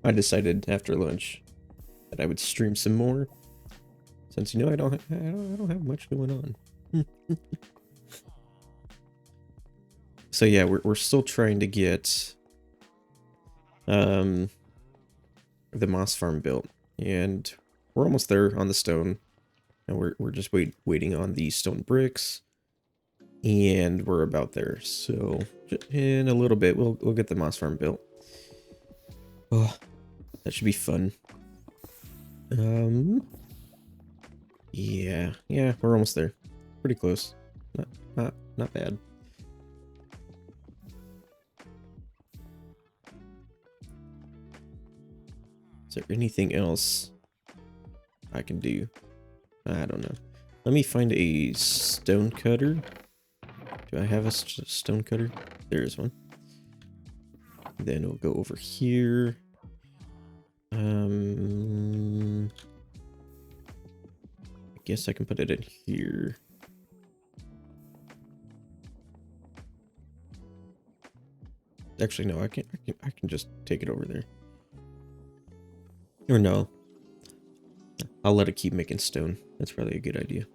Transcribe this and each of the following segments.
I decided after lunch that I would stream some more, since I don't have much going on. So yeah, we're still trying to get the moss farm built, and we're almost there on the stone, and we're just waiting on the stone bricks, and we're about there. So in a little bit we'll get the moss farm built. Oh, that should be fun. Yeah, we're almost there. Pretty close. Not bad. Is there anything else I can do? I don't know. Let me find a stone cutter. Do I have a stone cutter? There is one. Then we'll go over here. I guess I can put it in here. Actually, no, I can just take it over there. Or no. I'll let it keep making stone. That's probably a good idea.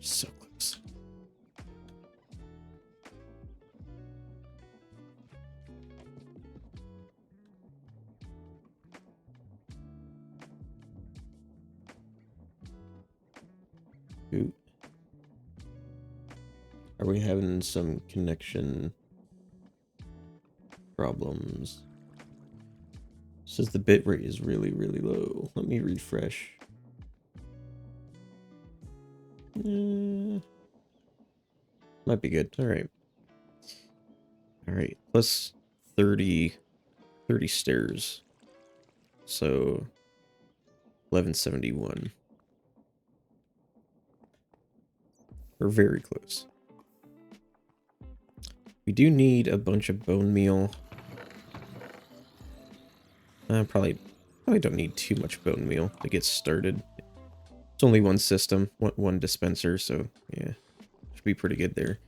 So close. Ooh. Are we having some connection problems? It says the bitrate is really low. Let me refresh. Might be good. Alright. Alright. Plus 30 stairs. So 1171. We're very close. We do need a bunch of bone meal. Probably don't need too much bone meal to get started. It's only one system, one dispenser, so yeah, should be pretty good there.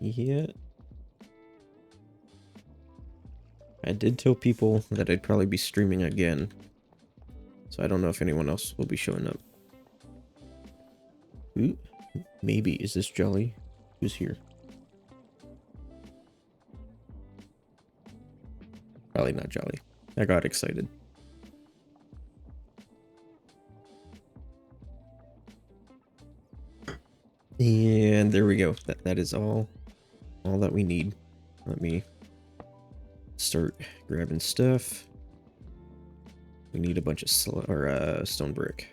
Yeah. I did tell people that I'd probably be streaming again, so I don't know if anyone else will be showing up. Ooh, maybe. Is this Jolly? Who's here? Probably not Jolly. I got excited. And there we go. That is all that we need. Let me start grabbing stuff. We need a bunch of stone brick.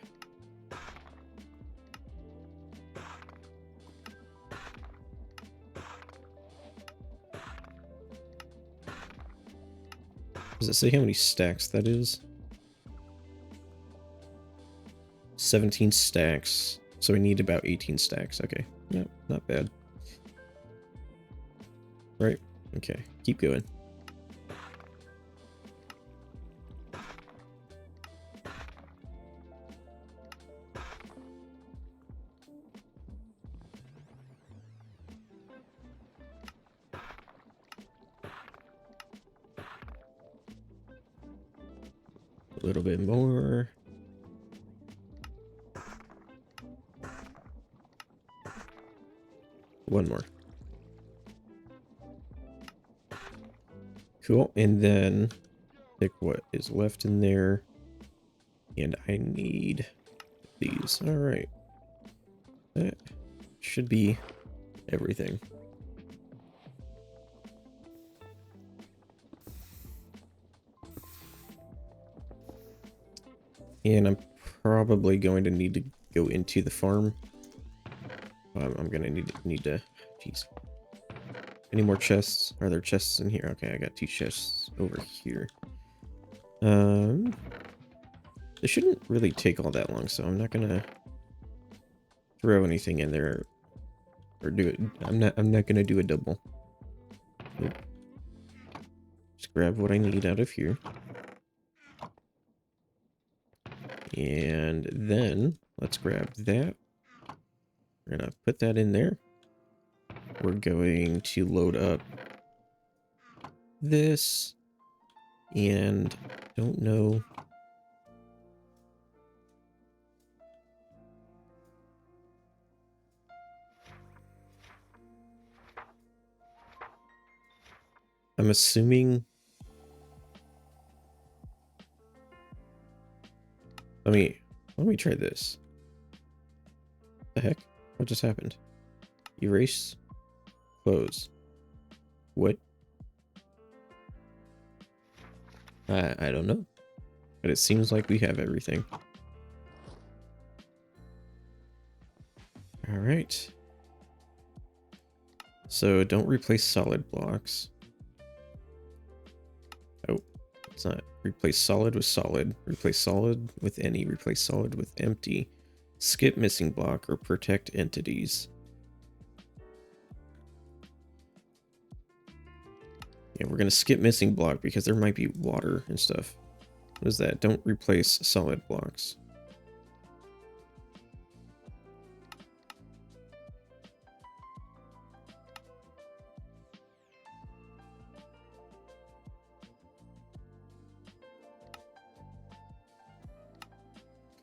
Does it say how many stacks that is? 17 stacks. So we need about 18 stacks. Okay. No, not bad. Right. Okay. Keep going. A little bit more. One more. Cool. And then pick what is left in there. And I need these. All right. That should be everything. And I'm probably going to need to go into the farm. I'm gonna need to. Jeez. Any more chests? Are there chests in here? Okay, I got 2 chests over here. It shouldn't really take all that long, so I'm not gonna throw anything in there or do it. I'm not gonna do a double. Nope. Just grab what I need out of here. And then let's grab that. We're gonna put that in there. We're going to load up this. And don't know. I'm assuming. Let me try this. The heck? What just happened? Erase. Close. What? I don't know. But it seems like we have everything. Alright. So don't replace solid blocks. Oh, it's not. Replace solid with solid. Replace solid with any. Replace solid with empty. Skip missing block or protect entities. Yeah, we're going to skip missing block because there might be water and stuff. What is that? Don't replace solid blocks.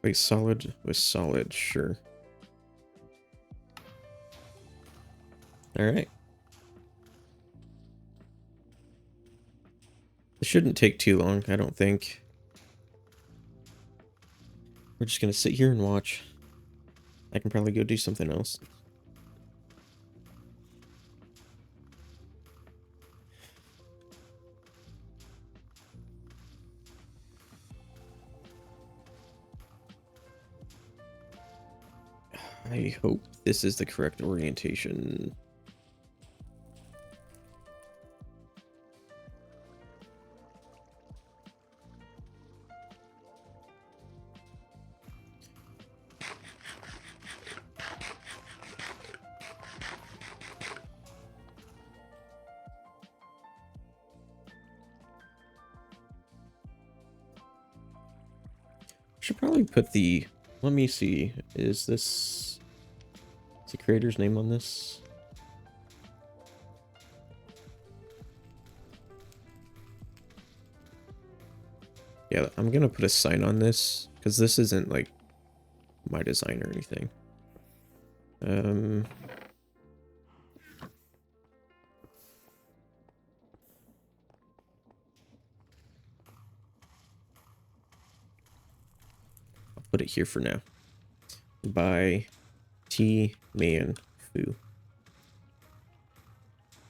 Replace solid with solid, sure. Alright. It shouldn't take too long, I don't think. We're just gonna sit here and watch. I can probably go do something else. I hope this is the correct orientation. Should probably put the, let me see, is this the creator's name on this? Yeah, I'm gonna put a sign on this because this isn't like my design or anything. I'll put it here for now. By T Man Fu.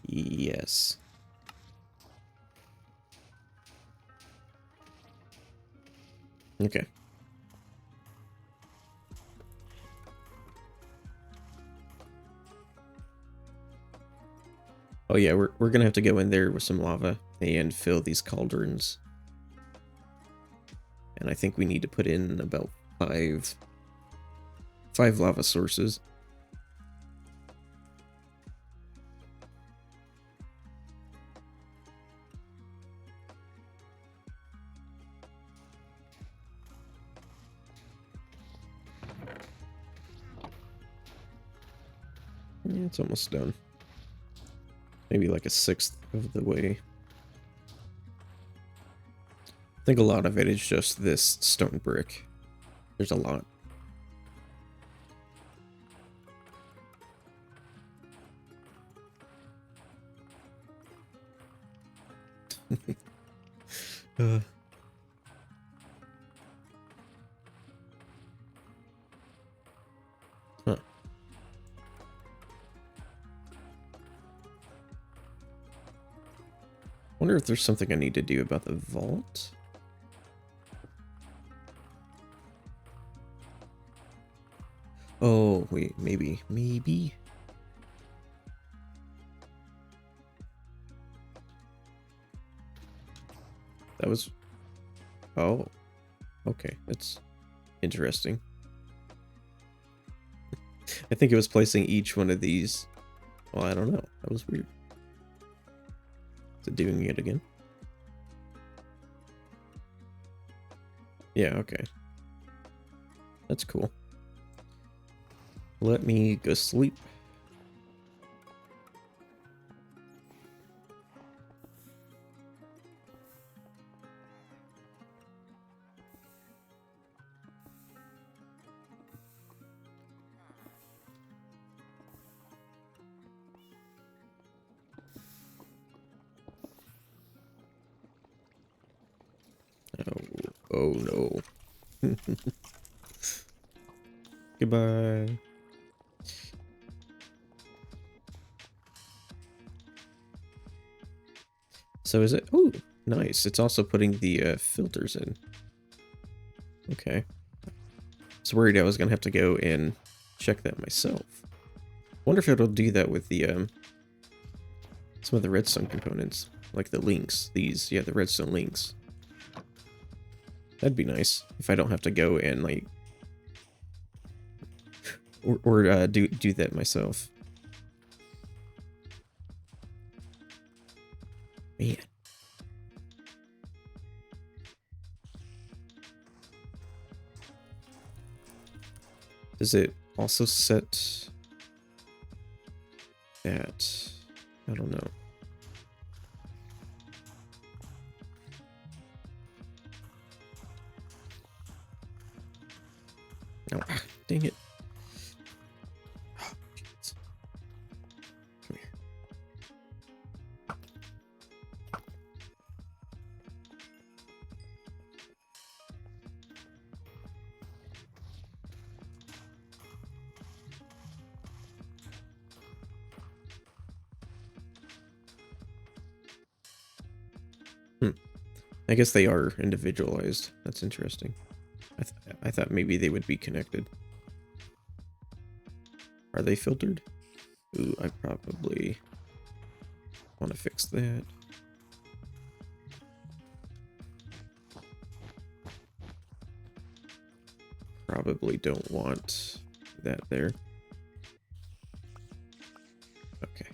Yes. Okay. Oh yeah, we're gonna have to go in there with some lava and fill these cauldrons. And I think we need to put in about five lava sources. Yeah, it's almost done. Maybe like a sixth of the way. I think a lot of it is just this stone brick. There's a lot. Huh. Wonder if there's something I need to do about the vault. Oh, wait, maybe. That was... Oh. Okay, that's interesting. I think it was placing each one of these. Well, I don't know. That was weird. Is it doing it again? Yeah, okay. That's cool. Let me go sleep. Oh no. Goodbye. So is it? Oh, nice. It's also putting the filters in. Okay. I was worried I was gonna have to go and check that myself. Wonder if it'll do that with the some of the redstone components, like the links. These, yeah, the redstone links. That'd be nice if I don't have to go and like or do that myself. Man. Does it also set that? I don't know. Oh, dang it. Oh, jeez. Come here. I guess they are individualized. That's interesting. I thought maybe they would be connected. Are they filtered? Ooh, I probably want to fix that. Probably don't want that there. Okay.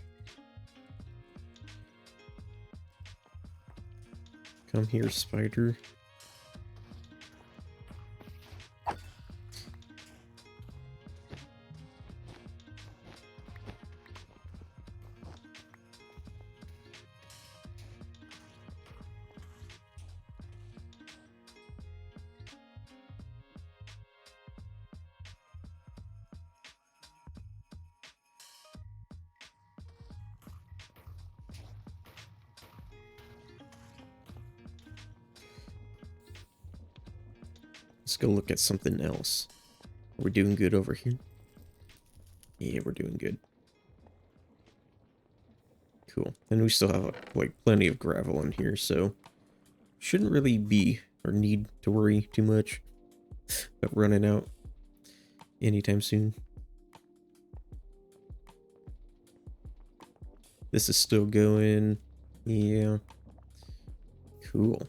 Come here, spider. Let's go look at something else. Are we doing good over here? Yeah, we're doing good. Cool. And we still have like plenty of gravel in here, so shouldn't really be or need to worry too much about running out anytime soon. This is still going. Yeah. Cool.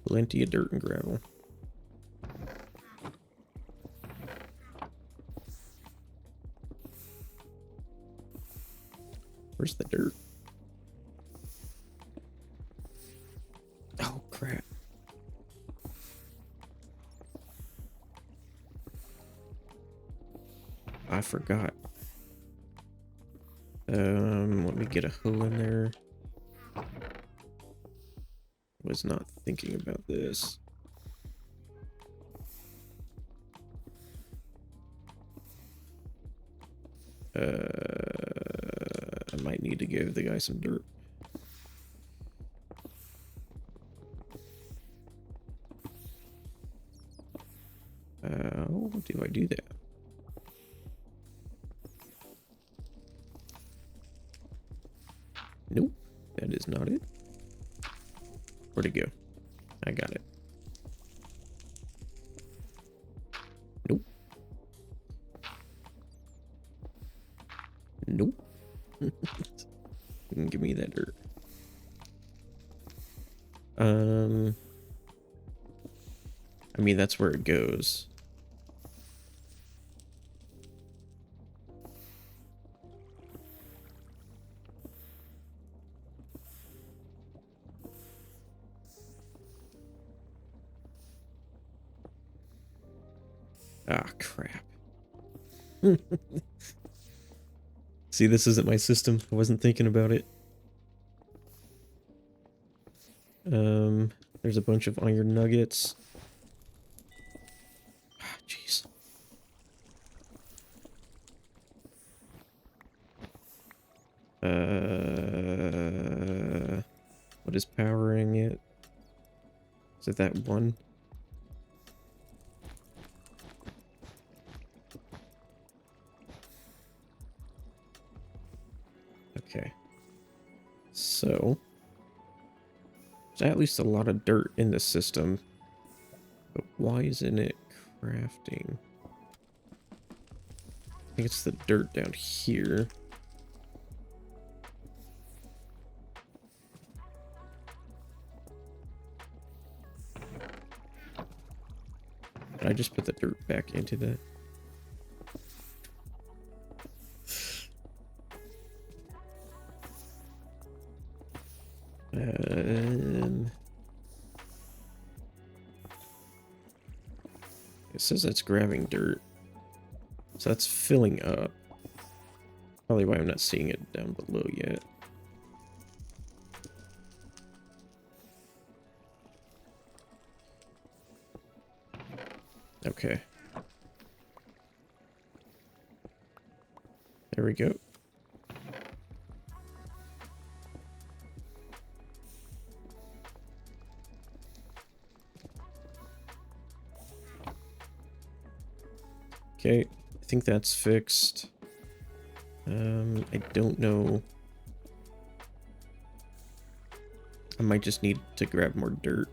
Plenty of dirt and gravel. Where's the dirt? Oh, crap. I forgot. Let me get a hoe in there. Was not thinking about this. I might need to give the guy some dirt. How do I do that? Nope, that is not it. Where'd it go? I got it. Nope. Nope. Give me that dirt. I mean, that's where it goes. Ah, crap. See, this isn't my system. I wasn't thinking about it. There's a bunch of iron nuggets. Ah, jeez. What is powering it? Is it that one? Okay. So, there's at least a lot of dirt in the system. But why isn't it crafting? I think it's the dirt down here. Did I just put the dirt back into that? It says it's grabbing dirt. So that's filling up. Probably why I'm not seeing it down below yet. Okay. There we go. Okay, I think that's fixed. I don't know. I might just need to grab more dirt.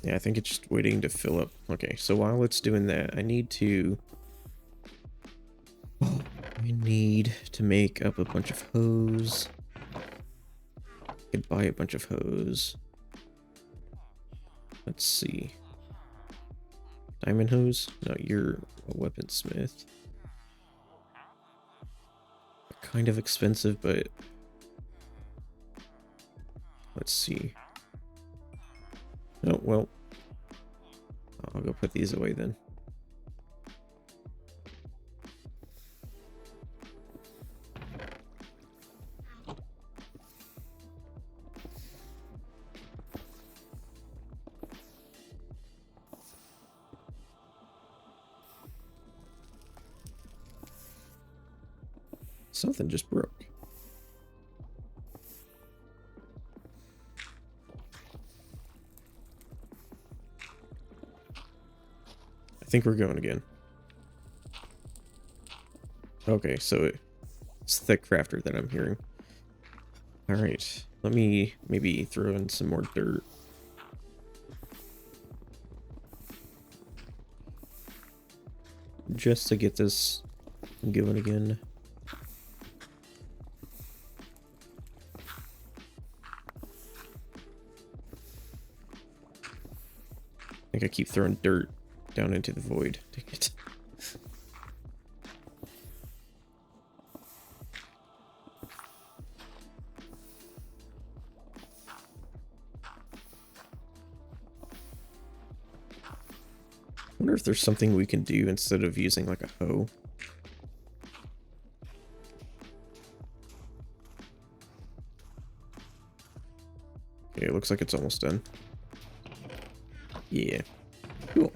Yeah, I think it's just waiting to fill up. Okay, so while it's doing that, I need to... Oh, I need to make up a bunch of hose. I could buy a bunch of hose. Let's see. Diamond hose? No, you're a weaponsmith. Kind of expensive, but... Let's see. Oh, well. I'll go put these away then. Something just broke. I think we're going again. Okay, so it's the crafter that I'm hearing. Alright, let me maybe throw in some more dirt. Just to get this going again. I think I keep throwing dirt down into the void. Dang it. I wonder if there's something we can do instead of using like a hoe. Okay, it looks like it's almost done. Yeah. Cool.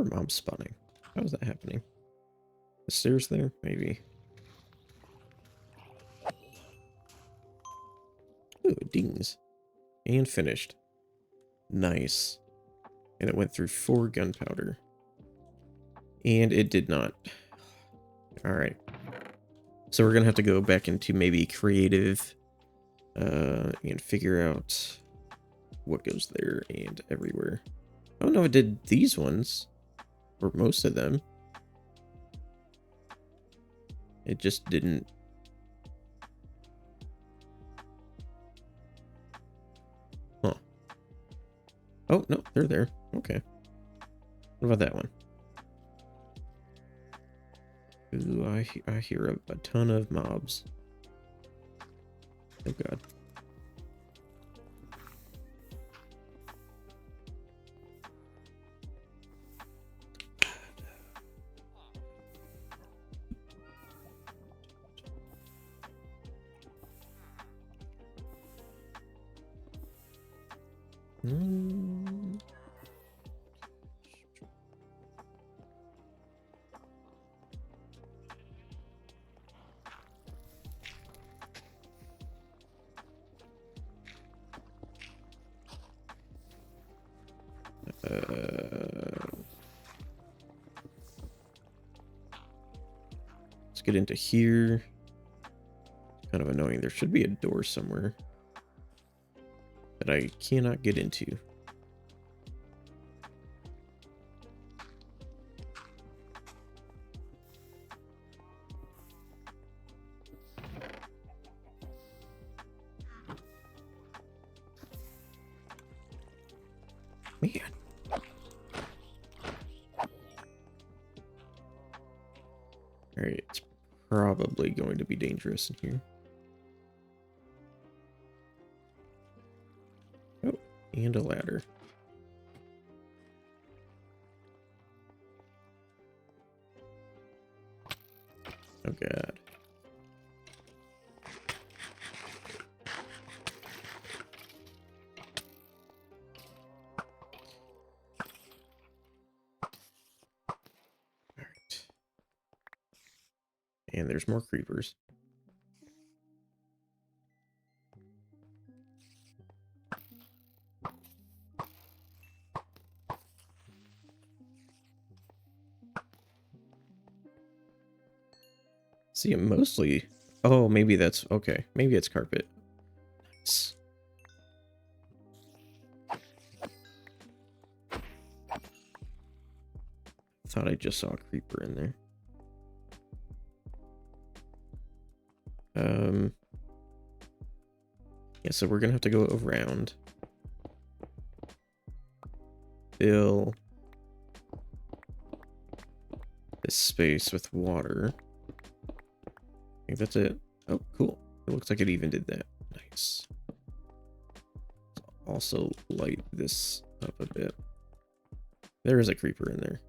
are mobs spawning? How is that happening? The stairs there? Maybe. Ooh, it dings. And finished. Nice. And it went through 4 gunpowder. And it did not. Alright. So we're gonna have to go back into maybe creative and figure out what goes there and everywhere. Oh no, it did these ones. Or most of them. It just didn't. Huh. Oh, no, they're there. Okay. What about that one? Ooh, I hear a ton of mobs. Oh god. Mm. Let's get into here. Kind of annoying. There should be a door somewhere that I cannot get into. Man. Alright, it's probably going to be dangerous in here. Oh, and a ladder. Oh god. Alright. And there's more creepers. See, it mostly... Oh, maybe that's... Okay, maybe it's carpet. Nice. Thought I just saw a creeper in there. Yeah, so we're gonna have to go around. Fill this space with water. I think that's it. Oh, cool. It looks like it even did that. Nice. Also light this up a bit. There is a creeper in there.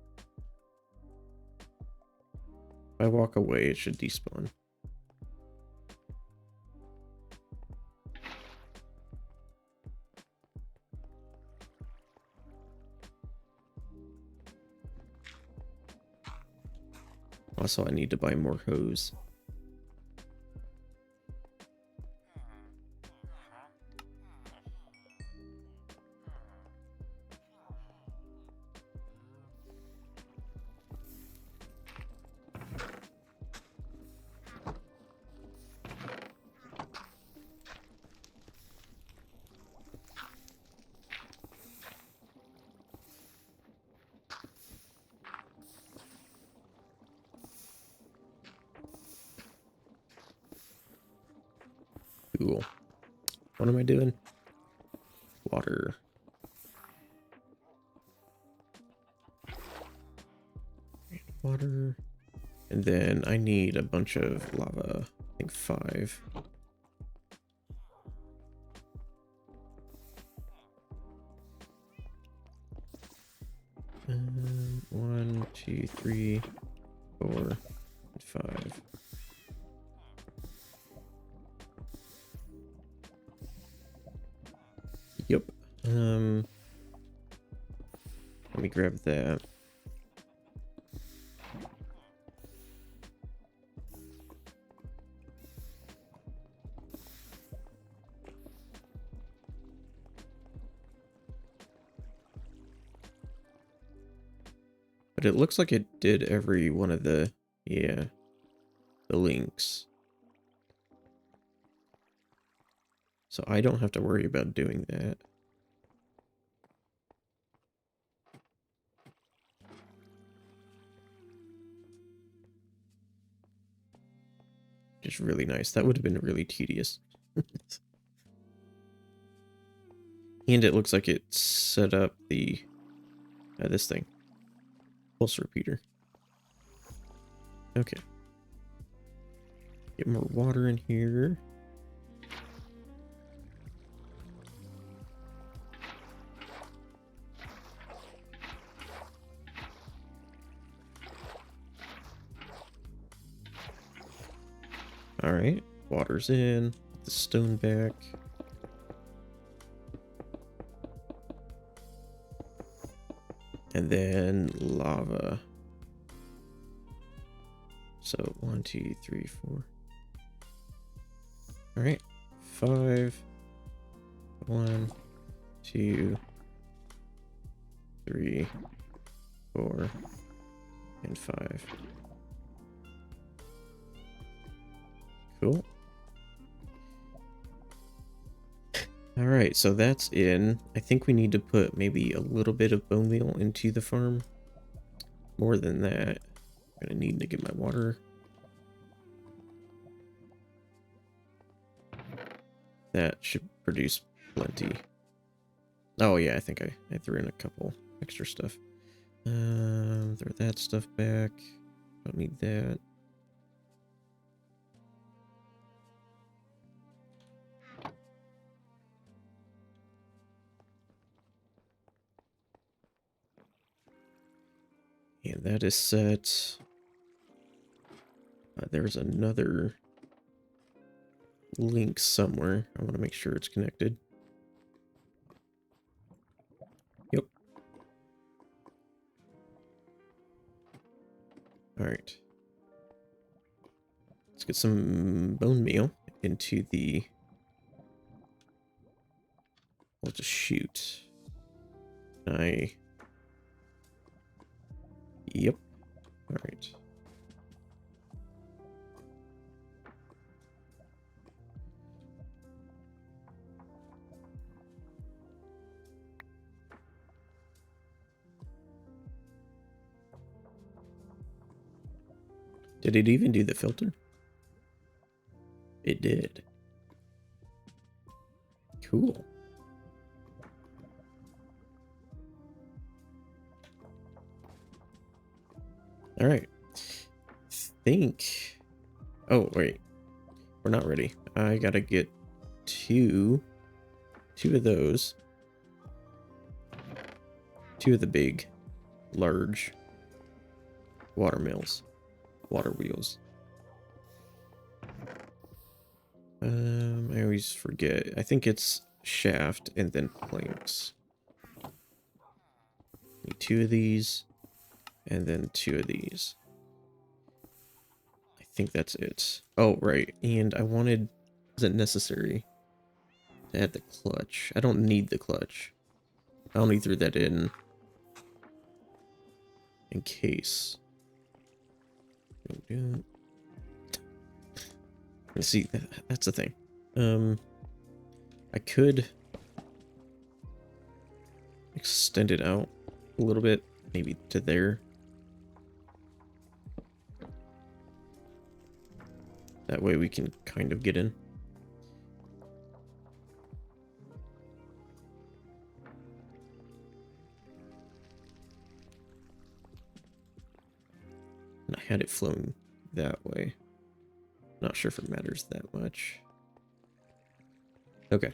If I walk away, it should despawn. Also, I need to buy more hose. Cool. What am I doing? Water. Water. And then I need a bunch of lava. I think 5. One, 2, 3, 4, 5. Yep. Let me grab that. But it looks like it did every one of the, yeah, the links. So I don't have to worry about doing that. Just really nice. That would have been really tedious. And it looks like it set up the, this thing. Pulse repeater. Okay. Get more water in here. Alright, water's in. Put the stone back. And then lava. So 1, 2, 3, 4. Alright, 5. 1, 2, 3, 4, and 5. Cool. Alright, so that's in. I think we need to put maybe a little bit of bone meal into the farm. More than that. I'm gonna need to get my water. That should produce plenty. Oh yeah, I think I threw in a couple extra stuff. Throw that stuff back. Don't need that. And that is set. There's another link somewhere. I want to make sure it's connected. Yep. Alright. Let's get some bone meal into the... We'll just shoot. Yep. Alright. Did it even do the filter? It did. Cool. All right. Think. Oh, wait. We're not ready. I gotta get two of those. Two of the big, large water mills. Water wheels. I always forget. I think it's shaft and then planks. Need two of these, and then two of these. I think that's it. Oh, right. And I wanted... Is it necessary to add the clutch? I don't need the clutch. I only threw that in case. Let's see, that's the thing. I could extend it out a little bit, maybe to there. That way we can kind of get in. And I had it flowing that way. Not sure if it matters that much. Okay.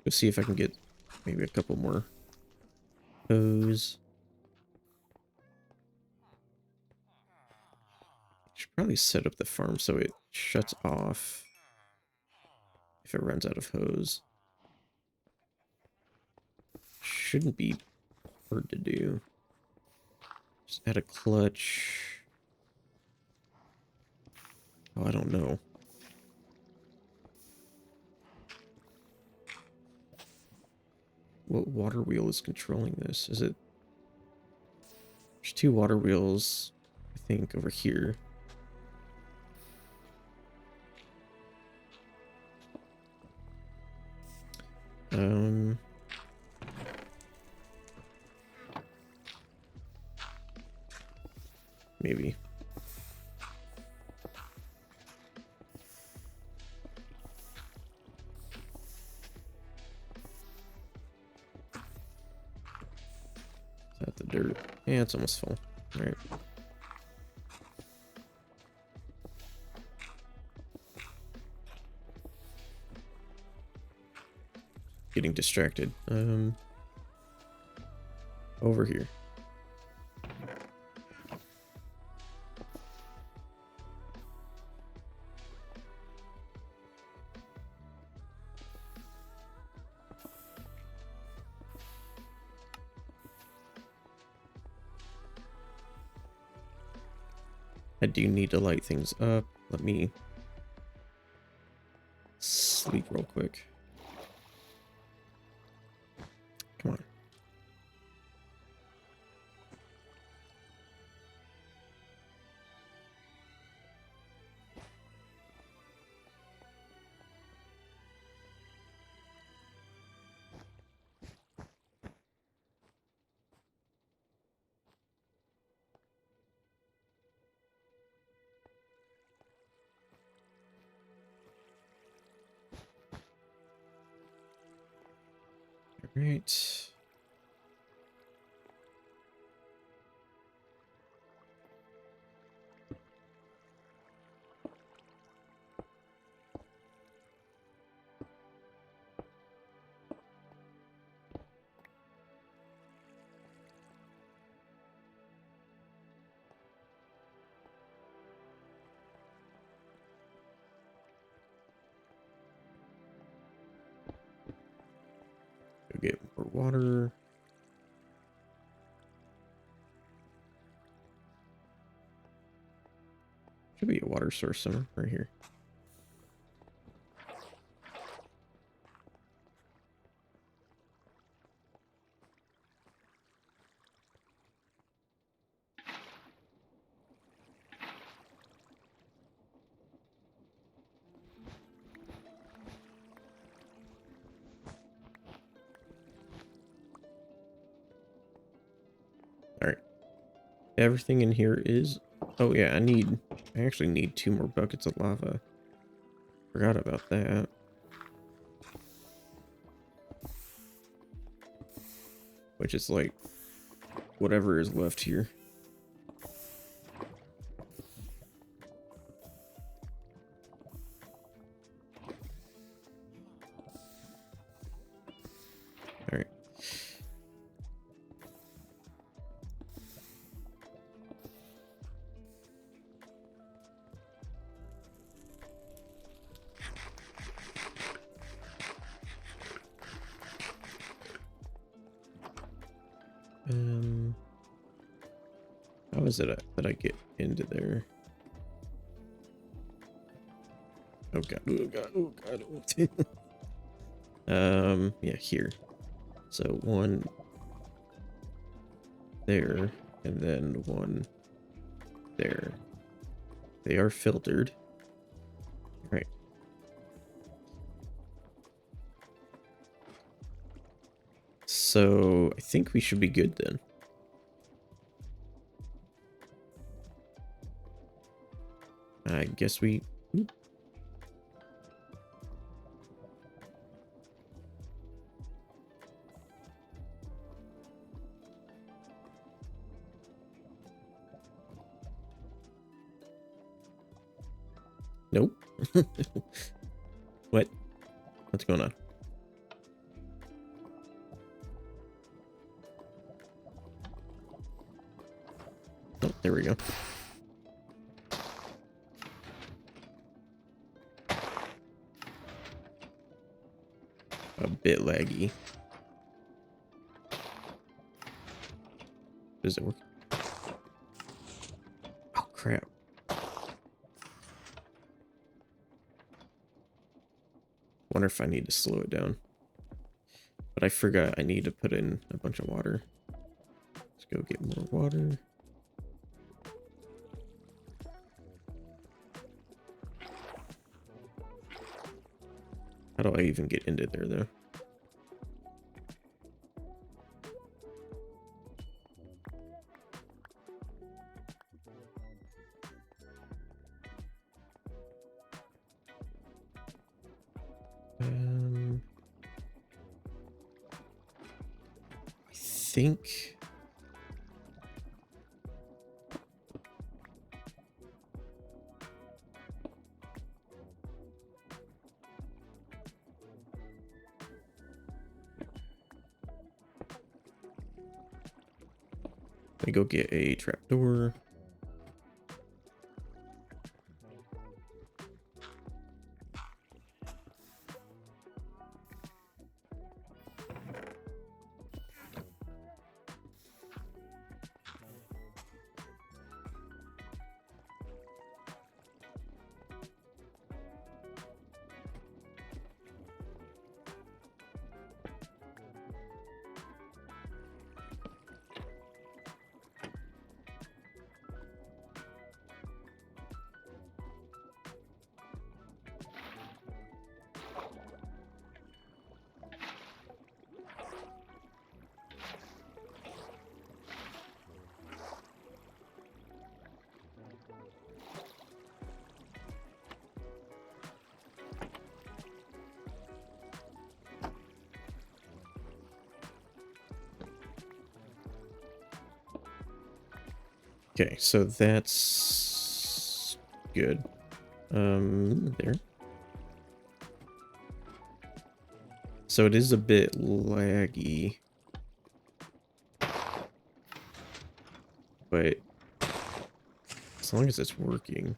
Let's see if I can get maybe a couple more hose. Should probably set up the farm so it shuts off if it runs out of hose. Shouldn't be hard to do. Just add a clutch. Oh, I don't know. what water wheel is controlling this. Is it... There's two water wheels, I think, over here. Maybe. Is that the dirt? Yeah, it's almost full. All right. Getting distracted. Over here. I do need to light things up. Let me sleep real quick. Come on. All right. Go get more water. Should be a water source somewhere right here. All right. Everything in here is... Oh yeah, I actually need 2 more buckets of lava. Forgot about that. Which is like whatever is left here. All right. How is it that I get into there? Oh god, oh god, oh god. Yeah, here. So 1 there, and then 1 there. They are filtered. Right. So I think we should be good then. I guess we... Oop. Nope. What? What's going on? Oh, there we go. A bit laggy. Does it work? Oh, crap. Wonder if I need to slow it down. But I forgot I need to put in a bunch of water. Let's go get more water. How do I even get into there, though? I think... Let me go get a trapdoor. Okay, so that's good. There. So it is a bit laggy, but as long as it's working.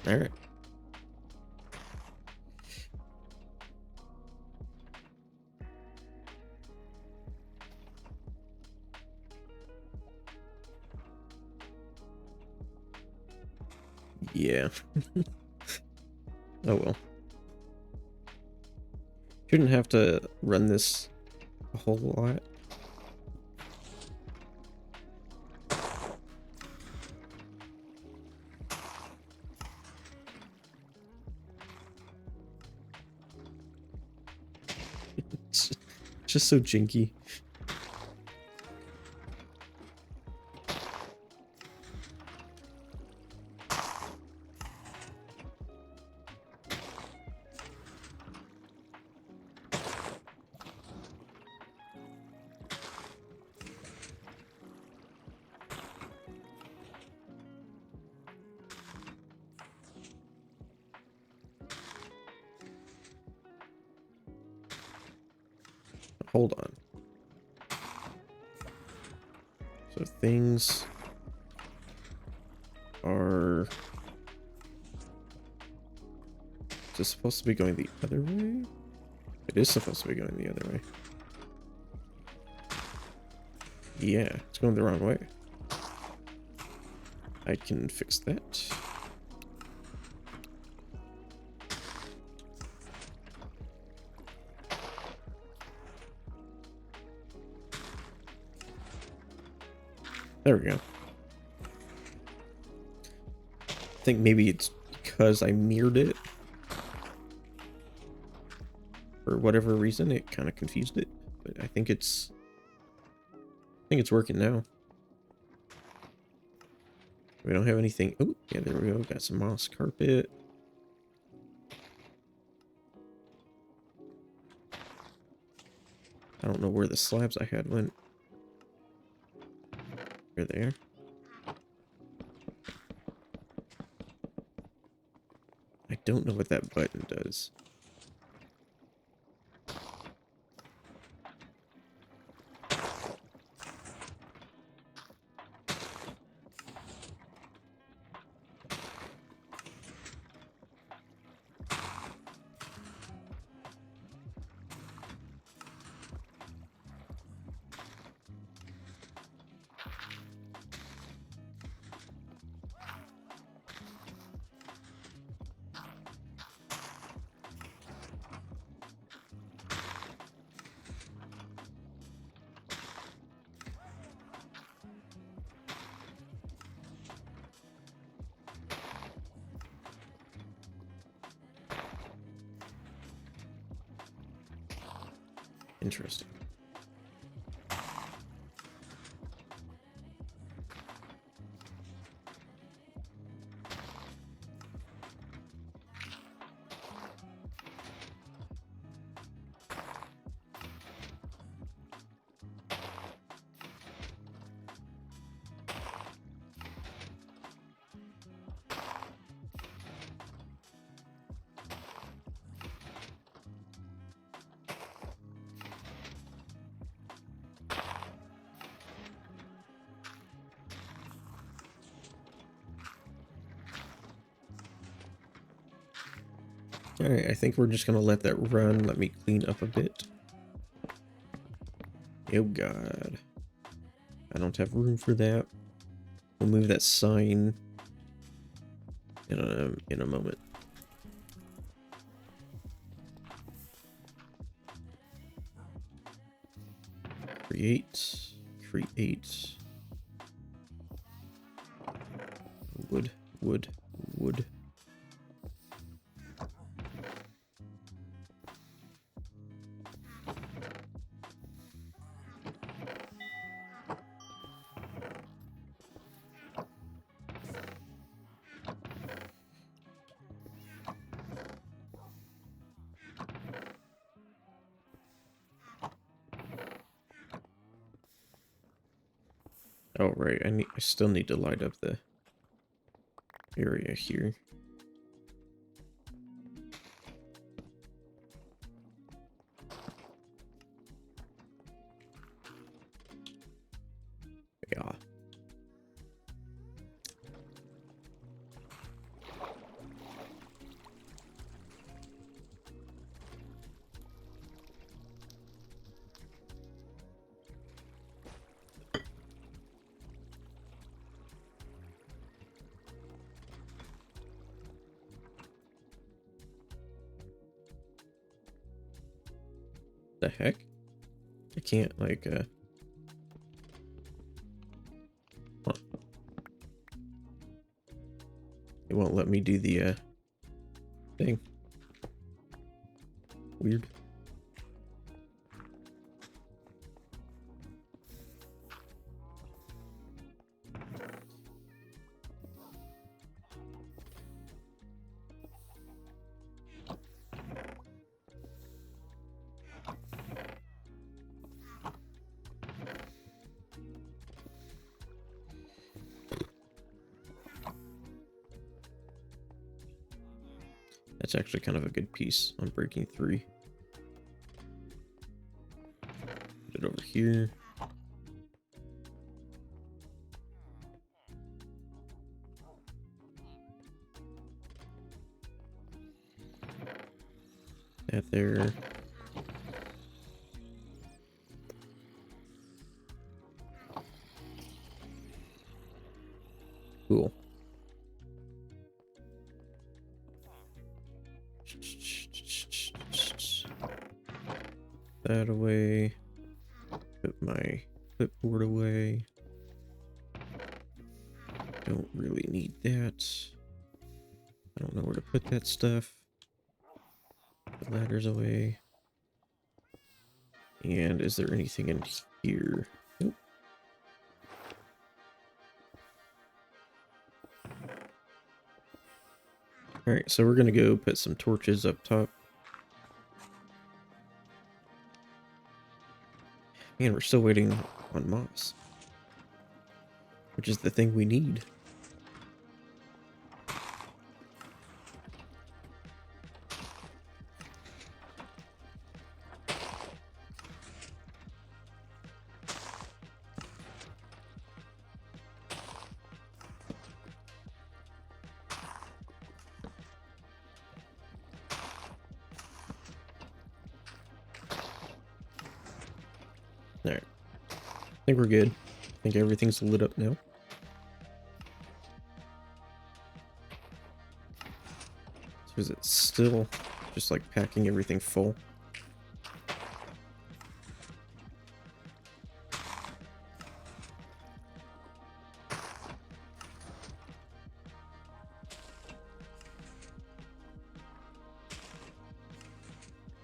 All right. Yeah. Oh well. Shouldn't have to run this a whole lot. It's just so jinky. Hold on. So things are just supposed to be going the other way? It is supposed to be going the other way. Yeah, it's going the wrong way. I can fix that. There we go. I think maybe it's because I mirrored it. For whatever reason, it kind of confused it. But I think it's working now. We don't have anything. Oh, yeah, there we go. Got some moss carpet. I don't know where the slabs I had went. Here they are. I don't know what that button does. Interesting. Alright, I think we're just gonna let that run. Let me clean up a bit. Oh god. I don't have room for that. We'll move that sign in a moment. Create. Wood. Oh right, I still need to light up the area here. Yeah. The heck? I can't like huh. It won't let me do the thing. Weird. That's actually kind of a good piece on breaking 3. Put it over here. That there. Cool. That away. Put my clipboard away. Don't really need that. I don't know where to put that stuff. The ladders away. And is there anything in here? Nope. Alright, so we're gonna go put some torches up top. And we're still waiting on moss, which is the thing we need. Alright. I think we're good. I think everything's lit up now. So is it still just like packing everything full?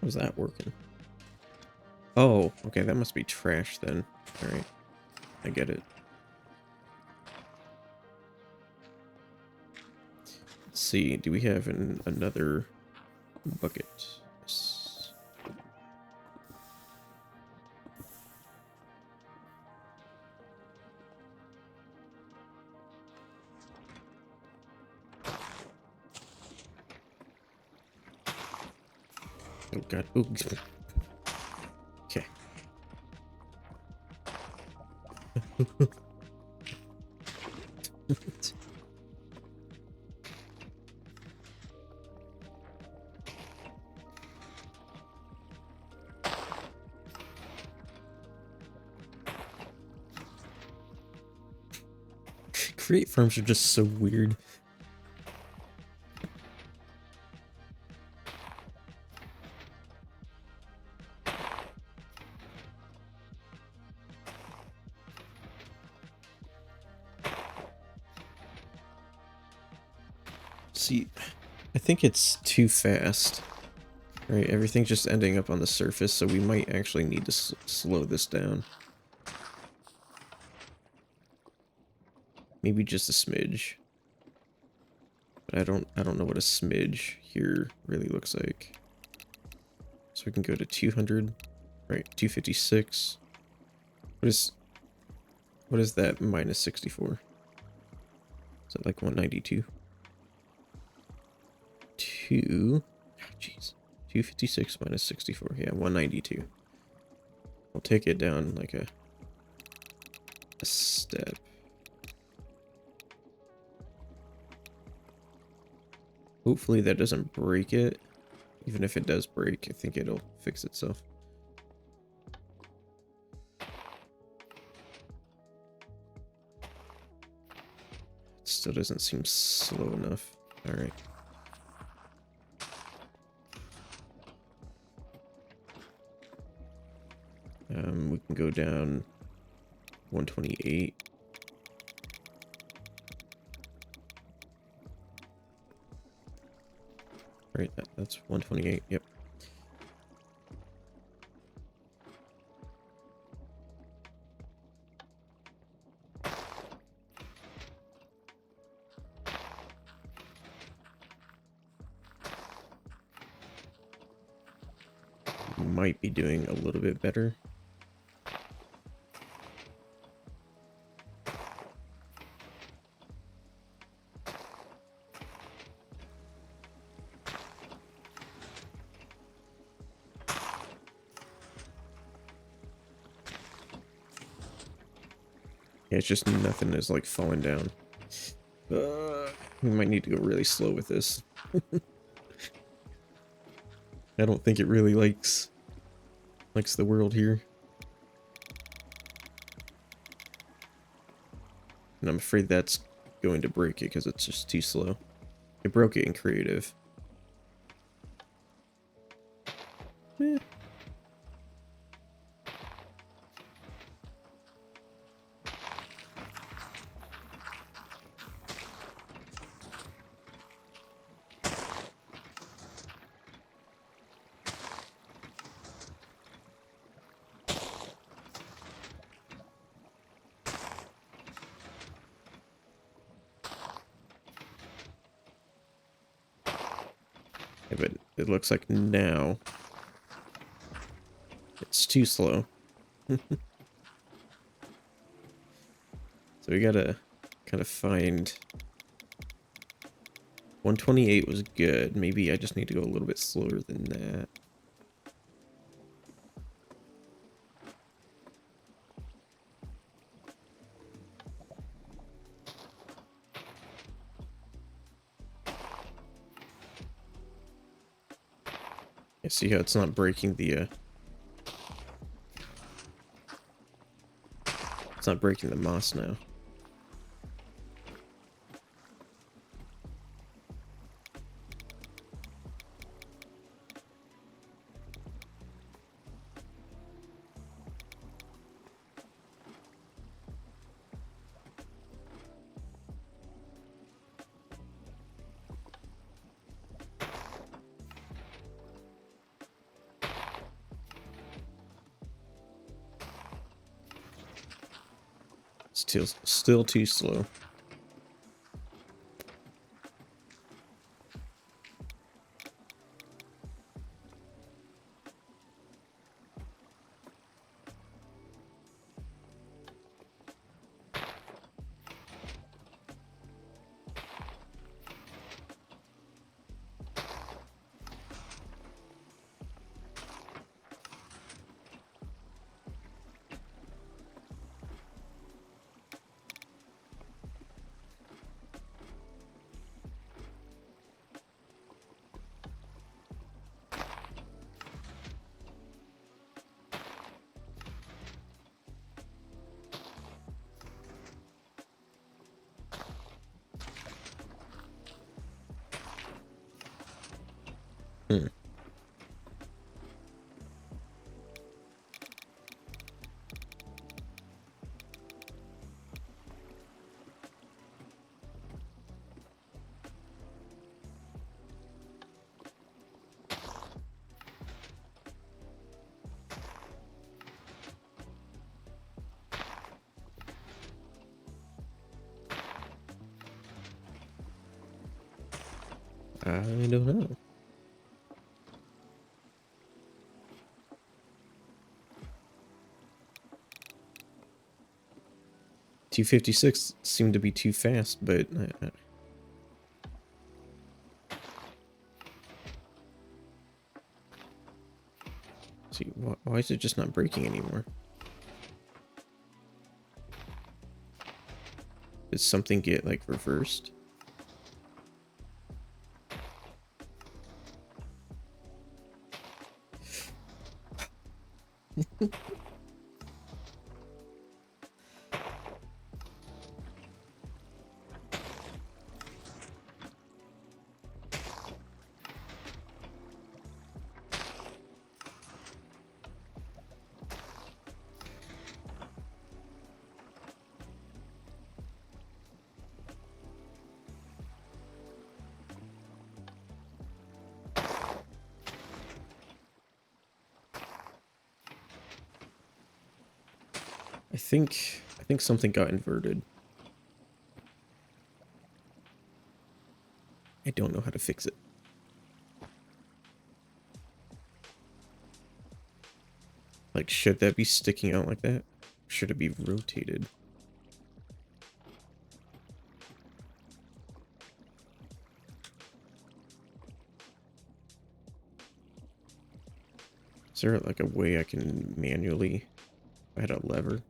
How's that working? Oh, okay, that must be trash then. Alright, I get it. Let's see, do we have another bucket? Yes. Oh god. Oh. Okay. Create farms are just so weird. See, I think it's too fast. Right, everything's just ending up on the surface, so we might actually need to slow this down. Maybe just a smidge. But I don't know what a smidge here really looks like. So we can go to 200, right, 256. What is that minus 64? Is that like 192? Jeez. 256 minus 64. Yeah, 192. We'll take it down like a step. Hopefully that doesn't break it. Even if it does break, I think it'll fix itself. It still doesn't seem slow enough. Alright. We can go down 128. Right, that's 128, yep. Might be doing a little bit better. Yeah, it's just nothing is like falling down. We might need to go really slow with this. I don't think it really likes the world here. And I'm afraid that's going to break it because it's just too slow. It broke it in creative. Eh. Yeah, but it looks like now it's too slow. So we gotta kind of find... 128 was good. Maybe I just need to go a little bit slower than that. I see how it's not breaking the it's not breaking the moss now. Still too slow. Hmm. I don't know. 256 seemed to be too fast, but see, why is it just not braking anymore? Did something get like reversed? I think something got inverted. I don't know how to fix it. Like, should that be sticking out like that? Should it be rotated? Is there like a way I can manually add a lever?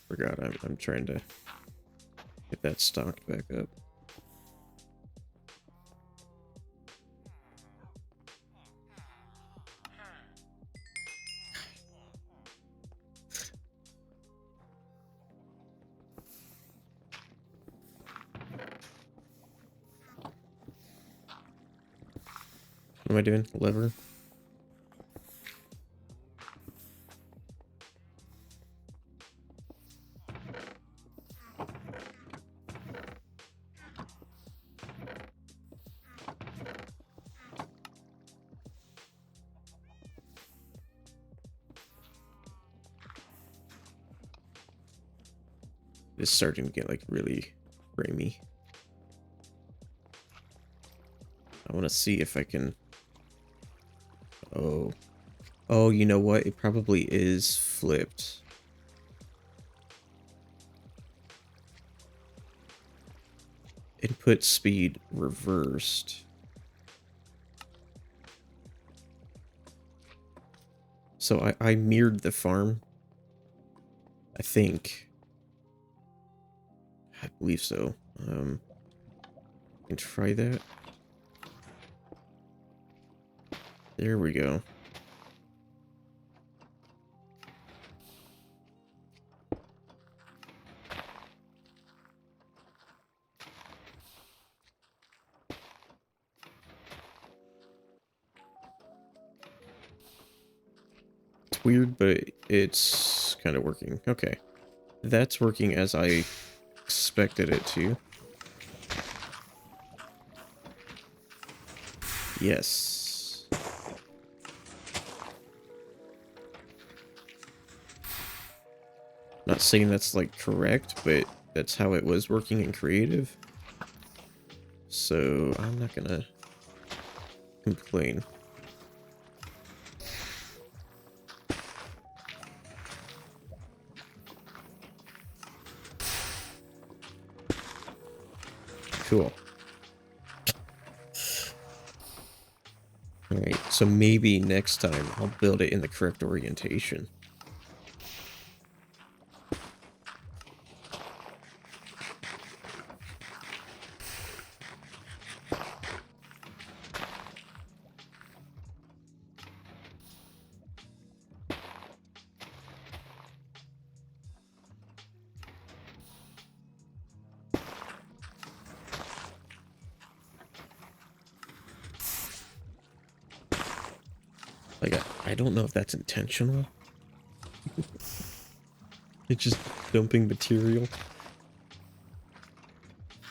Forgot I'm trying to get that stocked back up. What am I doing? Lever? It's starting to get like really framey. I want to see if I can... Oh. Oh, you know what? It probably is flipped. Input speed reversed. So I mirrored the farm. I think. I believe so. I can try that. There we go. It's weird, but it's kind of working. Okay. That's working as I expected it to. Yes. Not saying that's like correct, but that's how it was working in creative. So I'm not gonna complain. Cool. Alright, so maybe next time I'll build it in the correct orientation. Like, I don't know if that's intentional. It's just dumping material.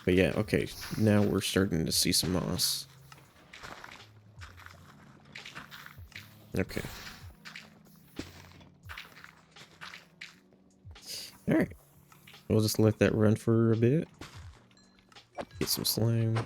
But yeah, okay. Now we're starting to see some moss. Okay. Alright. We'll just let that run for a bit. Get some slime.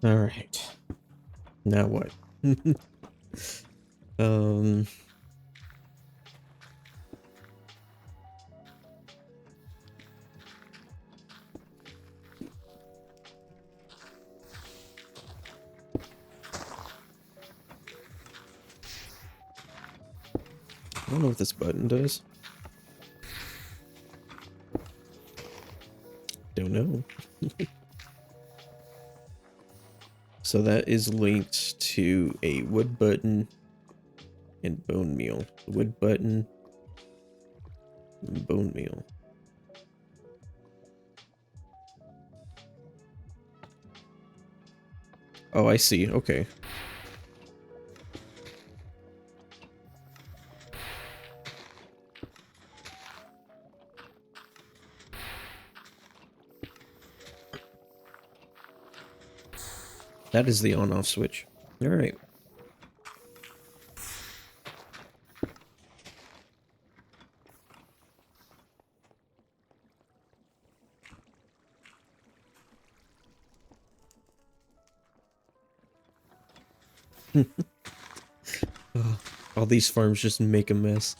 Alright. Now what? um... I don't know what this button does. Don't know. So that is linked to a wood button and bone meal. Wood button and bone meal. Oh, I see. Okay. That is the on-off switch. Alright. All these farms just make a mess.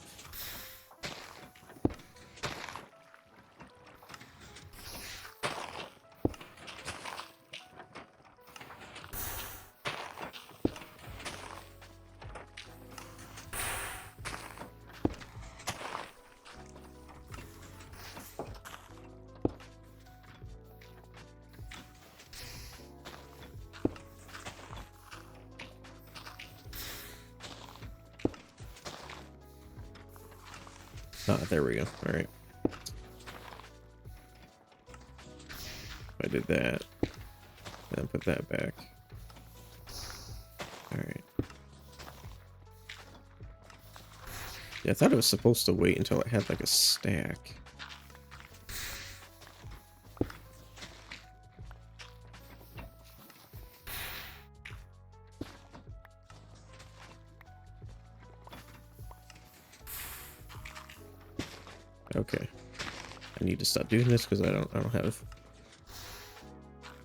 Ah, there we go. Alright. I did that. Then put that back. Alright. Yeah, I thought it was supposed to wait until it had like a stack. Okay. I need to stop doing this because I don't have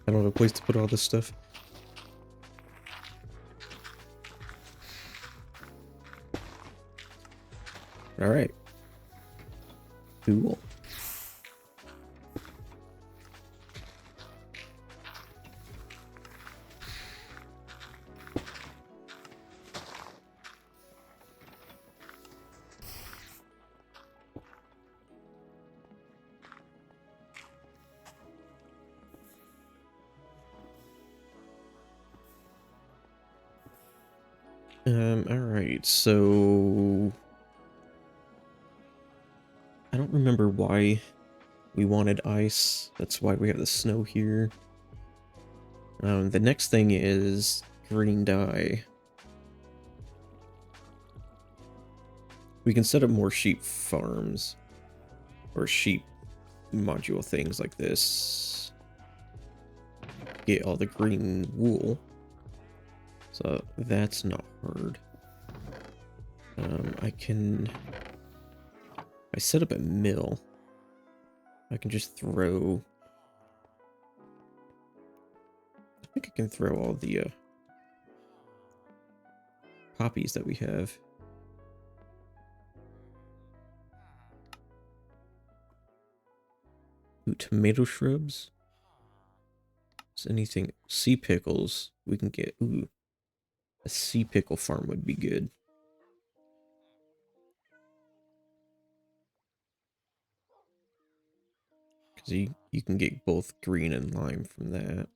a place to put all this stuff. Alright. Cool. Alright, so I don't remember why we wanted ice. That's why we have the snow here. The next thing is green dye. We can set up more sheep farms. Or sheep module things like this. Get all the green wool. So that's not hard. I set up a mill. I can just throw... I think I can throw all the poppies that we have. Ooh, tomato shrubs. Is anything... Sea pickles we can get. Ooh. A sea pickle farm would be good. Because you can get both green and lime from that.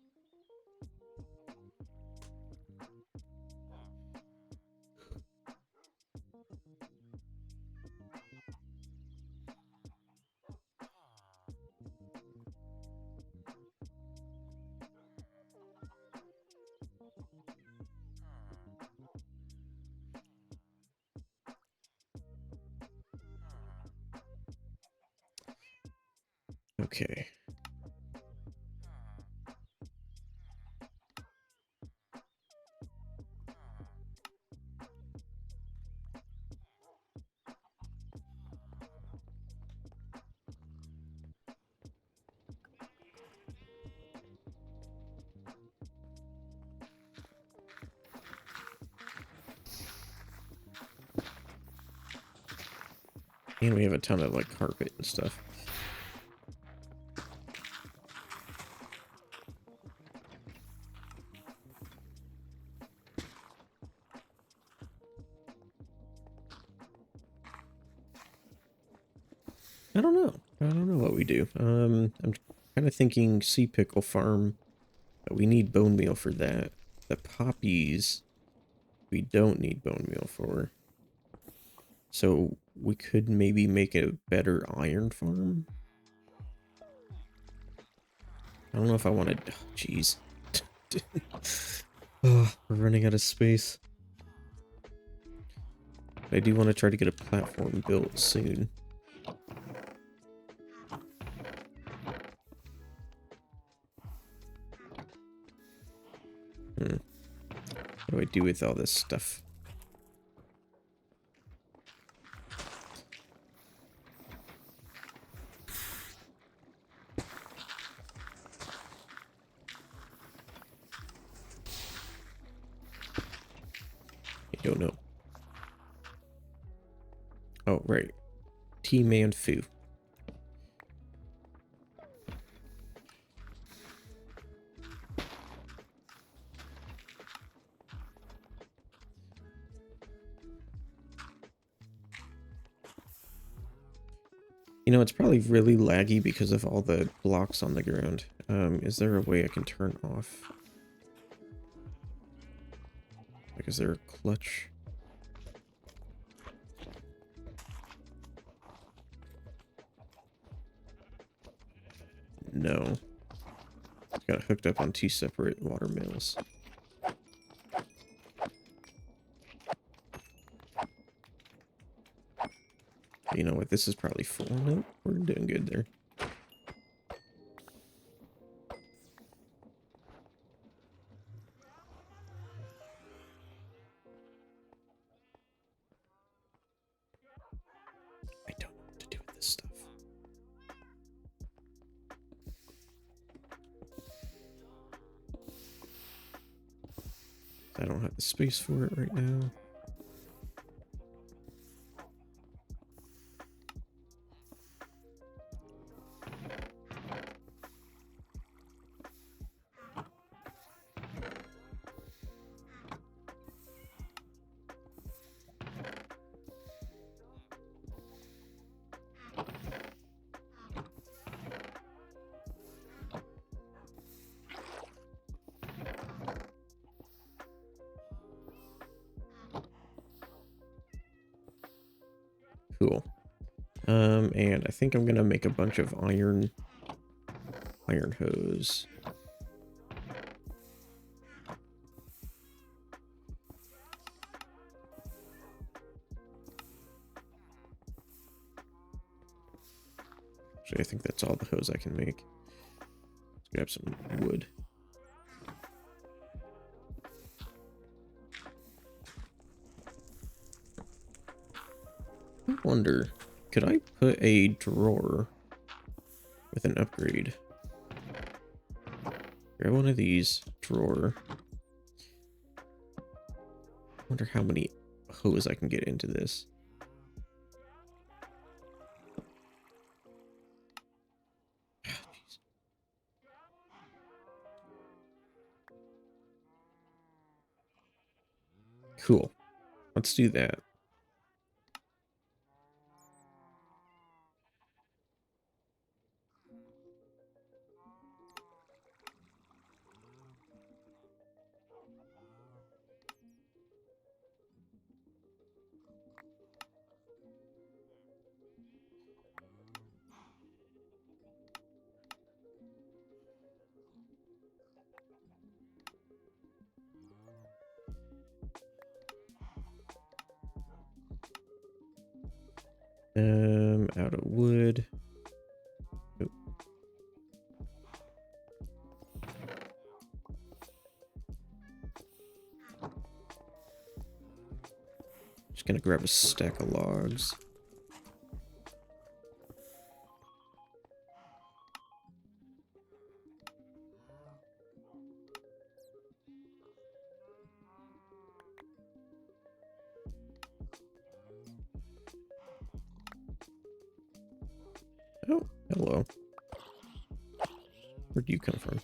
Okay. And we have a ton of, like, carpet and stuff. I don't know. I don't know what we do. I'm kind of thinking sea pickle farm. But we need bone meal for that. The poppies, we don't need bone meal for. So we could maybe make a better iron farm. I don't know if I want to... Oh, jeez. Oh, we're running out of space. I do want to try to get a platform built soon. What do I do with all this stuff? I don't know. Oh, right. T-Man Foo. You know, it's probably really laggy because of all the blocks on the ground. Is there a way I can turn off? Like, is there a clutch? No. It's got it hooked up on 2 separate water mills. You know what? This is probably full. Nope, we're doing good there. I don't know what to do with this stuff. I don't have the space for it right now. Cool. And I think I'm gonna make a bunch of iron hose. Actually, I think that's all the hose I can make. Let's grab some wood. I wonder, could I put a drawer with an upgrade? Grab one of these, drawer. Wonder how many hose I can get into this. Cool. Let's do that. Out of wood. Oop. Just gonna grab a stack of logs. Oh, hello. Where'd you come from?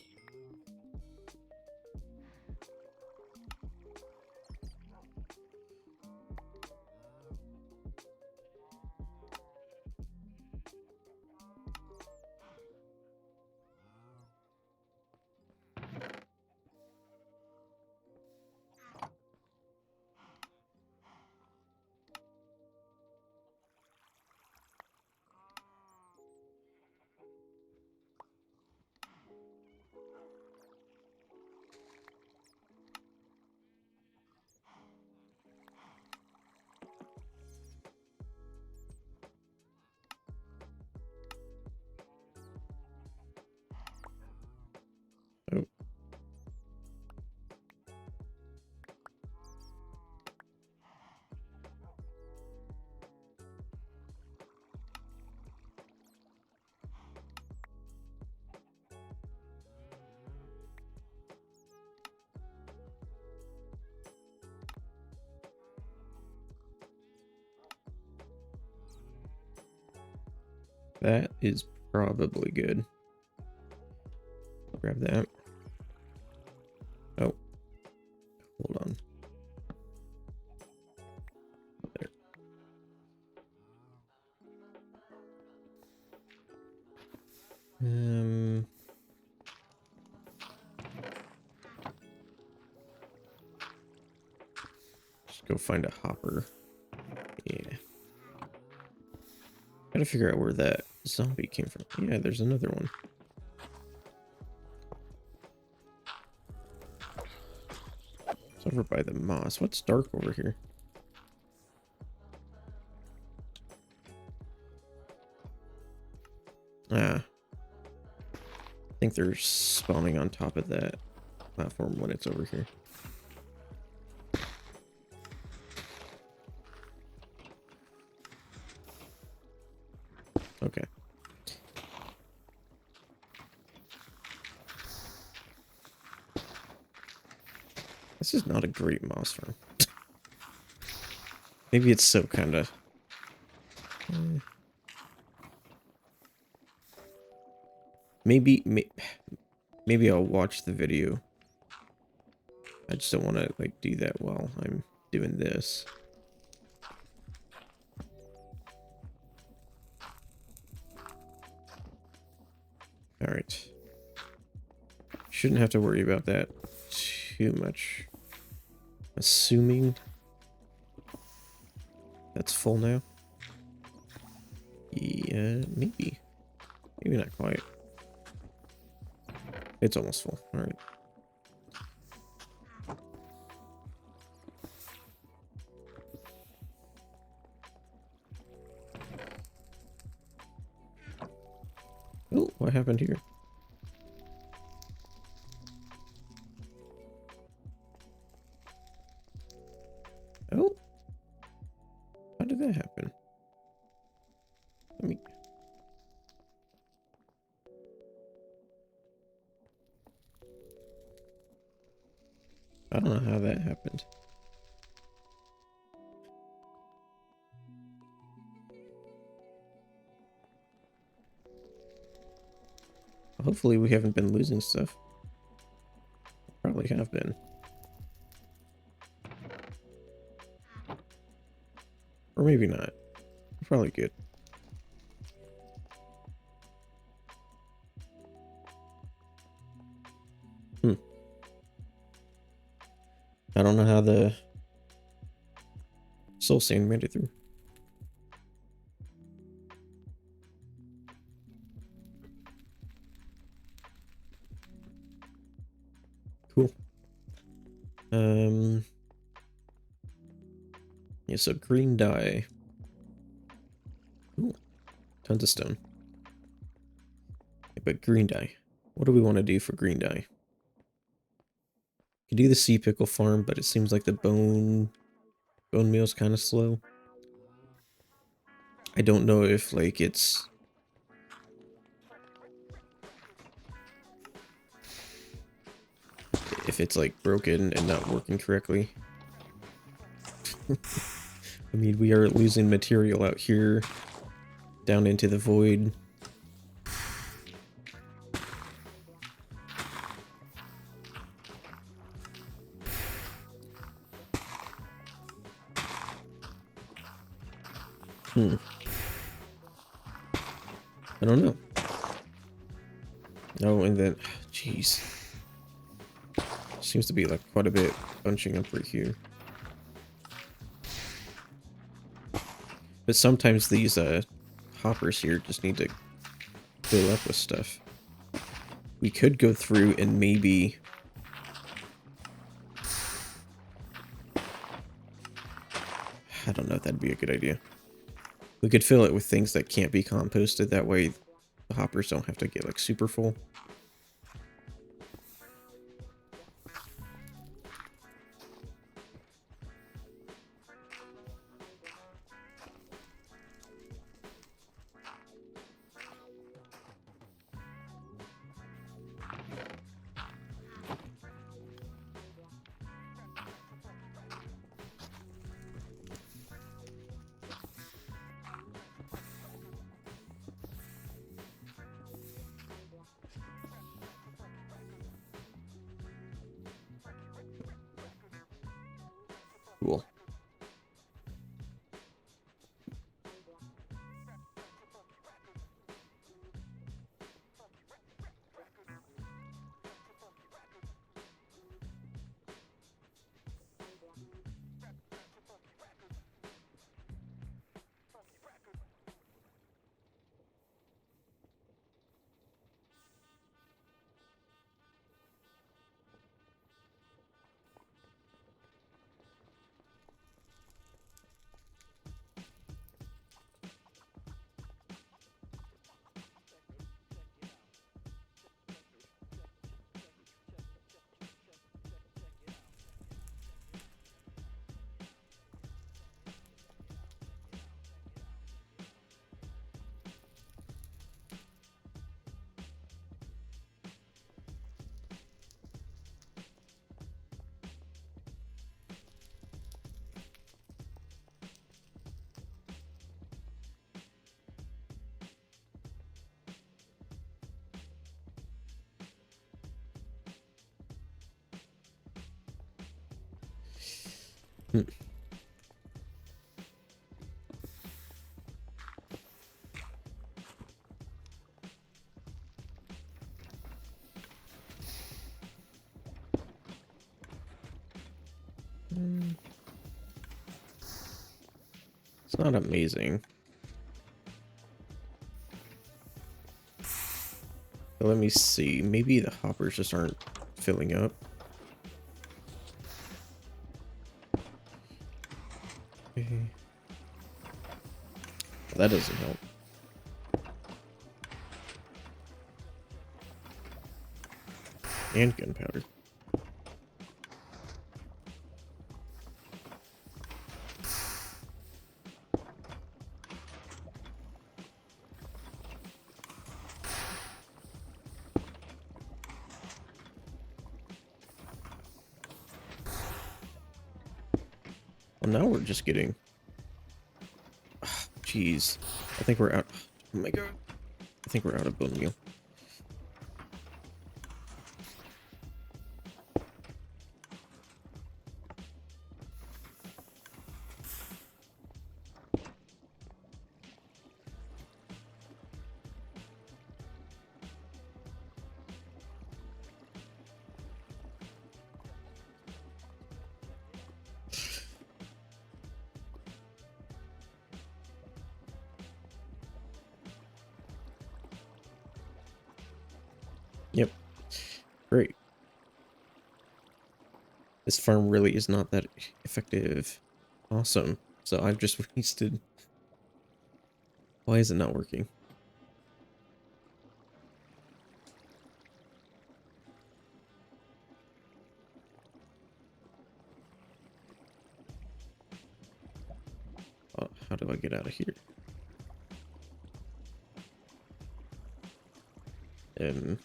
Oh. That is probably good. Grab that. Oh, hold on. There. Just go find a hopper. Yeah. Gotta figure out where that zombie came from. Yeah, there's another one. It's over by the moss. What's dark over here? Ah. I think they're spawning on top of that platform when it's over here. Okay. This is not a great moss farm. Maybe it's so kind of... Maybe I'll watch the video. I just don't want to like do that while I'm doing this. All right. Shouldn't have to worry about that too much. Assuming that's full now. Maybe. Maybe not quite. It's almost full. Alright. Oh, what happened here? Oh. How did that happen? Let me... I don't know how that happened. Hopefully we haven't been losing stuff. Probably have been. Or maybe not. Probably good. I don't know how the soul sand made it through. Cool. Yeah, so green dye. Ooh, tons of stone. Yeah, but green dye. What do we want to do for green dye? You could do the sea pickle farm, but it seems like the bone meal's kind of slow. I don't know if like it's like broken and not working correctly. I mean, we are losing material out here down into the void. I don't know. Oh, and then, jeez. Seems to be like quite a bit bunching up right here. But sometimes these hoppers here just need to fill up with stuff. We could go through and maybe I don't know if that'd be a good idea. We could fill it with things that can't be composted. That way the hoppers don't have to get like super full. Cool. Hmm. It's not amazing. Let me see. Maybe the hoppers just aren't filling up. Okay. That doesn't help. And gunpowder. Well, now we're just getting... Jeez. I think we're out... Oh my god. I think we're out of bone meal. Yep. Great. This farm really is not that effective. Awesome. So I've just wasted... Why is it not working? How do I get out of here? Um...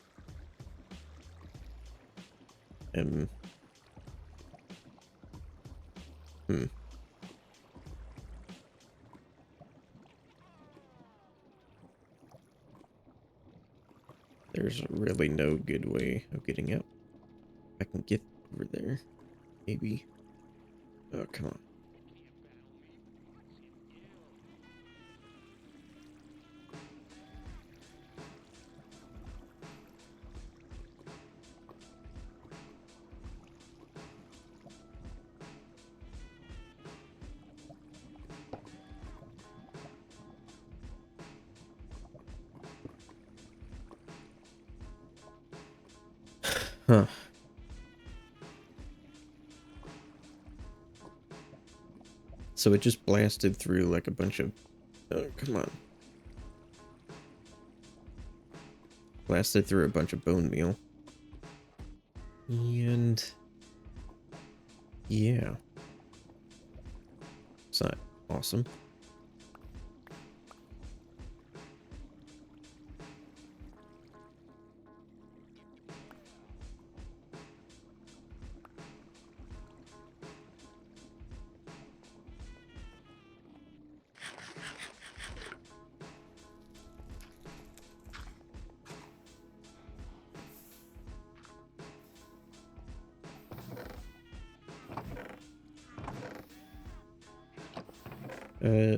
There's really no good way of getting out. I can get over there. Maybe. Oh, come on. Huh. So it just blasted through like a bunch of... Oh, come on. Blasted through a bunch of bone meal. And... yeah. It's not awesome.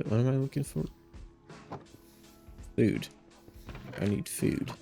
What am I looking for? Food. I need food.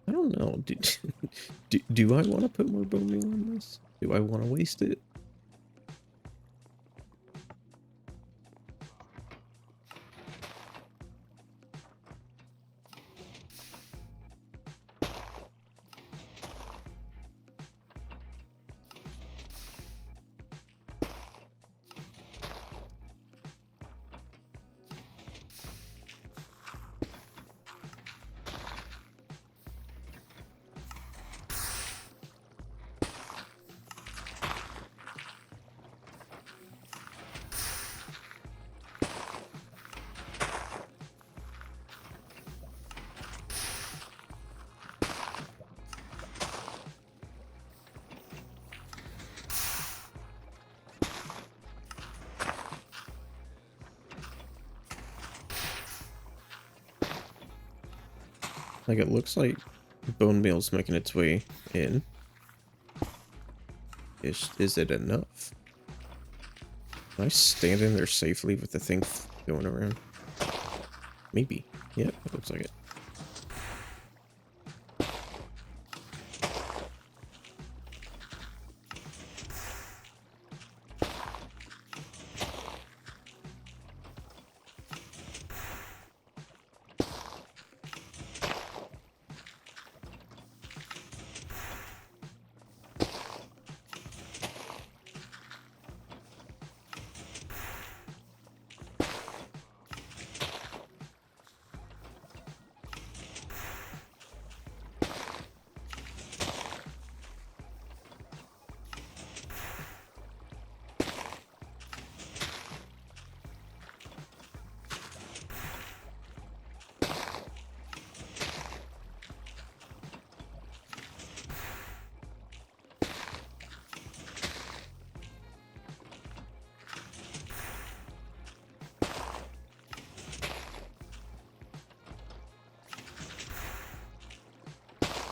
I don't know. Do I want to put more bone meal on this? Do I want to waste it? Like, it looks like bone meal's making its way in. Is it enough? Can I stand in there safely with the thing going around? Maybe. Yep, it looks like it.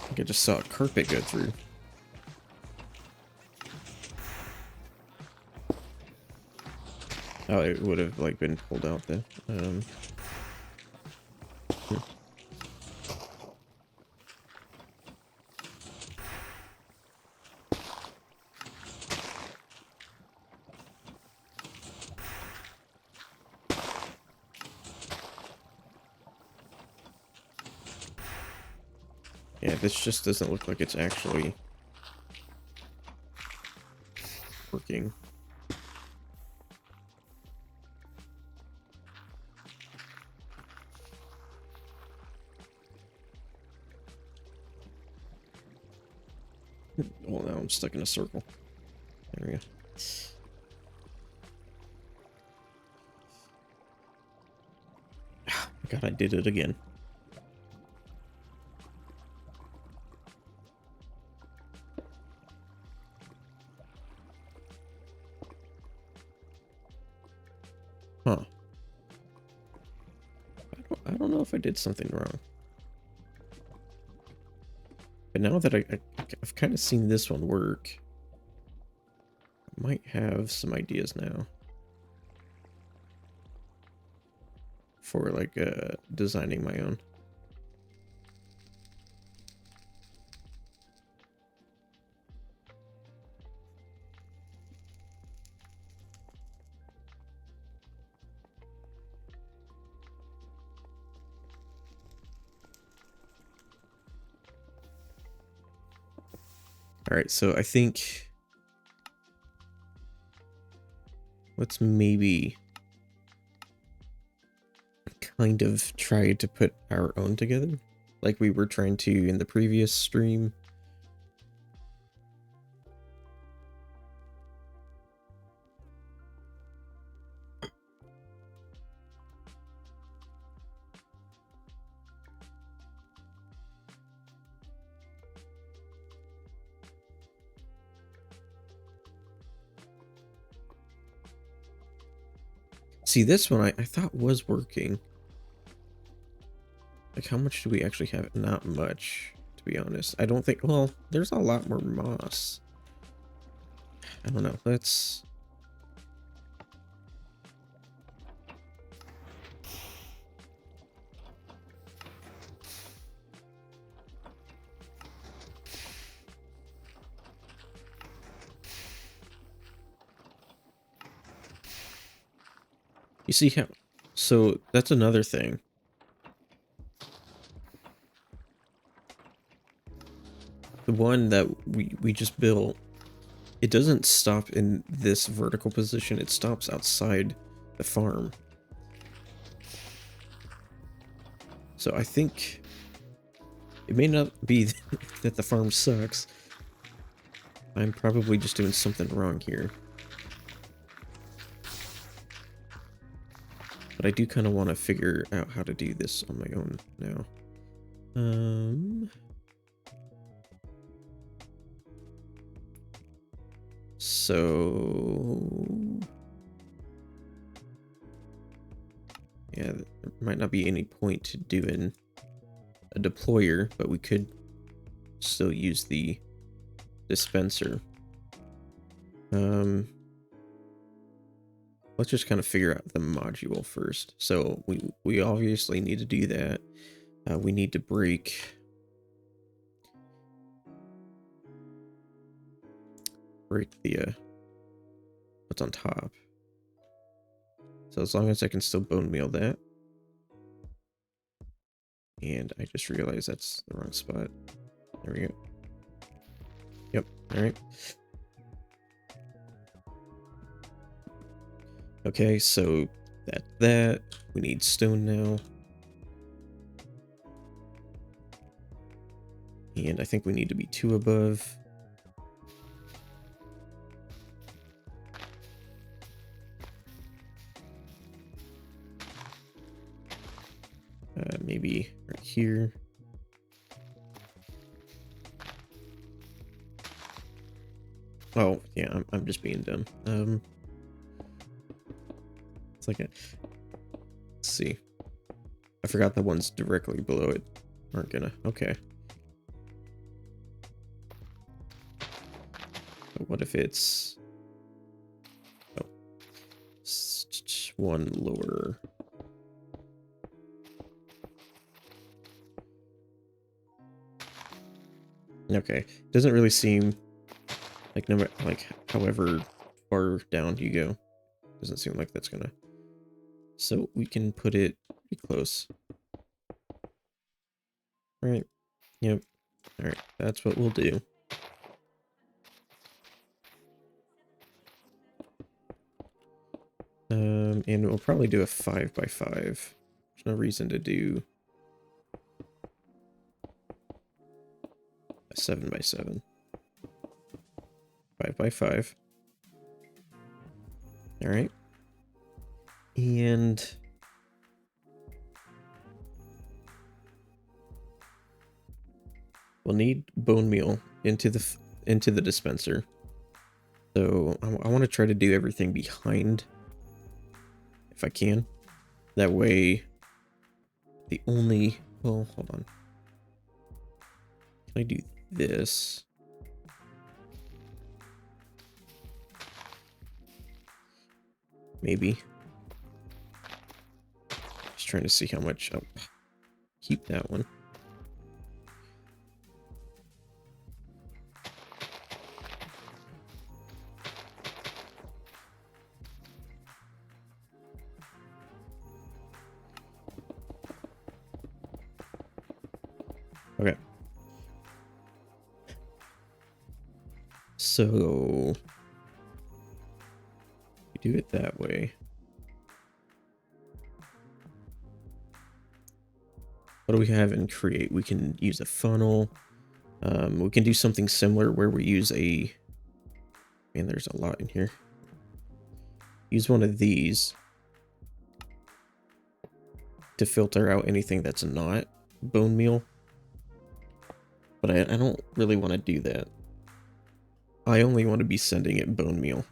I think I just saw a carpet go through. Oh, it would have like been pulled out then. Yeah, this just doesn't look like it's actually working. Well, now I'm stuck in a circle. There we go. God, I did it again. Huh. I don't know if I did something wrong. But now that I've kind of seen this one work, I might have some ideas now for like designing my own. All right, so I think let's maybe kind of try to put our own together, like we were trying to in the previous stream. See, this one I thought was working. Like, how much do we actually have? Not much, to be honest. I don't think, well, there's a lot more moss. I don't know. Let's... You see how... So, that's another thing. The one that we just built, it doesn't stop in this vertical position. It stops outside the farm. So I think it may not be that the farm sucks. I'm probably just doing something wrong here. But I do kind of want to figure out how to do this on my own now. So... yeah, there might not be any point to doing a deployer, but we could still use the dispenser. Let's just kind of figure out the module first. So we obviously need to do that. We need to break the what's on top. So as long as I can still bone meal that. And I just realized that's the wrong spot. There we go. Yep, alright. Okay, so that. We need stone now. And I think we need to be 2 above. Maybe right here. Oh, yeah, I'm just being dumb. It's like a... Let's see. I forgot the ones directly below it aren't gonna... Okay. But what if it's... Oh. One lower... Okay. Doesn't really seem like no matter, like however far down you go, doesn't seem like that's gonna. So we can put it pretty close. Right. Yep. All right. That's what we'll do. And we'll probably do a 5x5. There's no reason to do a 7x7. 5x5. All right. And we'll need bone meal into the dispenser. So I want to try to do everything behind, if I can. That way, the only... Well, hold on. Can I do this? Maybe. Just trying to see how much I'll keep that one. Okay. So we do it that way. What do we have in create? We can use a funnel. We can do something similar where we use a... Man, there's a lot in here. Use one of these to filter out anything that's not bone meal. But I don't really want to do that. I only want to be sending it bone meal.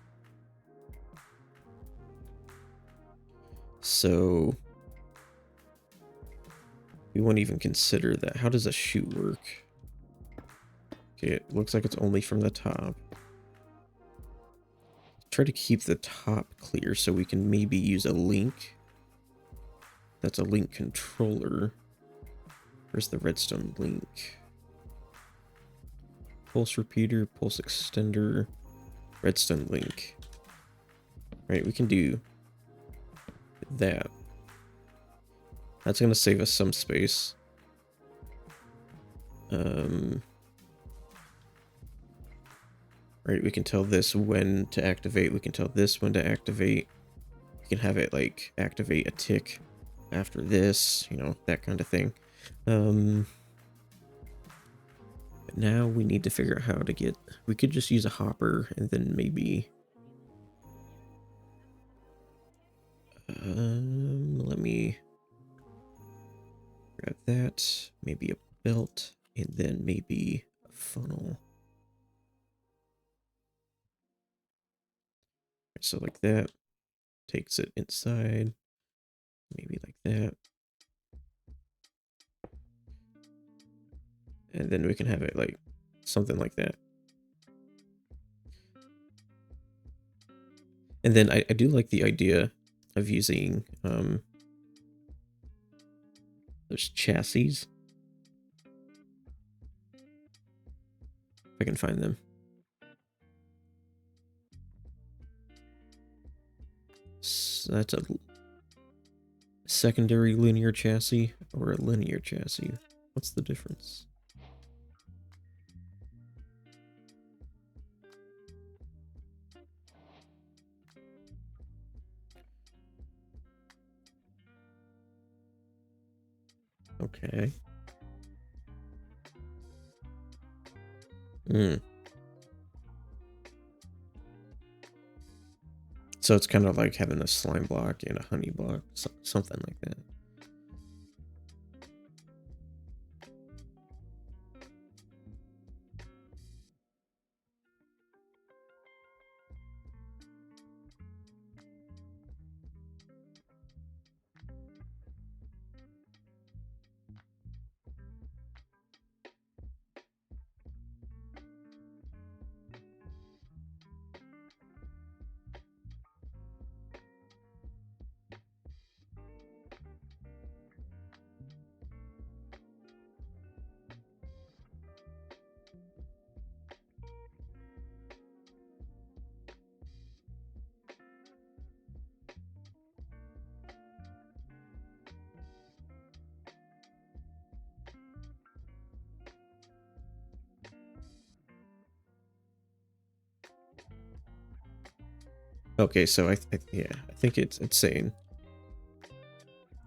So we won't even consider that. How does a chute work? Okay, it looks like it's only from the top. Try to keep the top clear so we can maybe use a link. That's a link controller. Where's the redstone link? Pulse repeater, pulse extender, redstone link. Right, we can do that. That's going to save us some space. Right, we can tell this when to activate. We can tell this when to activate. We can have it like activate a tick after this, you know, that kind of thing. But now we need to figure out how to get... We could just use a hopper and then maybe... let me grab that. Maybe a belt and then maybe a funnel. So like that. Takes it inside. Maybe like that. And then we can have it like something like that. And then I do like the idea of using those chassis. If I can find them. So that's a secondary linear chassis or a linear chassis. What's the difference? Okay. So it's kind of like having a slime block and a honey block, something like that. Okay, so I think it's saying.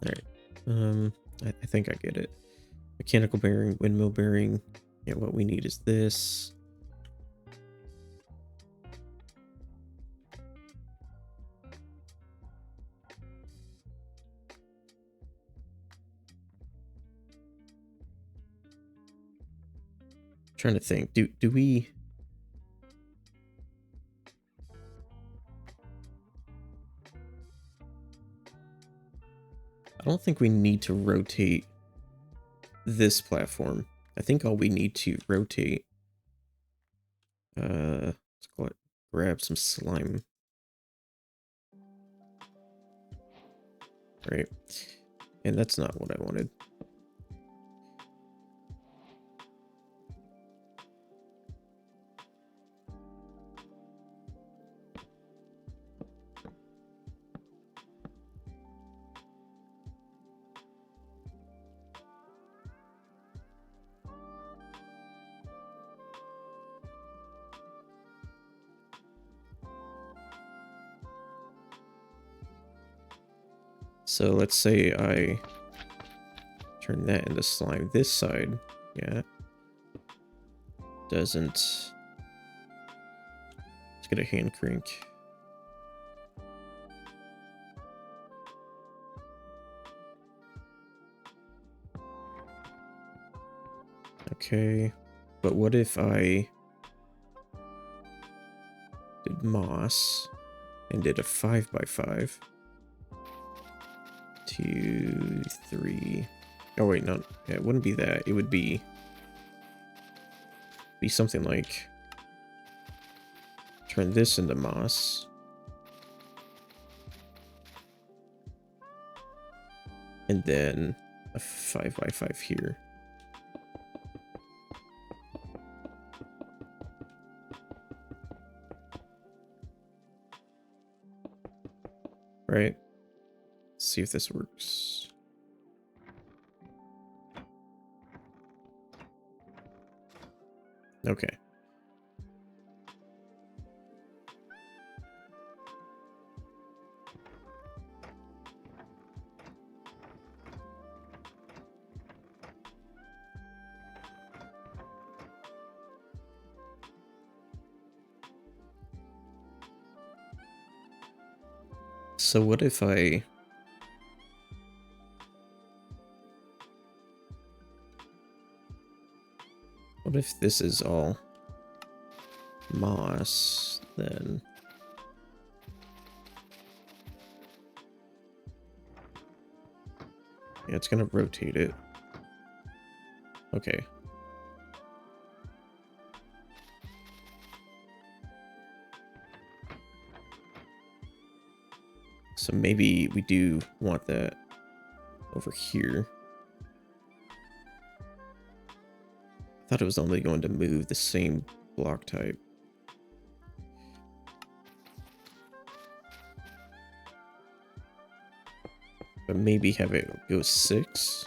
All right. I think I get it. Mechanical bearing, windmill bearing. Yeah, what we need is this. Trying to think. Do we? I don't think we need to rotate this platform. I think all we need to rotate. Let's grab some slime. Right. And that's not what I wanted. So let's say I turn that into slime. This side, yeah, doesn't. Let's get a hand crank. Okay, but what if I did moss and did a 5x5? 2, 3. Oh wait, no, yeah, it wouldn't be that. It would be something like turn this into moss. And then a 5x5 here. Right? Let's see if this works. Okay. So what if I... What if this is all moss, then... Yeah, it's gonna rotate it. Okay. So maybe we do want that over here. I thought it was only going to move the same block type. But maybe have it go 6.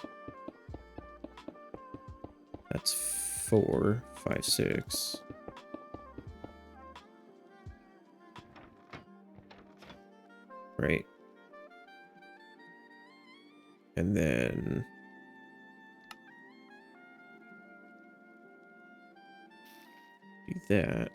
That's 4, 5, 6. Right. And then do that.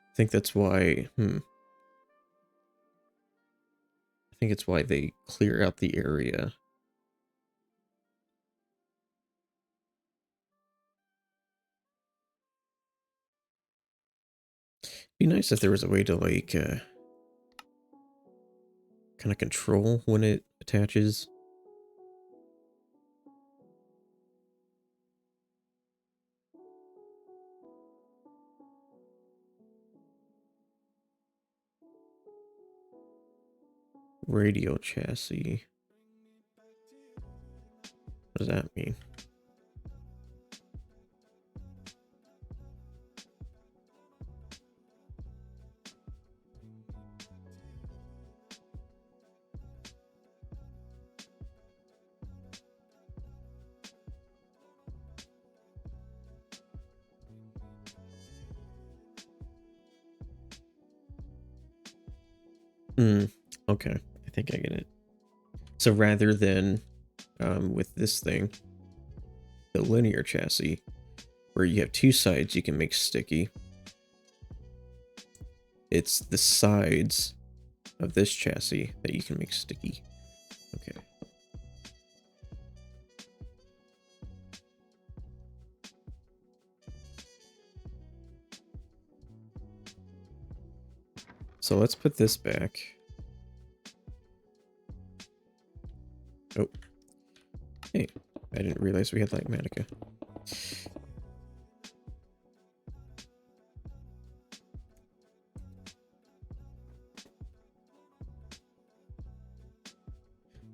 I think that's why, I think it's why they clear out the area. Be nice if there was a way to, like, kind of control when it attaches. Radio chassis. What does that mean? Okay. I think I get it. So rather than with this thing, the linear chassis, where you have 2 sides you can make sticky, it's the sides of this chassis that you can make sticky. Okay. So let's put this back. Oh. Hey, I didn't realize we had Lightmatica.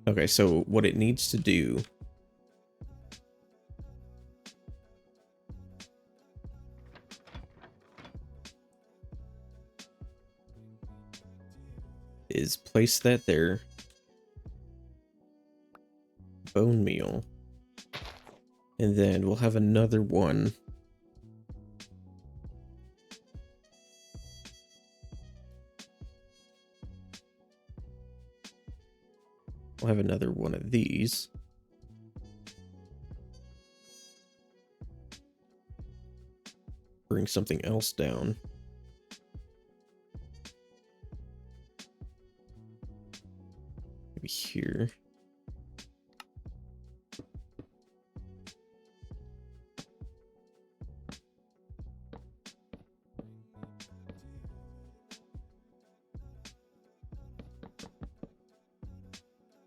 Okay, so what it needs to do is place that there, bone meal, and then we'll have another one of these. Bring something else down. Maybe here.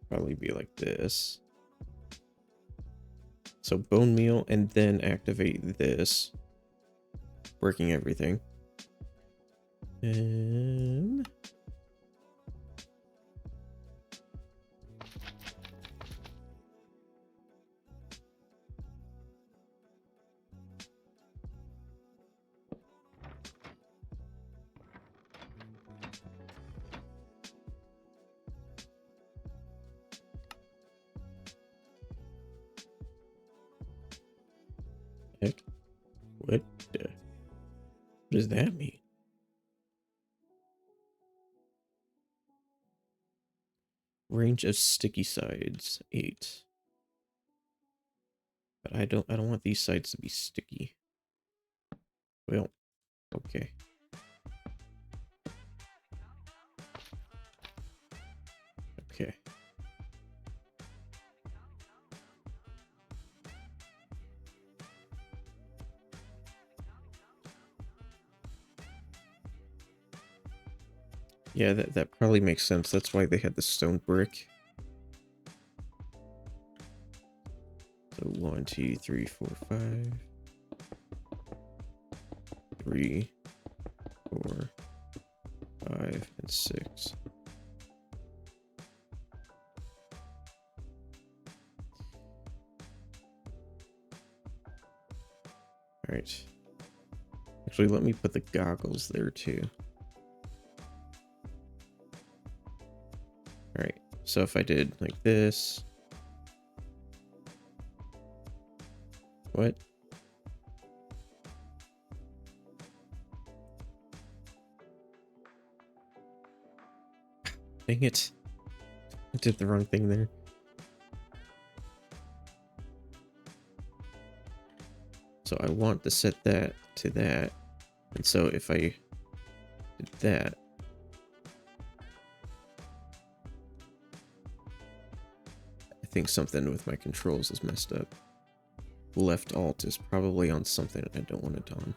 Probably be like this. So bone meal and then activate this. Working everything. Heck, what does that mean? Range of sticky sides 8. But I don't want these sides to be sticky. Well, okay. Okay. Yeah, that probably makes sense. That's why they had the stone brick. So 1, 2, 3, 4, 5. 3, 4, 5, and 6. Alright. Actually, let me put the goggles there too. Alright, so if I did like this... What? Dang it. I did the wrong thing there. So I want to set that to that. And so if I did that... I think something with my controls is messed up. Left alt is probably on something I don't want it on.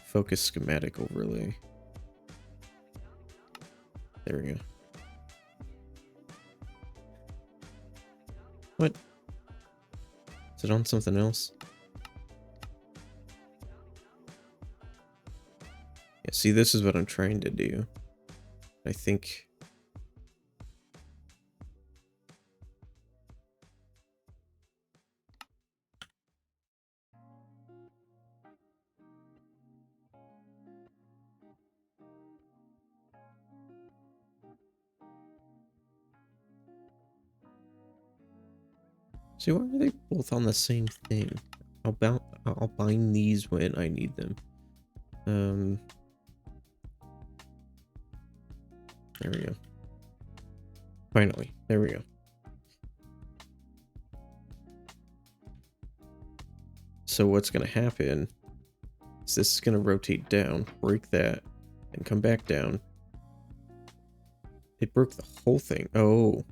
Focus schematic overlay. There we go. What? Is it on something else? Yeah, see, this is what I'm trying to do. I think... See, why are they both on the same thing? I'll bind these when I need them. There we go. Finally, there we go. So what's gonna happen is this is gonna rotate down, break that, and come back down. It broke the whole thing. Oh.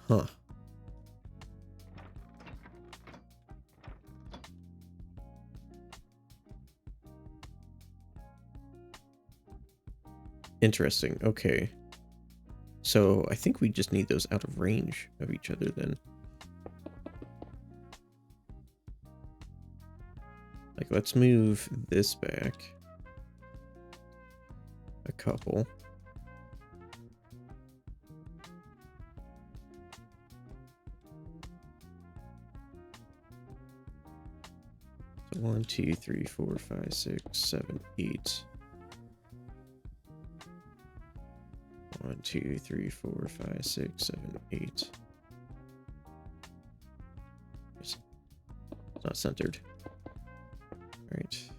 Huh. Interesting. Okay. So I think we just need those out of range of each other then. Like, let's move this back a couple. So 1, 2, 3, 4, 5, 6, 7, 8. 1, 2, 3, 4, 5, 6, 7, 8. It's not centered. All right.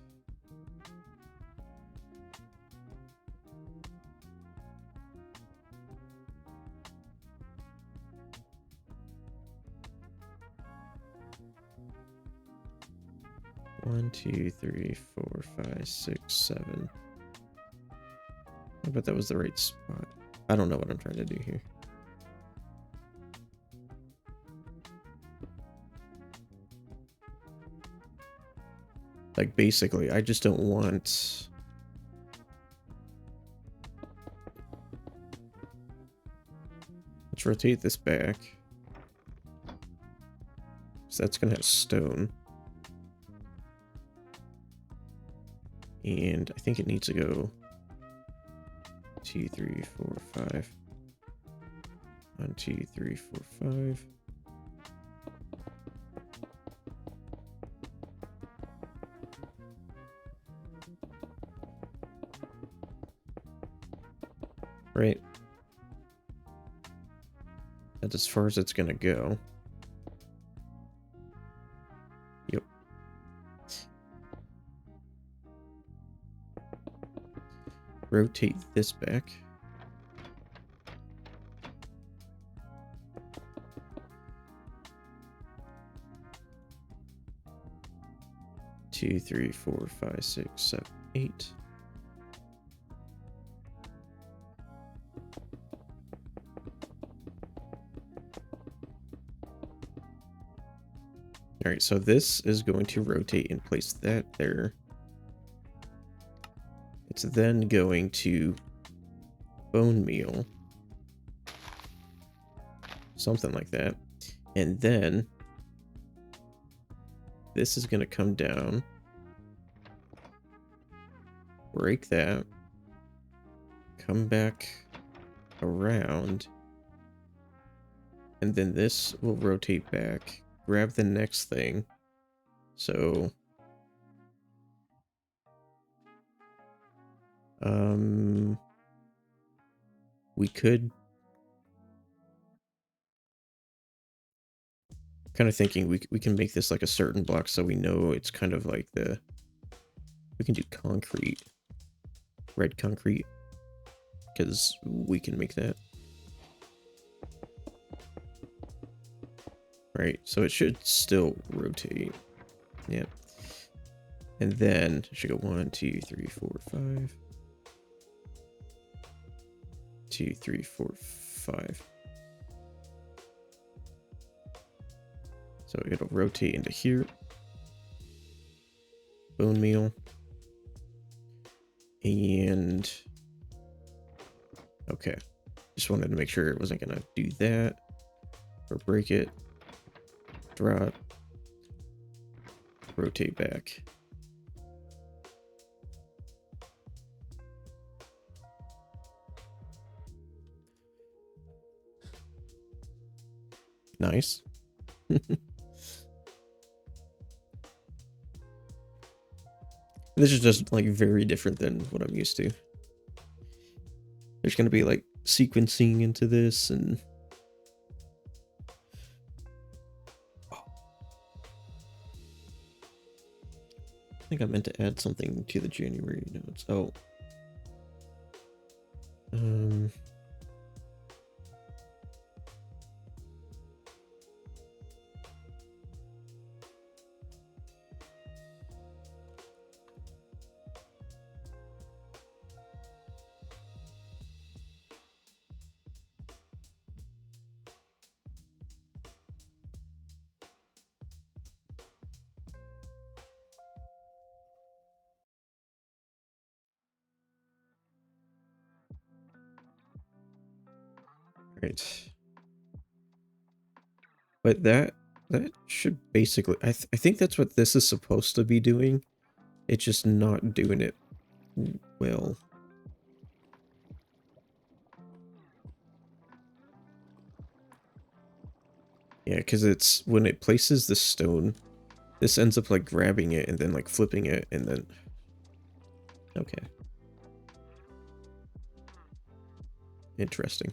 One, 2, 3, 4, 5, 6, 7. I bet that was the right spot. I don't know what I'm trying to do here. Like, basically, I just don't want... Let's rotate this back. So that's gonna have stone. And I think it needs to go 2, 3, 4, 5. 1, 2, 3, 4, 5. Right. That's as far as it's gonna go. Yep. Rotate this back. Two, 3, 4, 5, 6, 7, 8. All right, so this is going to rotate and place that there. It's then going to bone meal. Something like that. And then this is going to come down. Break that. Come back around. And then this will rotate back. Grab the next thing. So... we could... kind of thinking we can make this like a certain block so we know it's kind of like the... we can do concrete. Red concrete. Because we can make that. Right, so it should still rotate. Yeah. And then it should go 1, 2, 3, 4, 5. 2, 3, 4, 5. So it'll rotate into here. Bone meal. And... okay. Just wanted to make sure it wasn't going to do that. Or break it. Drop. Rotate back. Nice. This is just like very different than what I'm used to. There's going to be like sequencing into this and... oh. I think I meant to add something to the January notes. Oh. Right. But that should basically... I think that's what this is supposed to be doing. It's just not doing it well. Yeah, because it's... when it places the stone, this ends up like grabbing it and then like flipping it and then... okay. Interesting.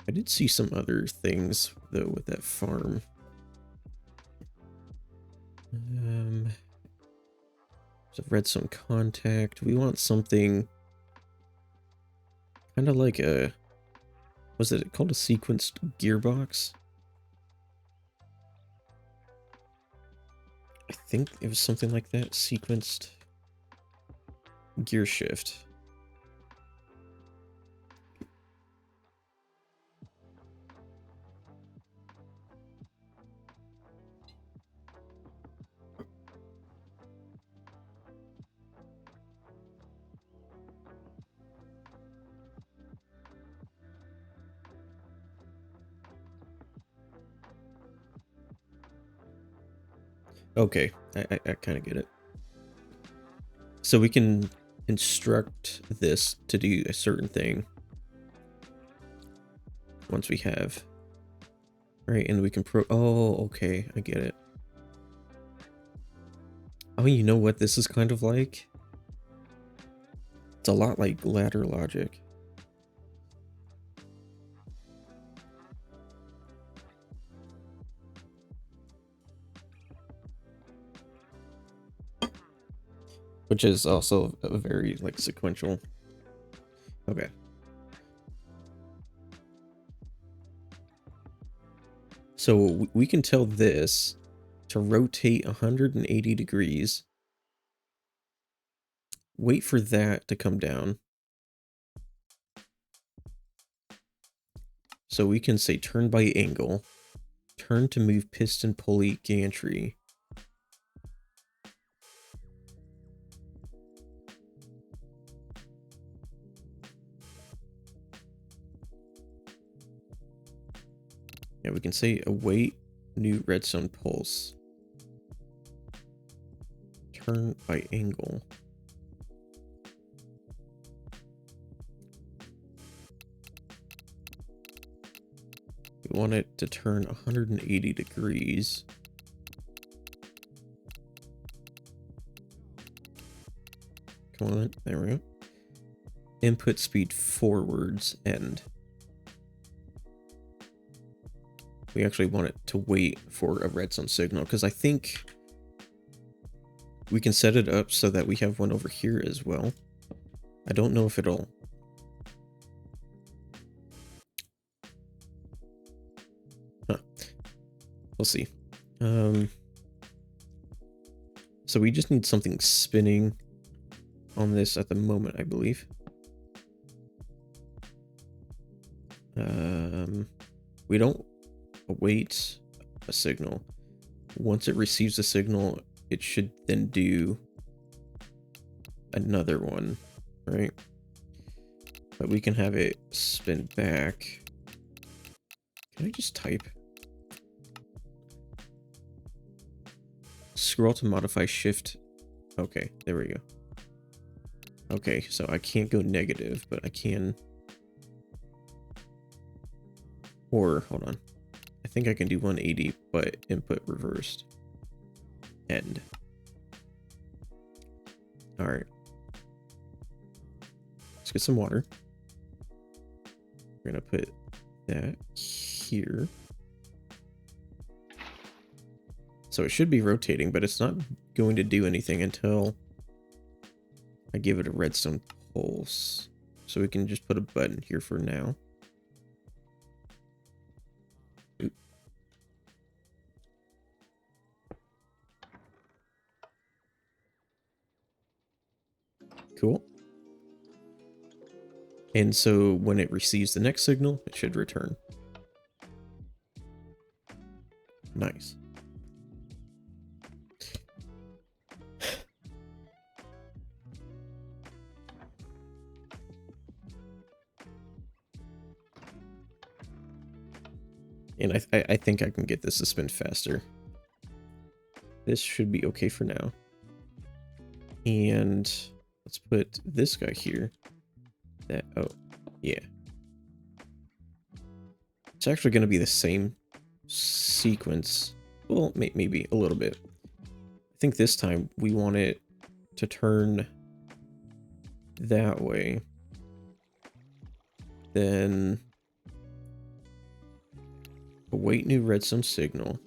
I did see some other things though with that farm. So redstone contact. We want something kind of like a... was it called a sequenced gearbox? I think it was something like that. Sequenced gear shift. Okay, I kind of get it. So we can instruct this to do a certain thing once we have... right, and we can oh, okay, I get it. Oh, you know what this is kind of like? It's a lot like ladder logic. Which is also a very like sequential. Okay. So we can tell this to rotate 180 degrees. Wait for that to come down. So we can say turn by angle, turn to move piston pulley gantry. Yeah, we can say await new redstone pulse. Turn by angle. We want it to turn 180 degrees. Come on, there we go. Input speed forwards end. We actually want it to wait for a redstone signal, because I think we can set it up so that we have one over here as well. I don't know if it'll... Huh. We'll see. So we just need something spinning on this at the moment, I believe. We don't await a signal. Once it receives a signal, it should then do another one, right? But we can have it spin back. Can I just type? Scroll to modify shift. Okay, there we go. Okay, so I can't go negative, but I can... Or, hold on. I think I can do 180, but input reversed. End. Alright. Let's get some water. We're gonna put that here. So it should be rotating, but it's not going to do anything until I give it a redstone pulse. So we can just put a button here for now. Oop. Cool. And so when it receives the next signal, it should return. Nice. And I think I can get this to spin faster. This should be okay for now. And let's put this guy here. That, oh, yeah. It's actually going to be the same sequence. Well, maybe a little bit. I think this time we want it to turn that way. Then await new redstone signal.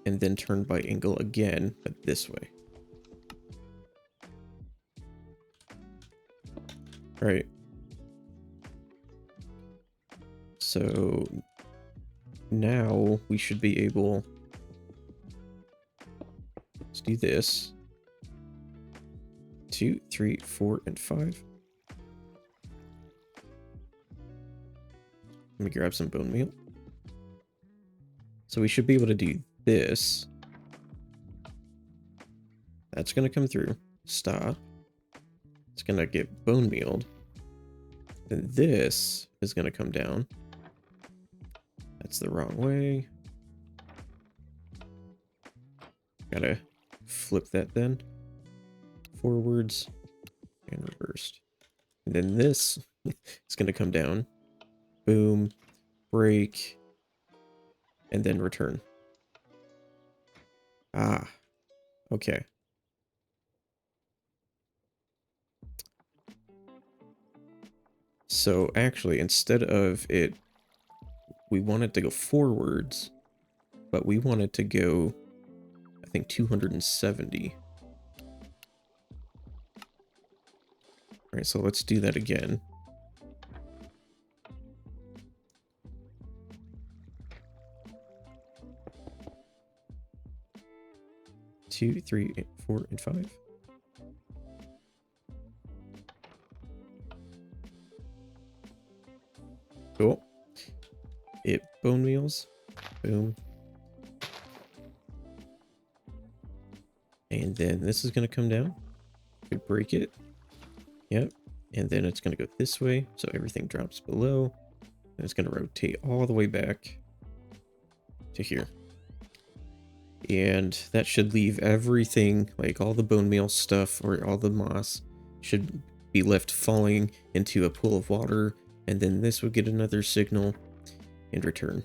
And then turn by angle again, but this way. Right. So now we should be able... Let's do this. 2, 3, 4, and 5. Let me grab some bone meal. So we should be able to do this. That's going to come through. Stop. It's going to get bone mealed. Then this is going to come down. That's the wrong way. Gotta flip that then. Forwards and reversed. And then this is going to come down. Boom. Break. And then return. Ah. Okay. So actually, instead of it, we want it to go forwards, but we want it to go, I think, 270. All right, so let's do that again. Two, 3, 4, and 5. Cool. bone meals. Boom. And then this is going to come down. Could break it. Yep. And then it's going to go this way, so everything drops below. And it's going to rotate all the way back to here. And that should leave everything, like all the bone meal stuff or all the moss, should be left falling into a pool of water. And then this would get another signal in return.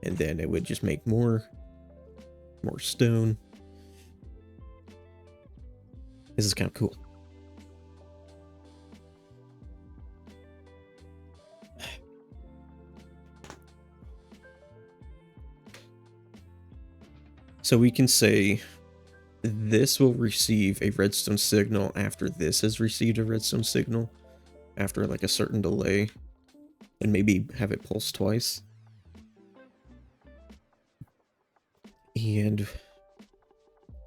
And then it would just make more stone. This is kind of cool. So we can say this will receive a redstone signal after this has received a redstone signal, after like a certain delay, and maybe have it pulse twice. And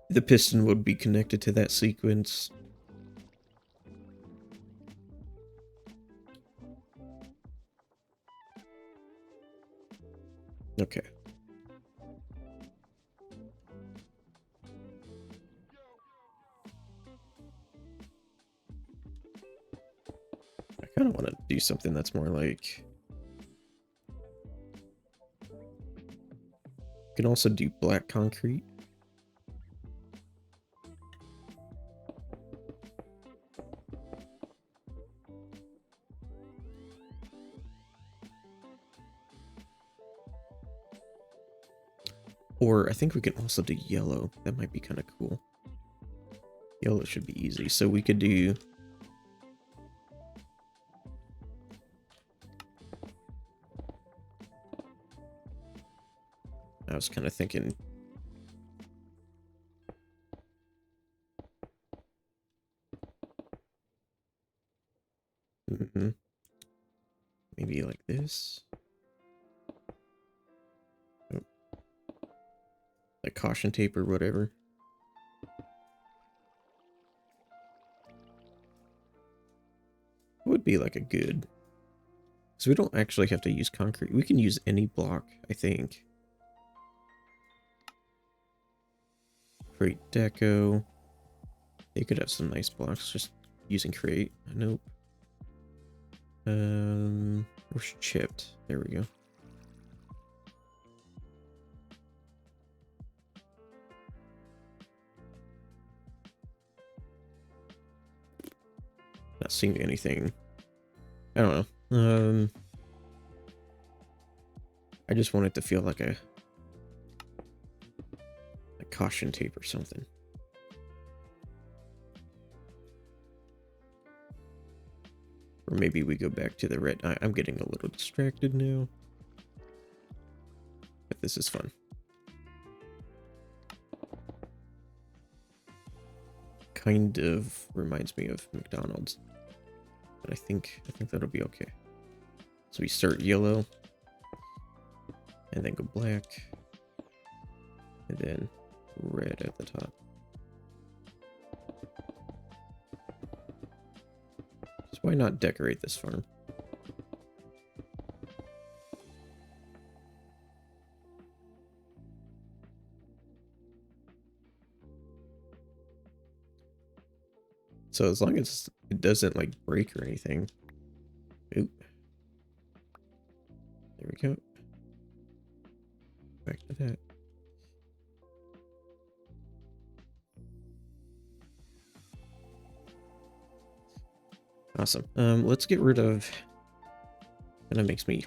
the piston would be connected to that sequence. Okay. I kind of want to do something that's more like... You can also do black concrete. Or I think we can also do yellow. That might be kind of cool. Yellow should be easy. So we could do... I was kind of thinking... Maybe like this. Oh. Like caution tape or whatever. Would be like a good... So we don't actually have to use concrete. We can use any block, I think. Create deco. They could have some nice blocks just using create. Nope. Where's chipped? There we go. Not seeing anything. I don't know. I just want it to feel like a caution tape or something. Or maybe we go back to the red. I'm getting a little distracted now. But this is fun. Kind of reminds me of McDonald's. But I think that'll be okay. So we start yellow. And then go black. And then red at the top. So why not decorate this farm? So as long as it doesn't like break or anything. Oop. There we go. Back to that. Awesome. Let's get rid of... And that makes me...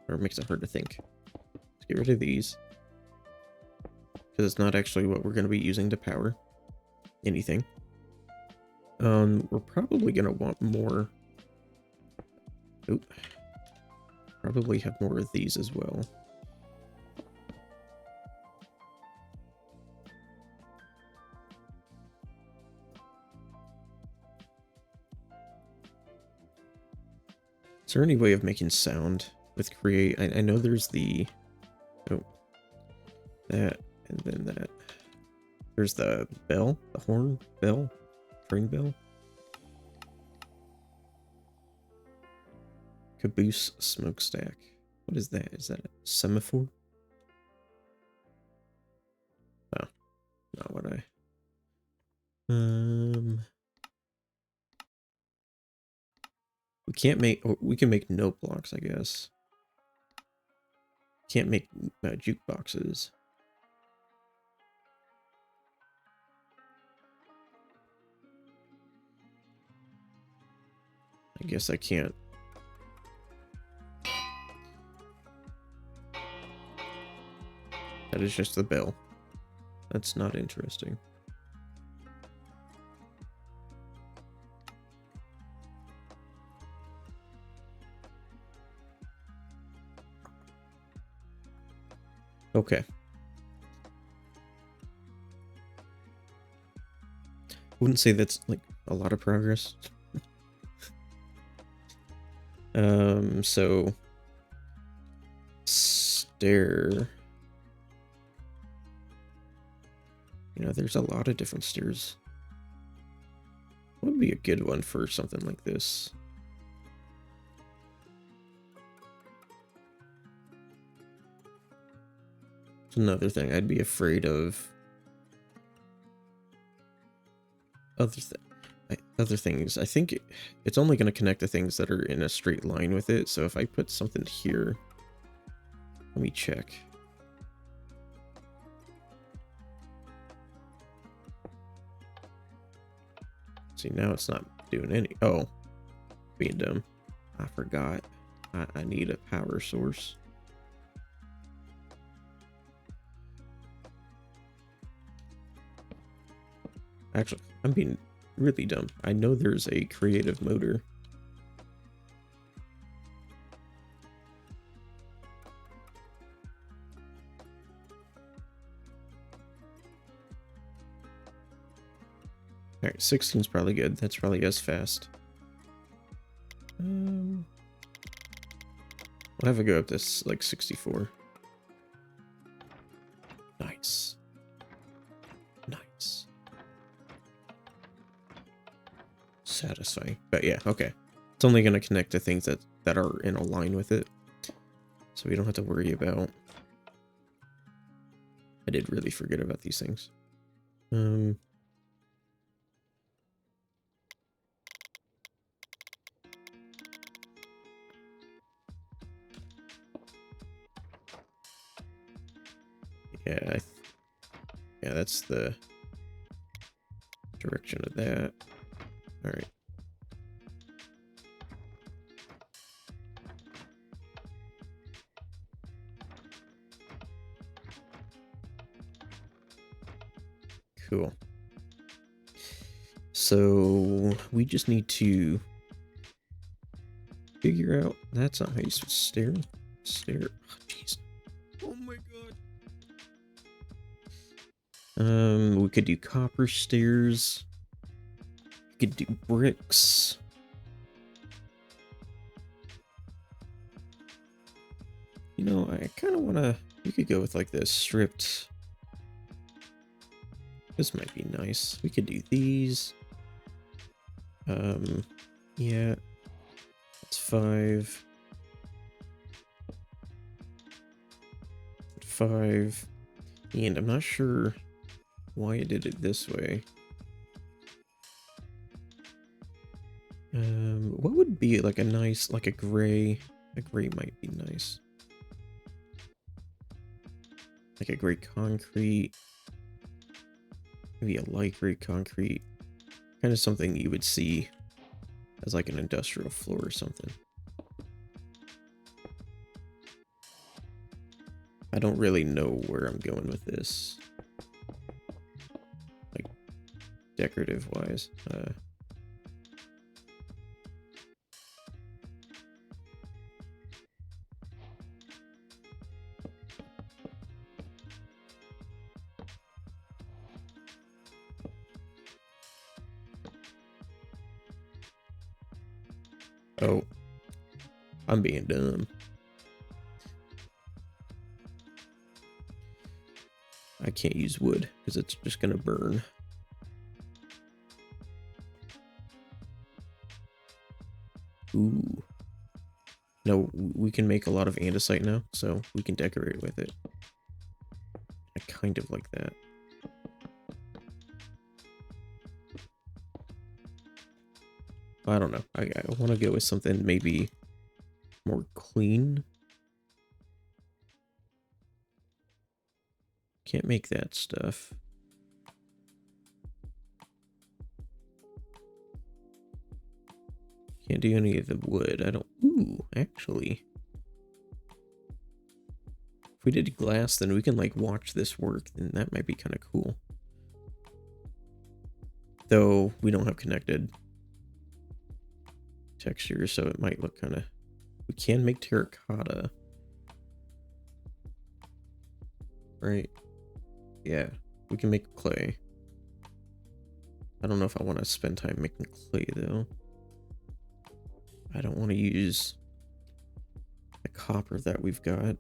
Or makes it hard to think. Let's get rid of these. Because it's not actually what we're going to be using to power anything. We're probably going to want more... Oop. Probably have more of these as well. Is there any way of making sound with create? I know there's the... Oh. That, and then that. There's the bell, the horn bell, train bell. Caboose smokestack. What is that? Is that a semaphore? Oh, not what I... We can't make... Oh, we can make note blocks, I guess. Can't make jukeboxes. I guess I can't. That is just the bell. That's not interesting. Okay. Wouldn't say that's like a lot of progress. So stair. You know, there's a lot of different stairs. What would be a good one for something like this? It's another thing I'd be afraid of. Other things. I think it's only going to connect to things that are in a straight line with it. So if I put something here, let me check. See, now it's not doing any. Oh, being dumb. I forgot. I need a power source. Actually, I'm being really dumb. I know there's a creative motor. Alright, 16 is probably good. That's probably as fast. We'll have it go up to like 64. Nice. Nice. Satisfying. But yeah, okay. It's only going to connect to things that are in a line with it. So we don't have to worry about... I did really forget about these things. Yeah, yeah, that's the direction of that. All right. Cool. So we just need to figure out. That's not how you stare. Stare. Oh, jeez. Oh my god. We could do copper stairs. We could do bricks. You know, I kind of want to... We could go with like this stripped... This might be nice. We could do these. Yeah. That's 5. 5. And I'm not sure why it did it this way. What would be like a nice, like a gray? A gray might be nice. Like a gray concrete. Maybe a light gray concrete. Kind of something you would see as like an industrial floor or something. I don't really know where I'm going with this. Like, decorative wise. Oh, I'm being dumb. I can't use wood because it's just gonna burn. Ooh, No, we can make a lot of andesite now, so we can decorate with it. I kind of like that. I don't know. I want to go with something maybe more clean. Can't make that stuff. Can't do any of the wood. I don't... Ooh, actually. If we did glass, then we can, like, watch this work, and that might be kind of cool. Though, we don't have connected textures, so it might look kind of... We can make terracotta. Right? Yeah, we can make clay. I don't know if I want to spend time making clay, though. I don't want to use the copper that we've got.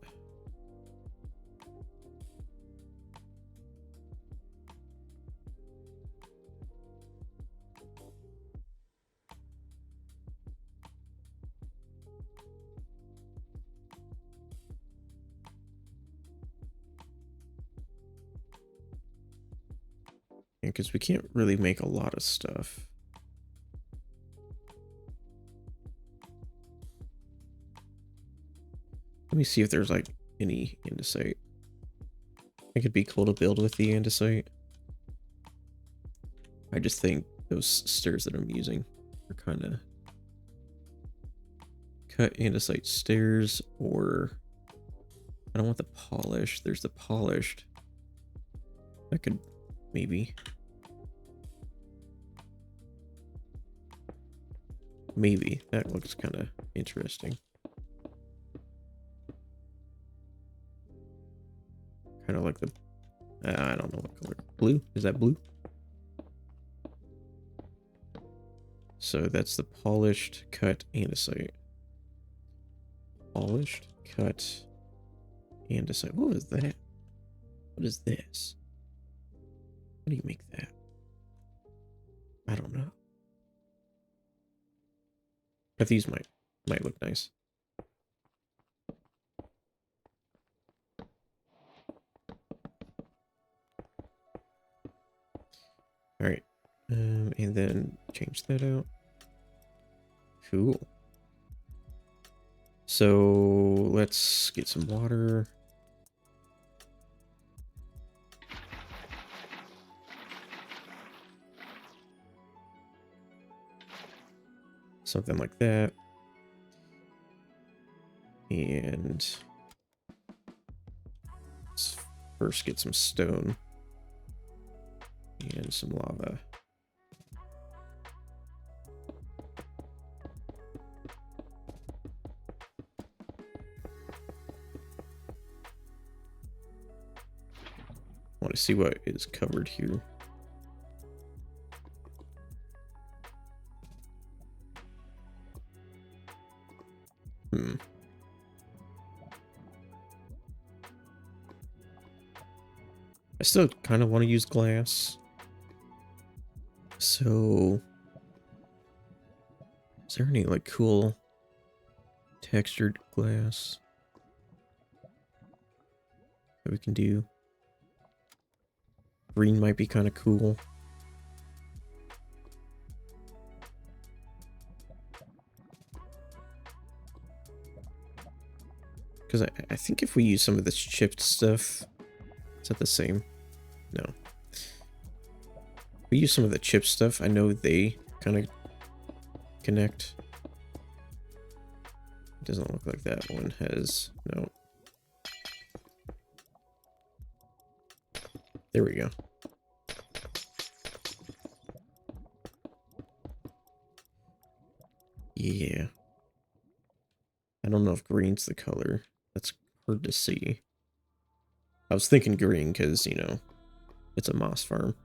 Because we can't really make a lot of stuff. Let me see if there's like any andesite. I think it'd be cool to build with the andesite. I just think those stairs that I'm using are kind of cut andesite stairs, or I don't want the polished. There's the polished. I could maybe. Maybe. That looks kind of interesting. Kind of like the... I don't know what color. Blue? Is that blue? So that's the polished, cut, andesite. Polished, cut, andesite. What is that? What is this? How do you make that? I don't know. But these might look nice. All right, and then change that out. Cool. So let's get some water. Something like that. And let's first get some stone and some lava. I want to see what is covered here. I still kind of want to use glass. So, is there any like cool textured glass that we can do? Green might be kind of cool. Because I think if we use some of this chipped stuff, is that the same? No. We use some of the chip stuff. I know they kind of connect. It doesn't look like that one has. No. There we go. Yeah. I don't know if green's the color. That's hard to see. I was thinking green because, you know, it's a moss farm.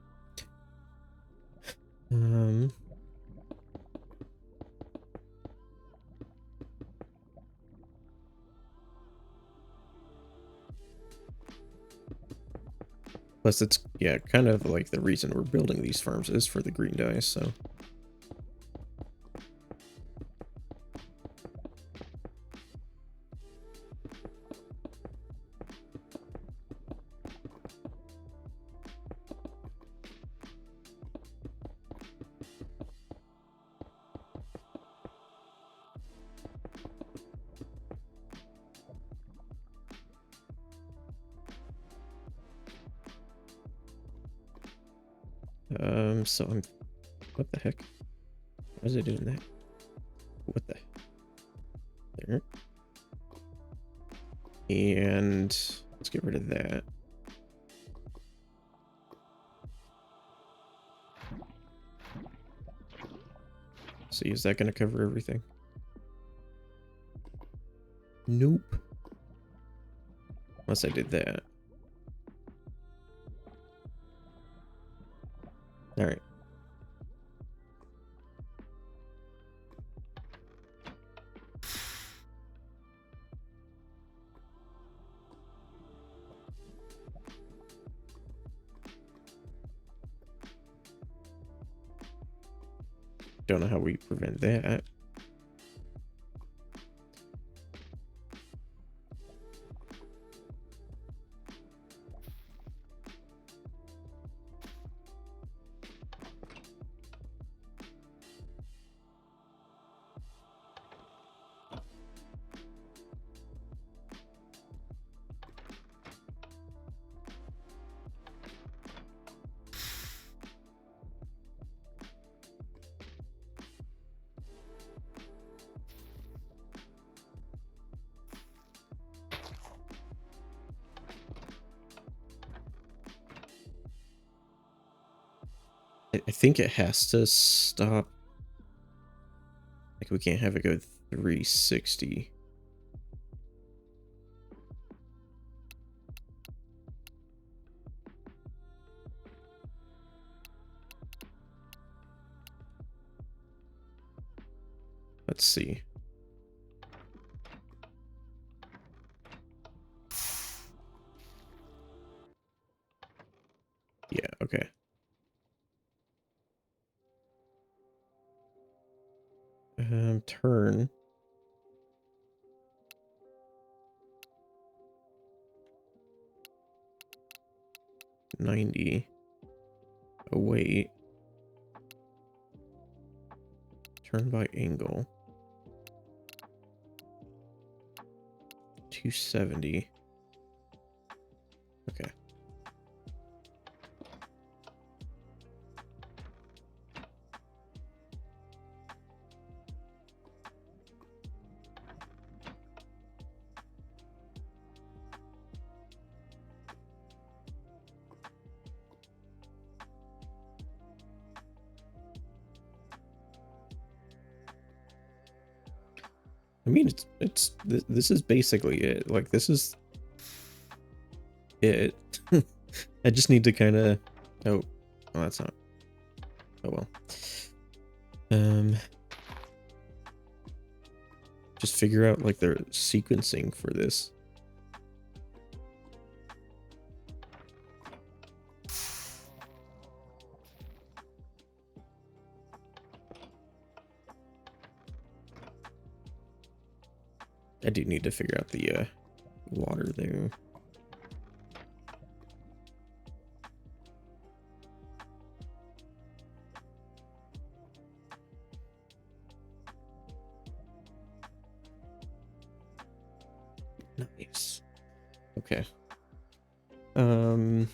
Plus it's, yeah, kind of like the reason we're building these farms is for the green dye, so. So I'm, what the heck? Why is it doing that? What the, there. And let's get rid of that. See, is that going to cover everything? Nope. Unless I did that. All right. Don't know how we prevent that. I think it has to stop. Like, we can't have it go 360. Let's see. Yeah, okay. Turn. $90. Oh, wait. Turn by angle. 270. Okay. I mean, this is basically it. Like, this is it. I just need to kind of, oh, that's not, oh well. Just figure out like their sequencing for this. I do need to figure out the water there. Nice. Okay. The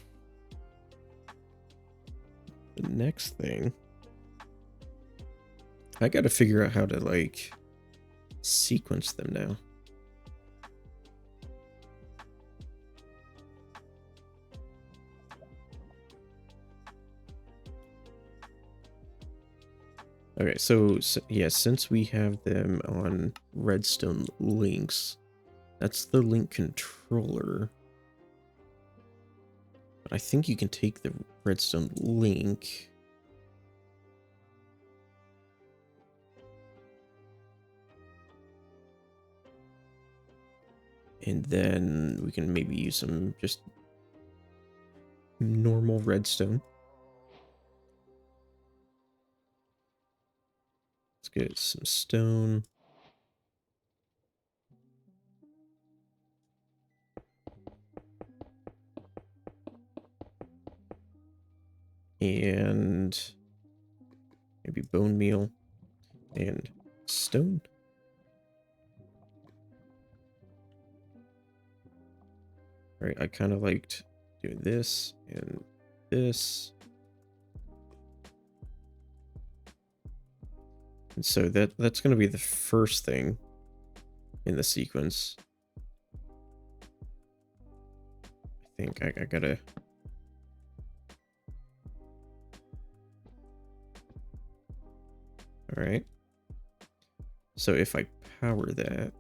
next thing, I got to figure out how to like sequence them now. Okay, so yeah, since we have them on redstone links, that's the link controller. But I think you can take the redstone link. And then we can maybe use some just normal redstone. Let's get some stone. And maybe bone meal and stone. All right, I kind of liked doing this and this. So that's going to be the first thing in the sequence. I think I gotta... Alright. So if I power that...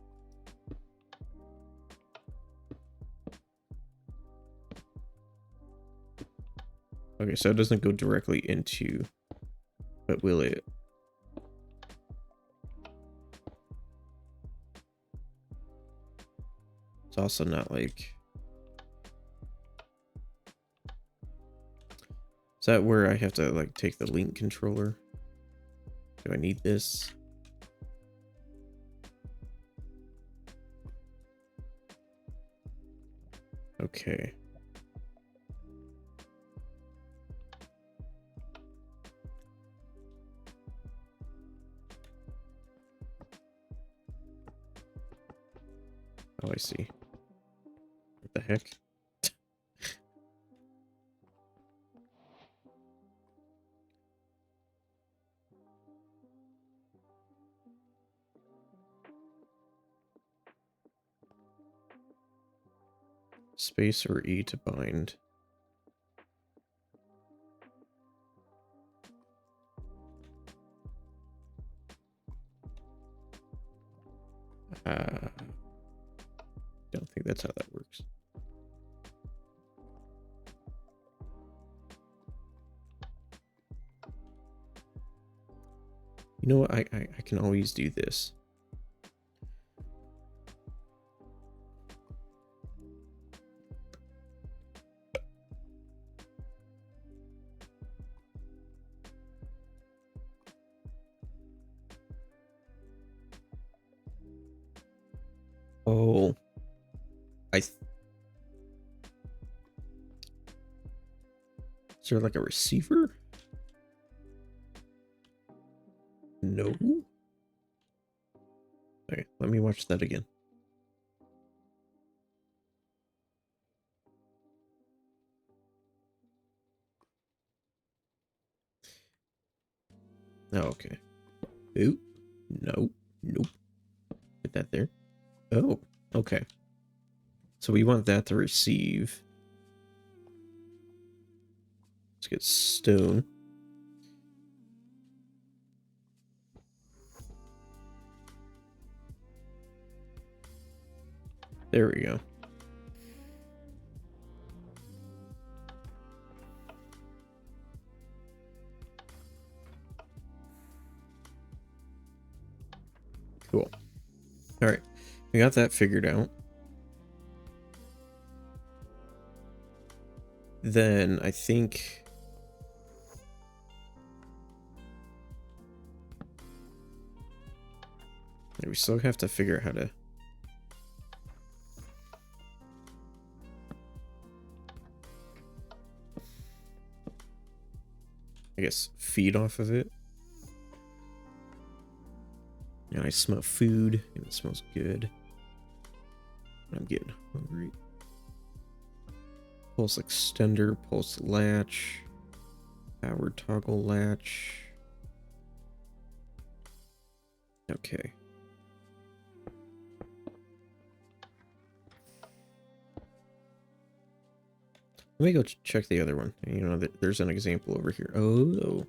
Okay, so it doesn't go directly into... But will it? It's also not like... Is that where I have to like take the link controller? Do I need this? Okay. Oh, I see. What the heck? Space or E to bind. Don't think that's how that works. You know what? I can always do this. Oh. Is there like a receiver? No. Okay, let me watch that again. Oh, okay. Oop. No. Nope. Put that there. Oh, okay. So we want that to receive. Let's get stone. There we go. Cool. All right. We got that figured out. Then I think... we still have to figure out how to... I guess feed off of it. And I smell food, and it smells good. I'm getting hungry. Pulse extender, pulse latch, power toggle latch. Okay. Let me go check the other one. You know, there's an example over here. Oh.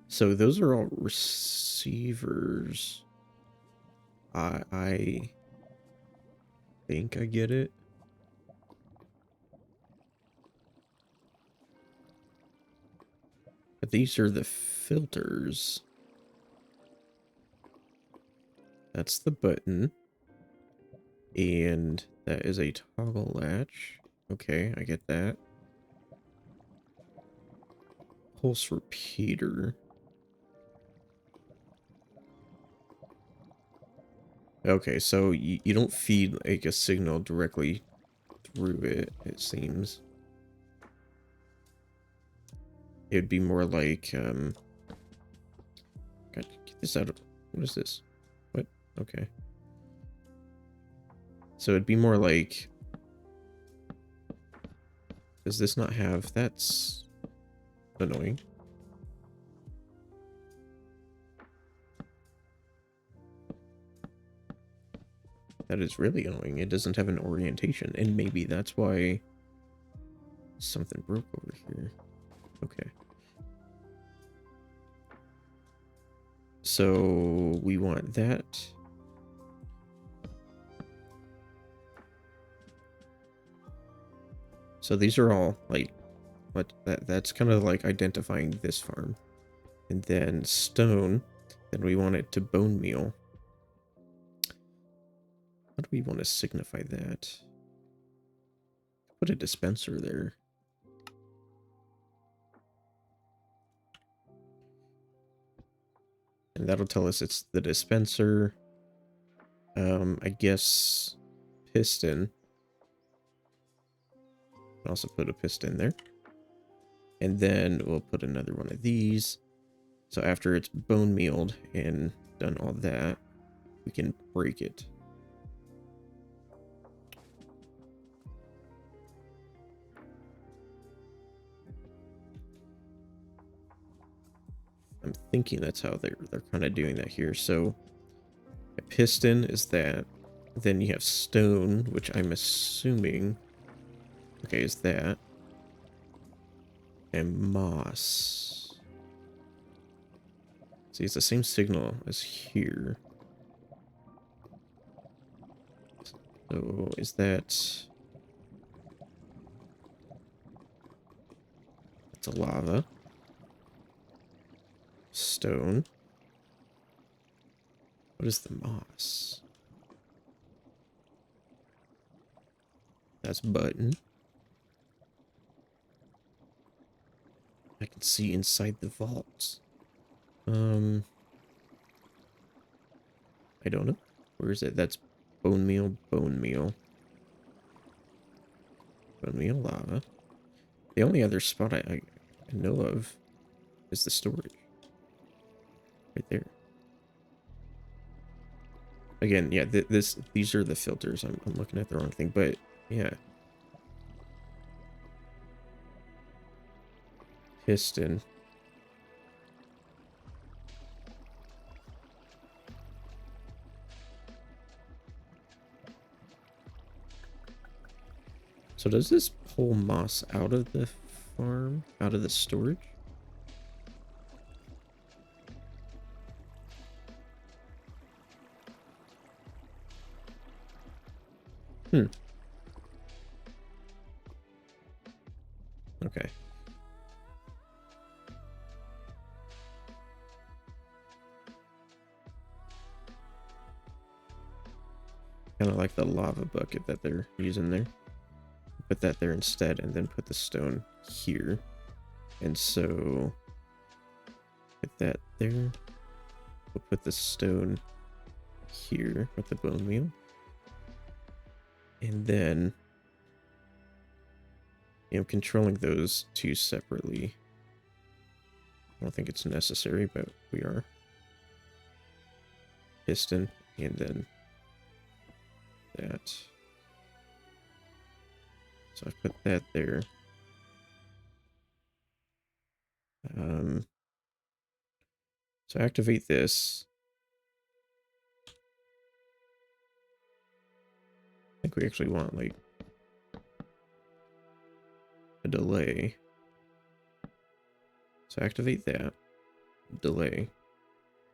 So those are all receivers. I think I get it. But these are the filters. That's the button. And that is a toggle latch. Okay, I get that. Pulse repeater. Okay, so you don't feed like a signal directly through it, it seems. It'd be more like, God, get this out of, what is this? What? Okay. So it'd be more like, does this not have, that's annoying. That is really annoying. It doesn't have an orientation, and maybe that's why something broke over here. Okay. So we want that. So these are all like that's kind of like identifying this farm. And then stone, then we want it to bone meal. How do we want to signify that? Put a dispenser there. And that'll tell us it's the dispenser. I guess piston. Also put a piston there. And then we'll put another one of these. So after it's bone mealed and done all that, we can break it. I'm thinking that's how they're kind of doing that here. So a piston is that. Then you have stone, which I'm assuming, okay, is that. And moss. See, it's the same signal as here. So is that... That's a lava. Stone. What is the moss? That's button. I can see inside the vaults. I don't know. Where is it? That's bone meal, bone meal. Bone meal lava. The only other spot I know of is the storage. Right there. Again, yeah, these are the filters. I'm looking at the wrong thing, but yeah. Piston. So does this pull moss out of the farm? Out of the storage? Hmm. Okay. Kind of like the lava bucket that they're using there. Put that there instead, and then put the stone here. And so put that there. We'll put the stone here with the bone meal. And then I'm controlling those two separately. I don't think it's necessary, but we are. Piston, and then that. So I put that there. So activate this. I think we actually want like a delay. So activate that. Delay.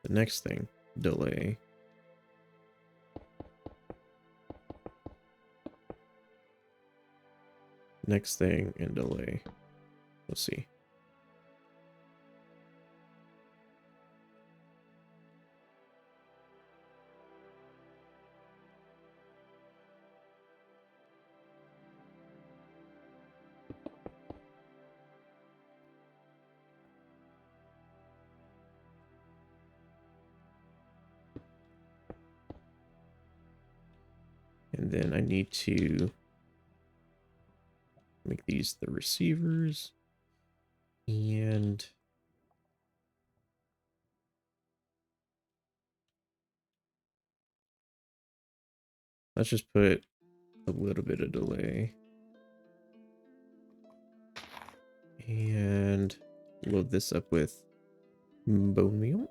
The next thing, delay. Next thing and delay. We'll see. And then I need to make these the receivers. And let's just put a little bit of delay. And load this up with bone meal.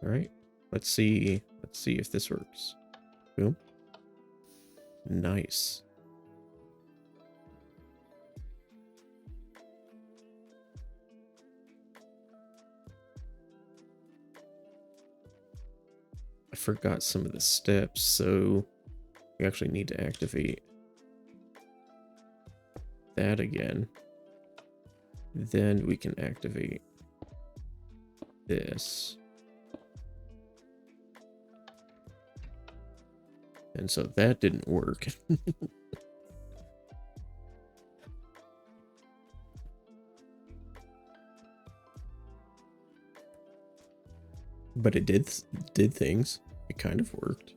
All right, let's see if this works. Boom. Nice. I forgot some of the steps, so we actually need to activate that again. Then we can activate this. And so that didn't work. But it did things. It kind of worked.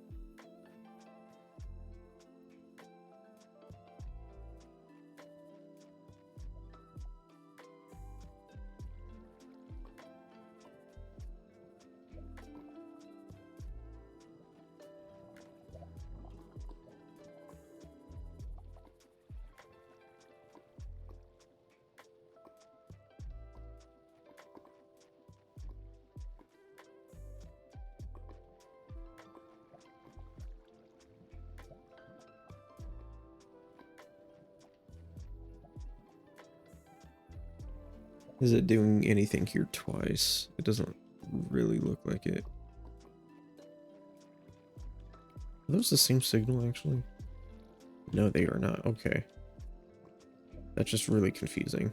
Is it doing anything here twice? It doesn't really look like it. Are those the same signal, actually? No, they are not. Okay. That's just really confusing.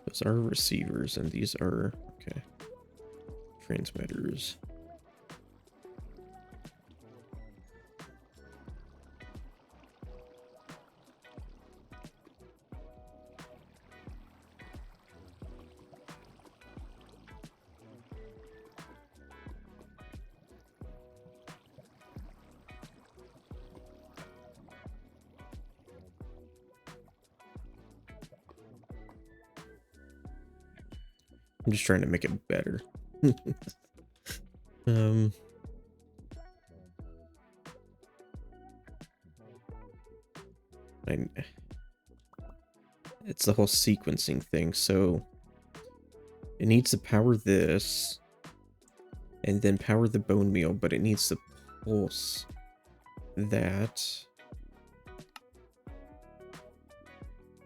Those are receivers, and these are, okay, transmitters. I'm just trying to make it better. It's the whole sequencing thing, so it needs to power this and then power the bone meal, but it needs to pulse that.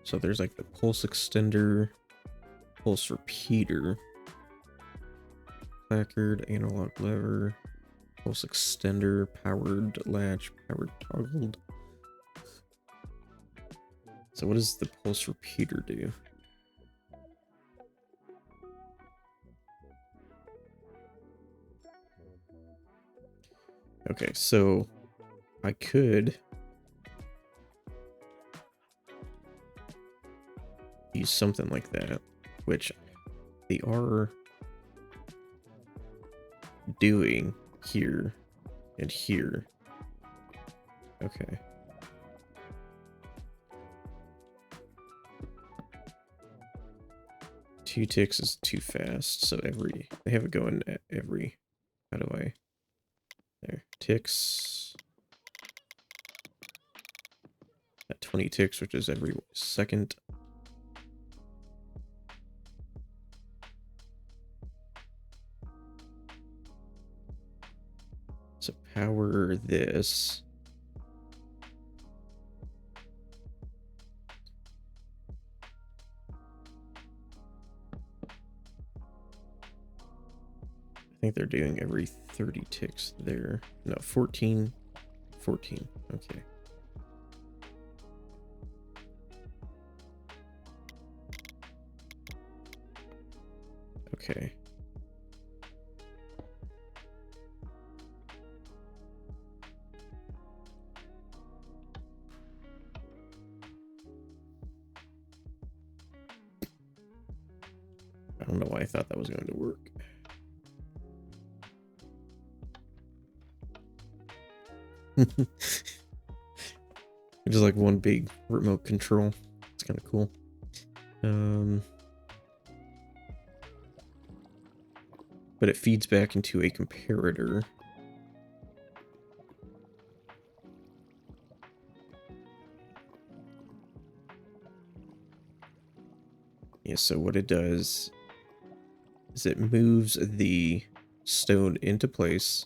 So there's like the pulse extender, pulse repeater, placard, analog lever, pulse extender, powered latch, powered toggled. So what does the pulse repeater do? Okay, so I could use something like that, which they are doing here and here. Okay. Two ticks is too fast, so they have it going at every, how do I, there, ticks, at 20 ticks, which is every second. So power this. I think they're doing every 30 ticks there. No, 14. 14. Okay. Okay. I don't know why I thought that was going to work. Just like one big remote control. It's kind of cool. But it feeds back into a comparator. Yeah, so what it does is it moves the stone into place,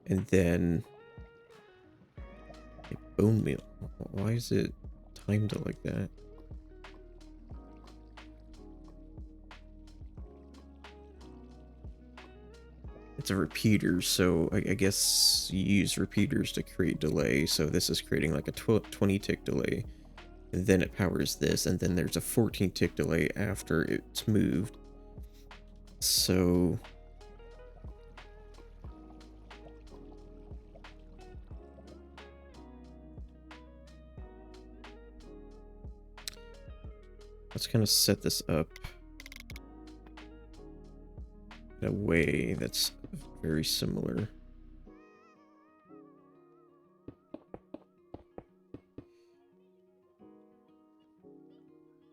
and then a bone meal. Why is it timed like that? It's a repeater, so I guess you use repeaters to create delay. So this is creating like a 20 tick delay, and then it powers this, and then there's a 14 tick delay after it's moved. So let's kind of set this up in a way that's very similar.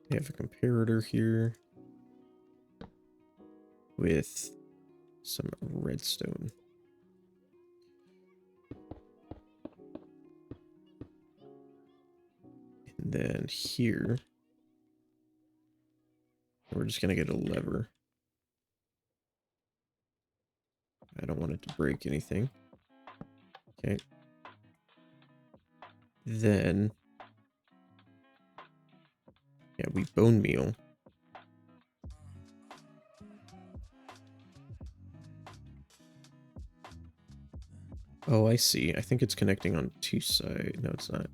We have a comparator here with some redstone. And then here, we're just going to get a lever. I don't want it to break anything. Okay. Then, yeah, we bone meal. Oh, I see. I think it's connecting on two sides. No, it's not.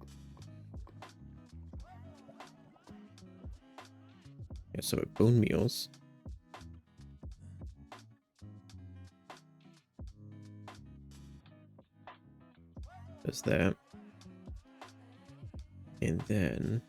Yeah, so it bone meals. Does that. And then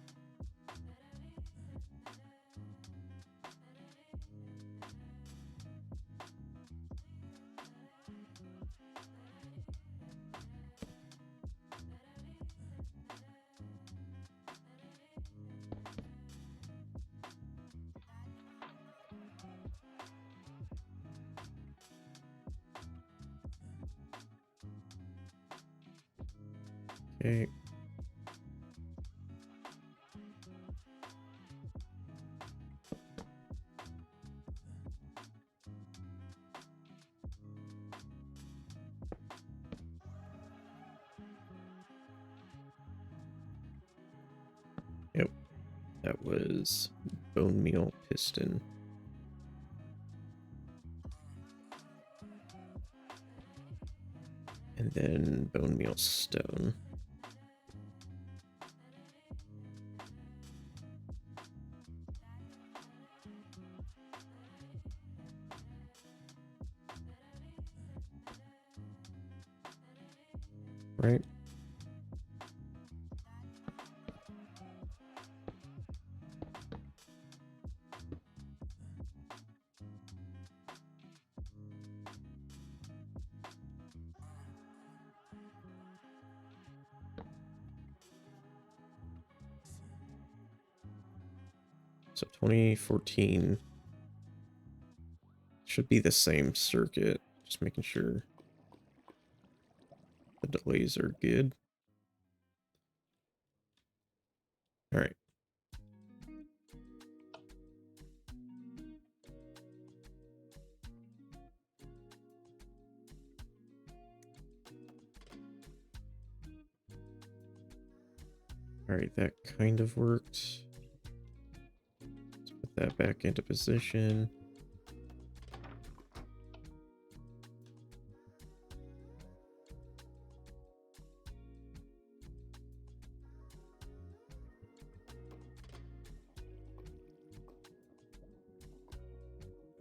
okay. Yep. That was bone meal piston. And then bone meal stone. Right? So 2014 should be the same circuit. Just making sure the delays are good. All right. All right, that kind of worked. Let's put that back into position.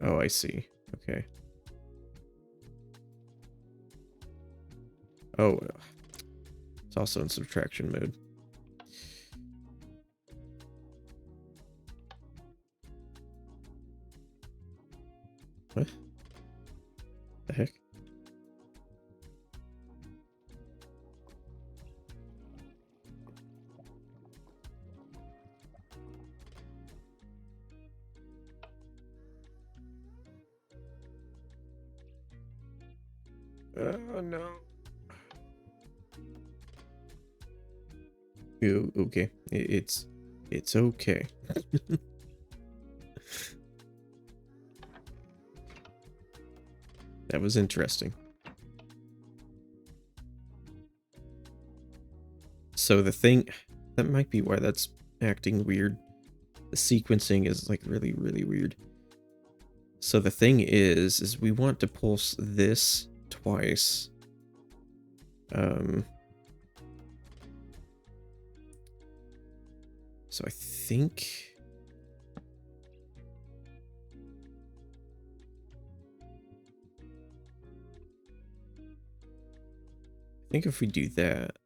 Oh, I see. Okay. Oh, it's also in subtraction mode. What the heck? Oh no. Okay. It's okay. That was interesting. So the thing that might be why that's acting weird. The sequencing is like really, really weird. So the thing is we want to pulse this twice. So I think if we do that,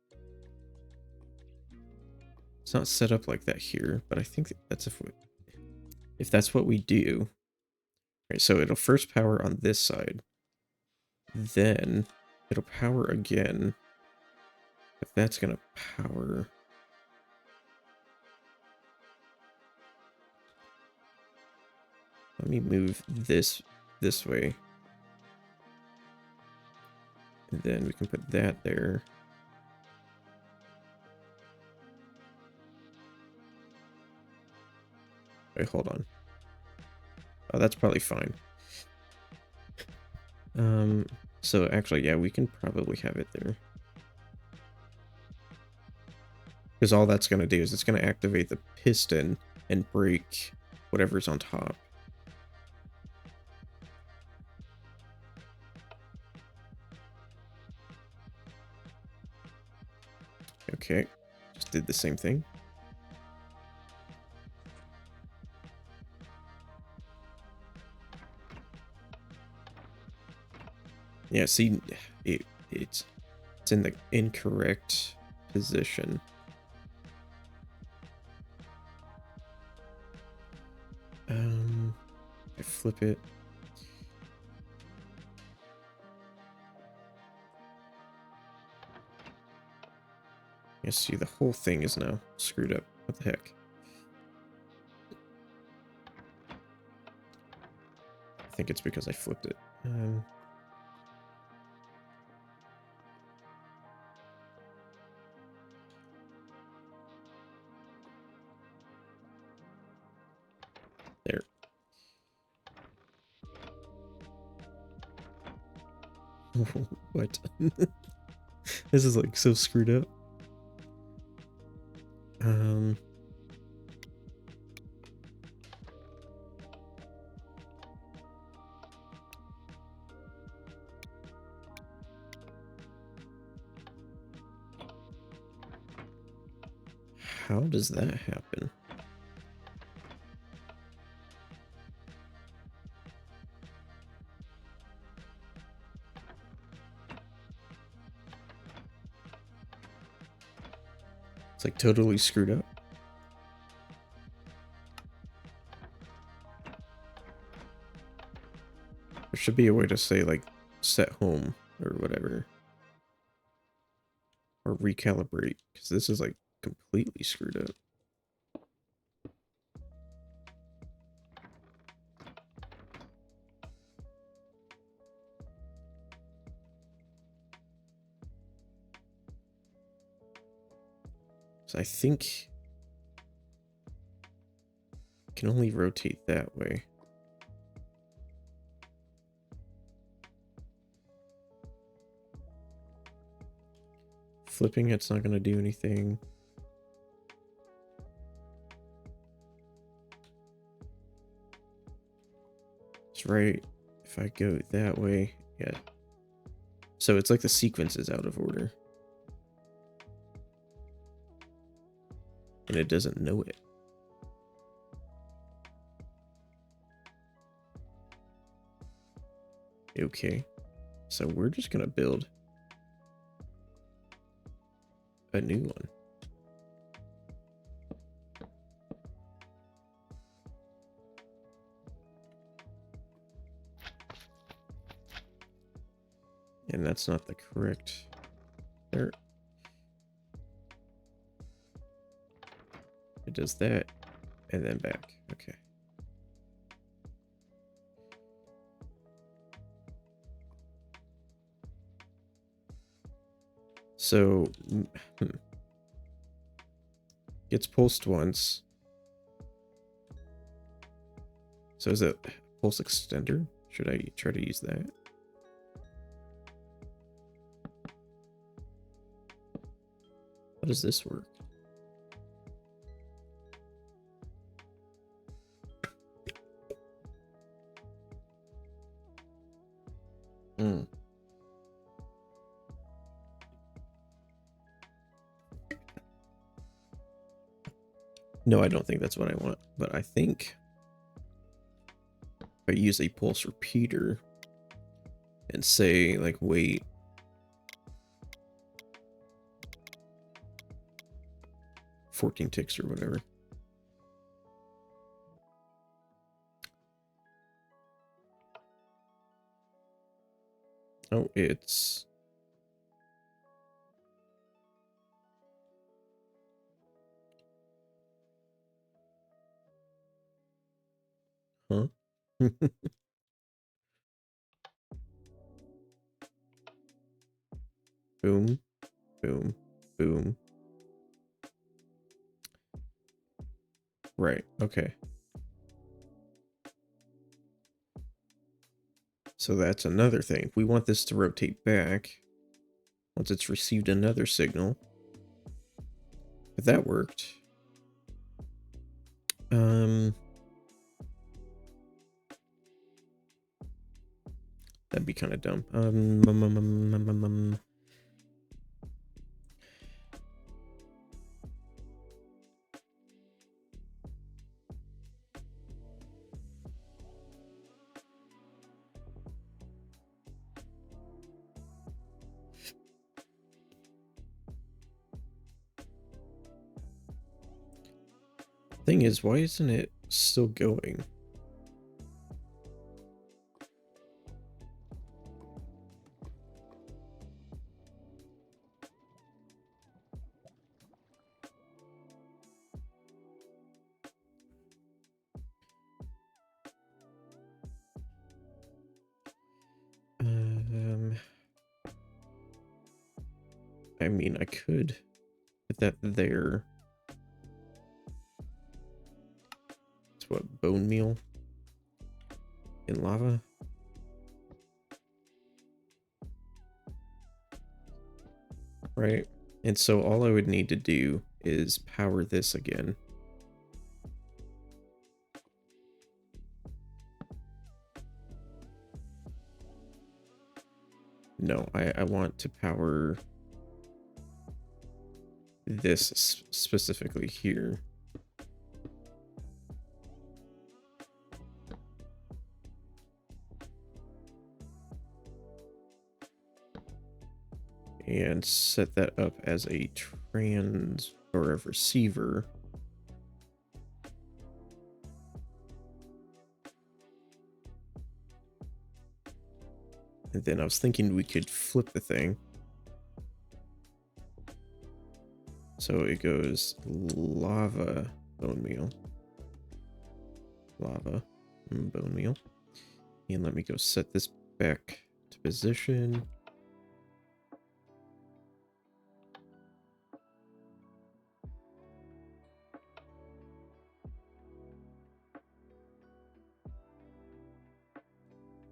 it's not set up like that here, but I think that's if that's what we do. Right, so it'll first power on this side, then it'll power again. If that's gonna power, let me move this way, and then we can put that there. Wait, hold on. Oh, that's probably fine. So actually, yeah, we can probably have it there. Because all that's going to do is it's going to activate the piston and break whatever's on top. Okay, just did the same thing. Yeah, see, it's in the incorrect position. I flip it. You see, the whole thing is now screwed up. What the heck? I think it's because I flipped it. There. What? This is like so screwed up. How does that happen? It's like totally screwed up. There should be a way to say like set home or whatever. Or recalibrate, because this is like completely screwed up. So I think I can only rotate that way. Flipping it's not going to do anything. It's right. If I go that way, yeah. So it's like the sequence is out of order. And it doesn't know it. Okay. So we're just going to build a new one. And that's not the correct... There. It does that, and then back. Okay. So, gets pulsed once. So is it pulse extender? Should I try to use that? How does this work? Hmm. No, I don't think that's what I want, but I think if I use a pulse repeater and say, like, wait 14 ticks or whatever. Oh, it's... Huh? Boom, boom, boom. Right, okay. So that's another thing. We want this to rotate back once it's received another signal. If that worked. That'd be kind of dumb. Thing is, why isn't it still going? I mean, I could put that there. It's what, bone meal in lava? Right? And so all I would need to do is power this again. No, I want to power this specifically here. And set that up as a trans or a receiver. And then I was thinking we could flip the thing. So it goes lava, bone meal, lava, bone meal. And let me go set this back to position.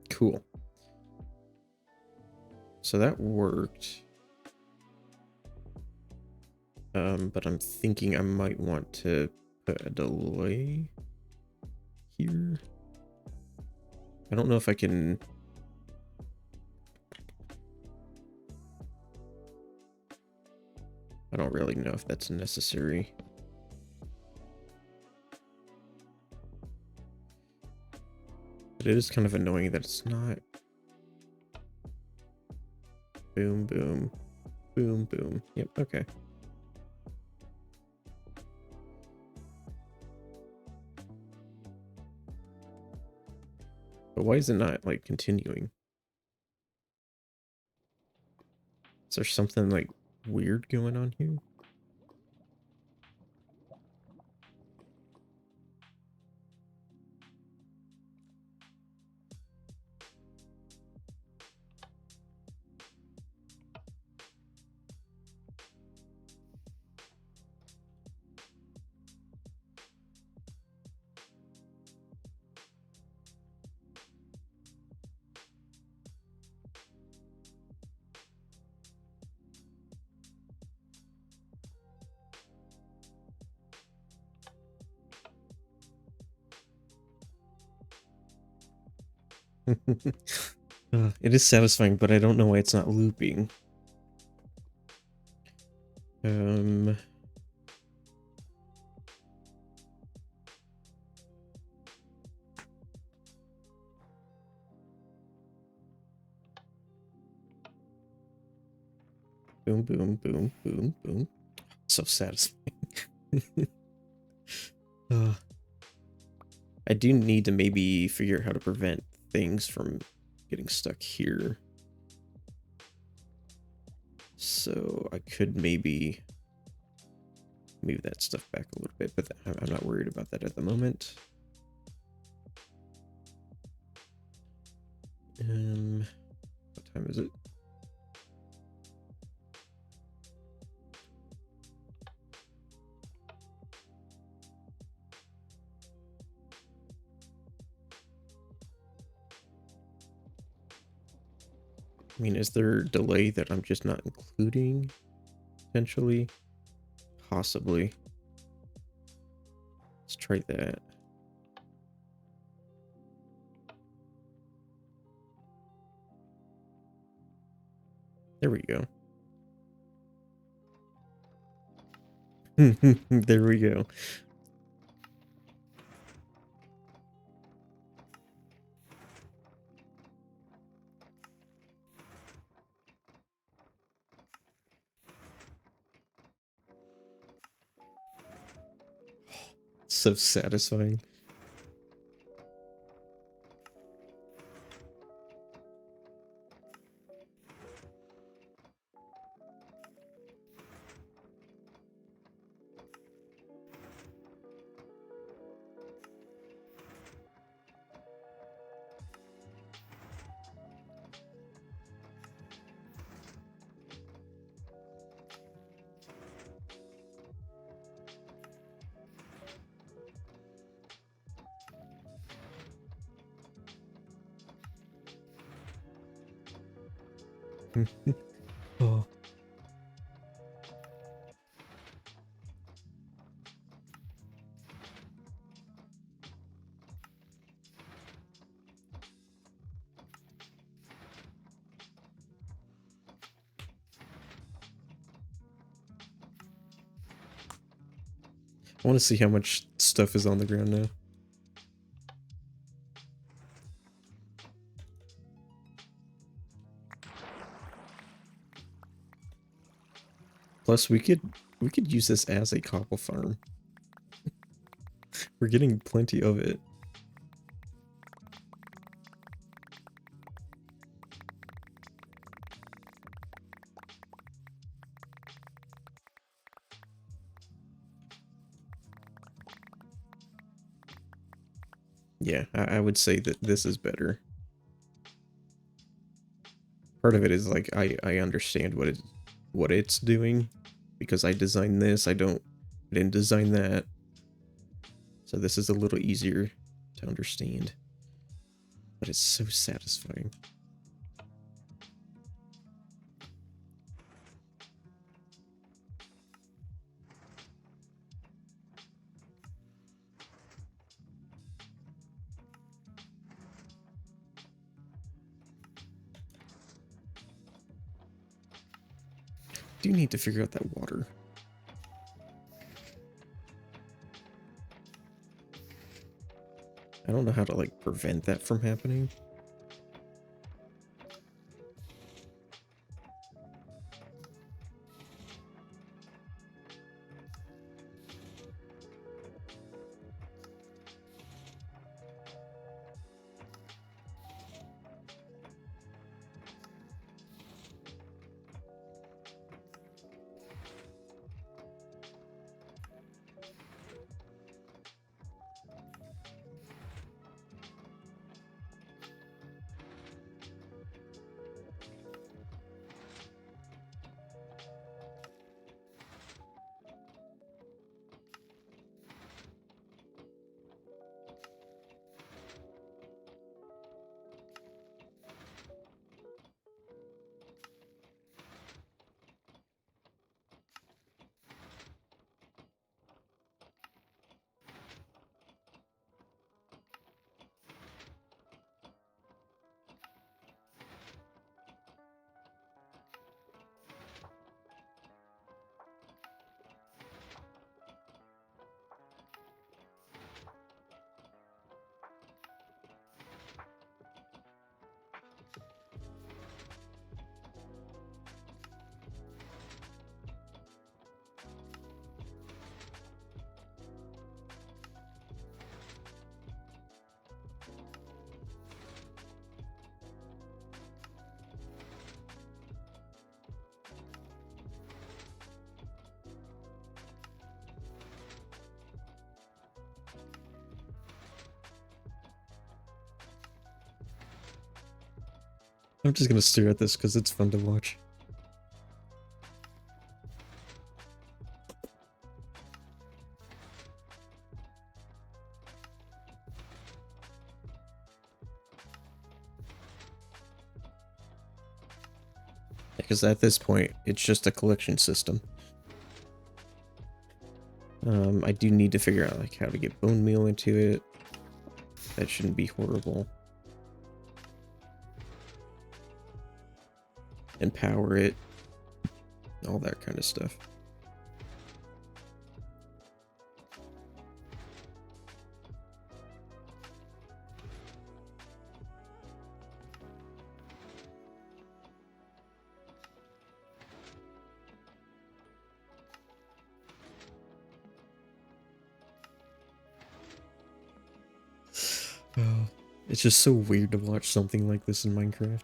Cool. So that worked. But I'm thinking I might want to put a delay here. I don't know if I can... I don't really know if that's necessary. But it is kind of annoying that it's not. Boom, boom, boom, boom. Yep, okay. But why is it not, like, continuing? Is there something like weird going on here? It is satisfying, but I don't know why it's not looping. Um, boom, boom, boom, boom, boom. So satisfying. uh, I do need to maybe figure out how to prevent things from getting stuck here. So I could maybe move that stuff back a little bit, but I'm not worried about that at the moment. What time is it? I mean, is there delay that I'm just not including? Potentially? Possibly. Let's try that. There we go. There we go. So satisfying. Oh. I want to see how much stuff is on the ground now. Plus, we could use this as a cobble farm. We're getting plenty of it. Yeah, I would say that this is better. Part of it is like I understand what it's doing because I designed this. I didn't design that. So this is a little easier to understand. But it's so satisfying. Do need to figure out that water. I don't know how to like prevent that from happening. I'm just gonna stare at this because it's fun to watch. Because at this point, it's just a collection system. I do need to figure out like how to get bone meal into it. That shouldn't be horrible. Empower it. All that kind of stuff. Oh, it's just so weird to watch something like this in Minecraft.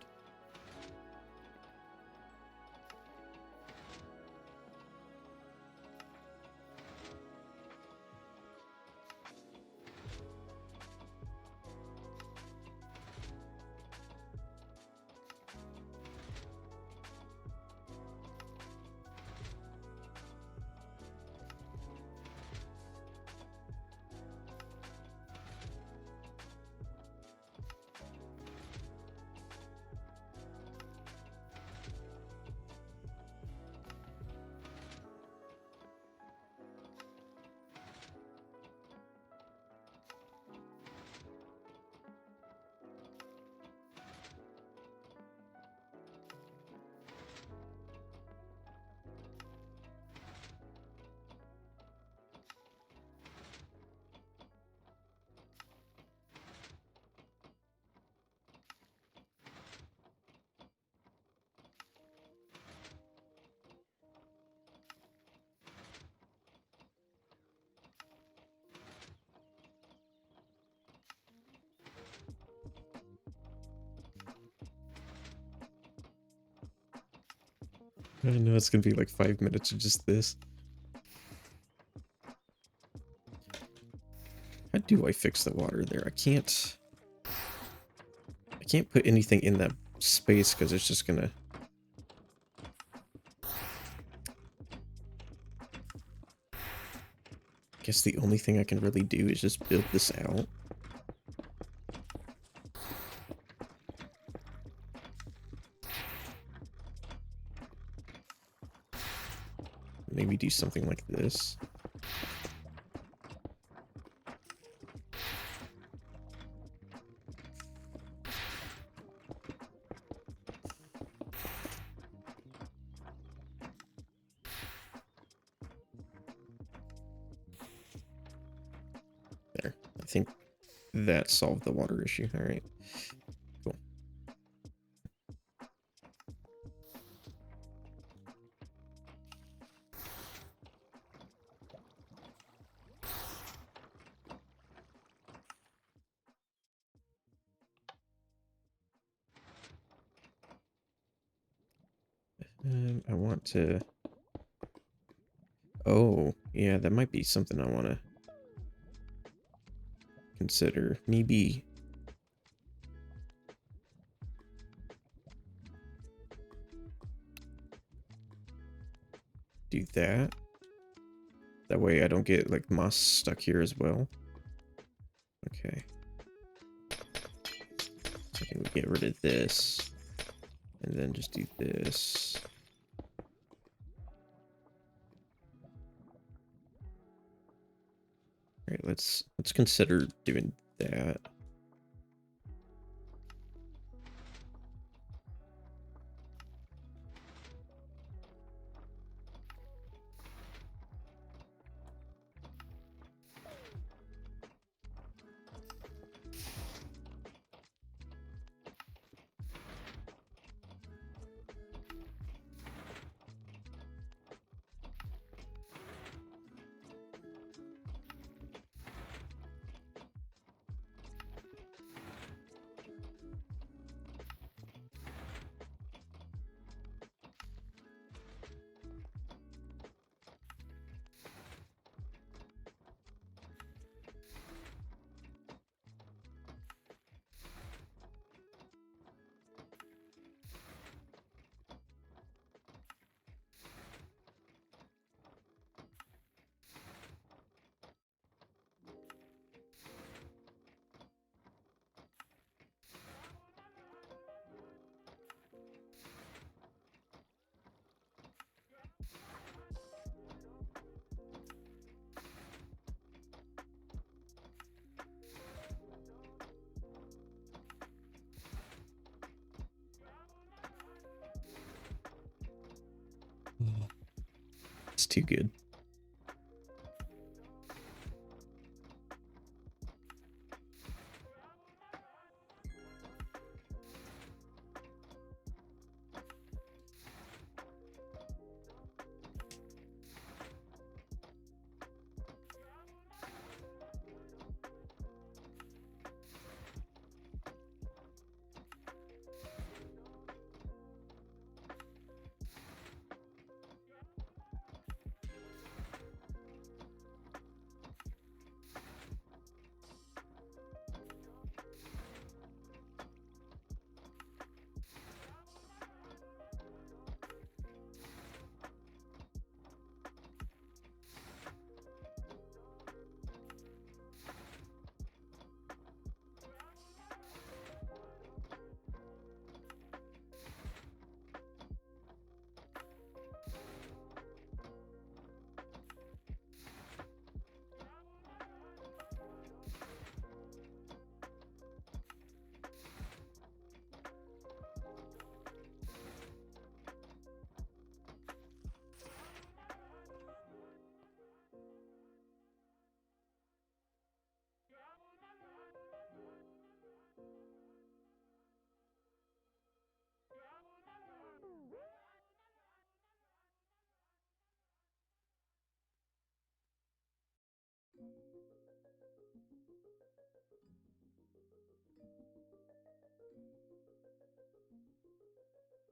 I know it's gonna be like 5 minutes of just this. How do I fix the water there? I can't put anything in that space because it's just gonna... I guess the only thing I can really do is just build this out. Maybe do something like this. There. I think that solved the water issue. All right. Cool. I want to... Oh, yeah, that might be something I want to consider. Maybe... do that. That way I don't get, like, moss stuck here as well. Okay. So I can get rid of this. And then just do this. Alright, let's consider doing that. It's too good.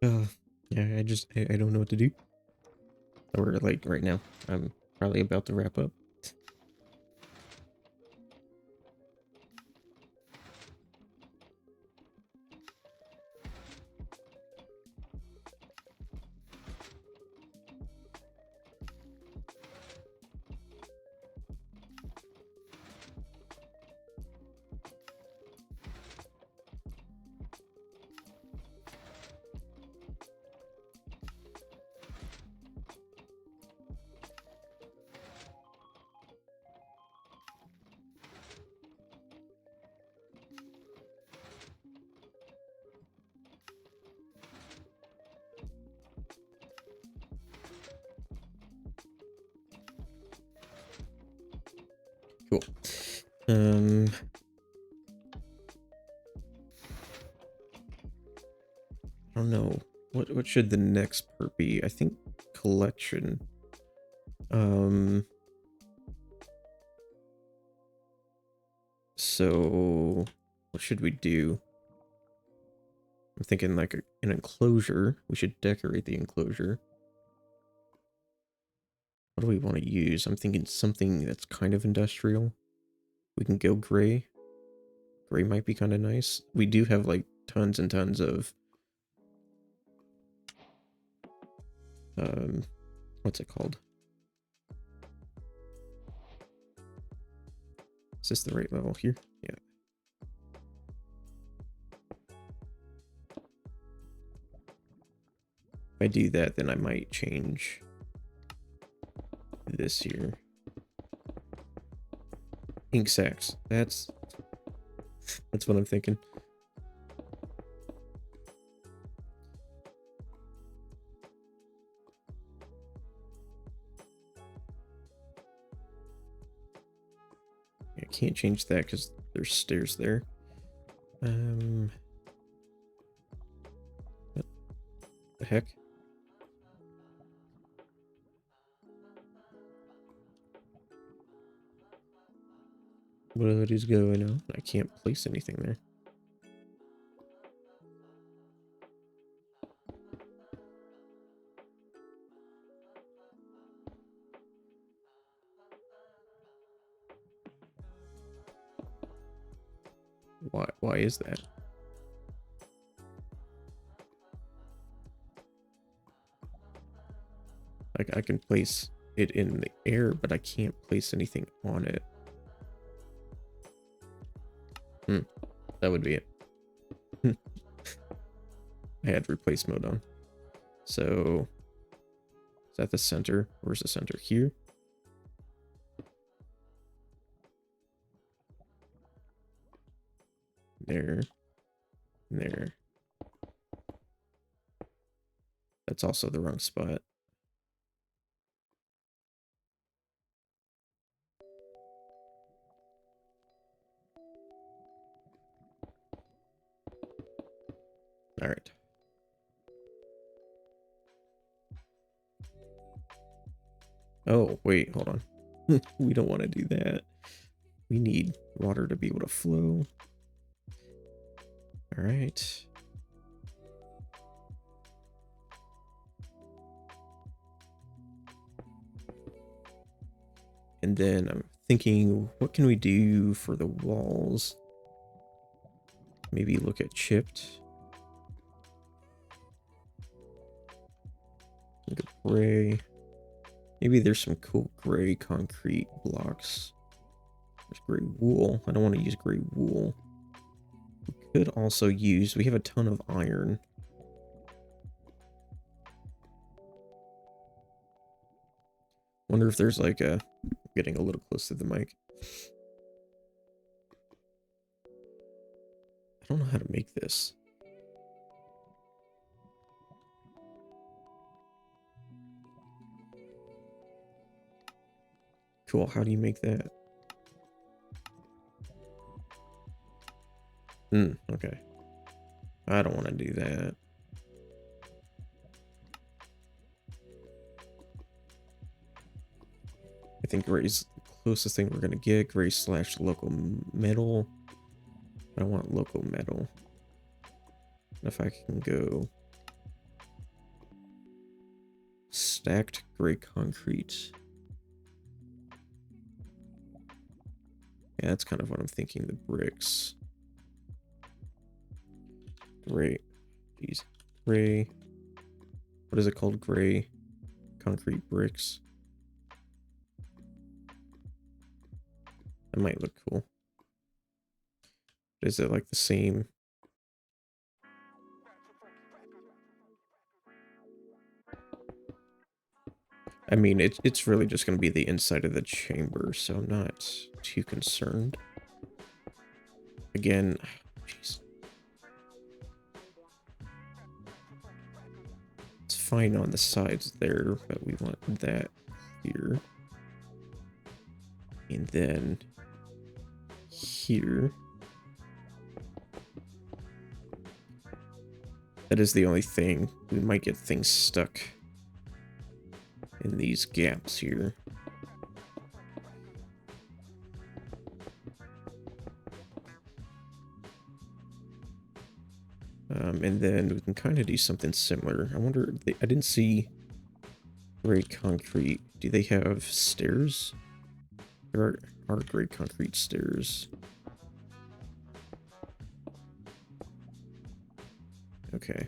Uh, yeah, I don't know what to do. Or like right now, I'm probably about to wrap up. Cool. I don't know. What should the next perk be? I think collection. So what should we do? I'm thinking like an enclosure. We should decorate the enclosure. What do we want to use? I'm thinking something that's kind of industrial. We can go gray. Gray might be kind of nice. We do have like tons and tons of what's it called? Is this the right level here? Yeah. If I do that, then I might change this here. Ink sacks. That's what I'm thinking. I can't change that because there's stairs there. What the heck? What is going on? I can't place anything there. Why is that? Like I can place it in the air, but I can't place anything on it. That would be it. I had replace mode on. So is that the center? Where's the center? Here? There. There. That's also the wrong spot. All right. Oh, wait, hold on. We don't want to do that. We need water to be able to flow. All right. And then I'm thinking, what can we do for the walls? Maybe look at chipped. Look at gray. Maybe there's some cool gray concrete blocks. There's gray wool. I don't want to use gray wool. We could also use, we have a ton of iron. Wonder if there's like a, getting a little close to the mic. I don't know how to make this. Cool, how do you make that? Okay. I don't want to do that. I think gray's the closest thing we're going to get. Gray / local metal. I want local metal. If I can go stacked gray concrete. Yeah, that's kind of what I'm thinking. The bricks. Gray. Jeez. Gray. What is it called? Gray concrete bricks. That might look cool. Is it like the same? I mean, it's really just going to be the inside of the chamber, so I'm not too concerned. Again, jeez. It's fine on the sides there, but we want that here. And then here. That is the only thing. We might get things stuck in these gaps here. And then we can kind of do something similar. I wonder, I didn't see gray concrete. Do they have stairs? There are gray concrete stairs. Okay.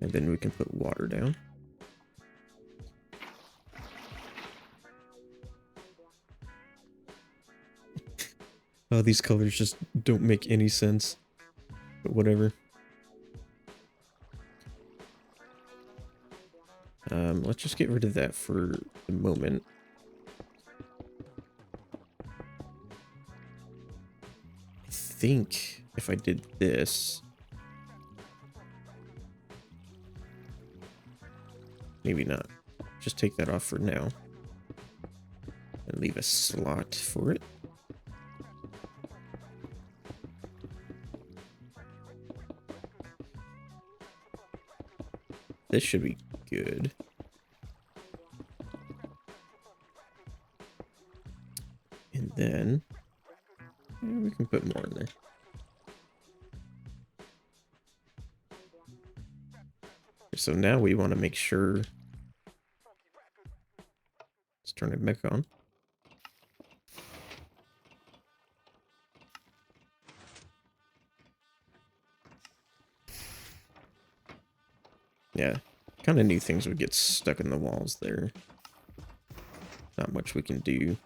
And then we can put water down. Oh, these colors just don't make any sense. But whatever. Let's just get rid of that for the moment. I think if I did this... Maybe not. Just take that off for now. And leave a slot for it. This should be good. And then we can put more in there. So now we want to make sure. Let's turn it back on. Yeah, kind of knew things would get stuck in the walls there. Not much we can do.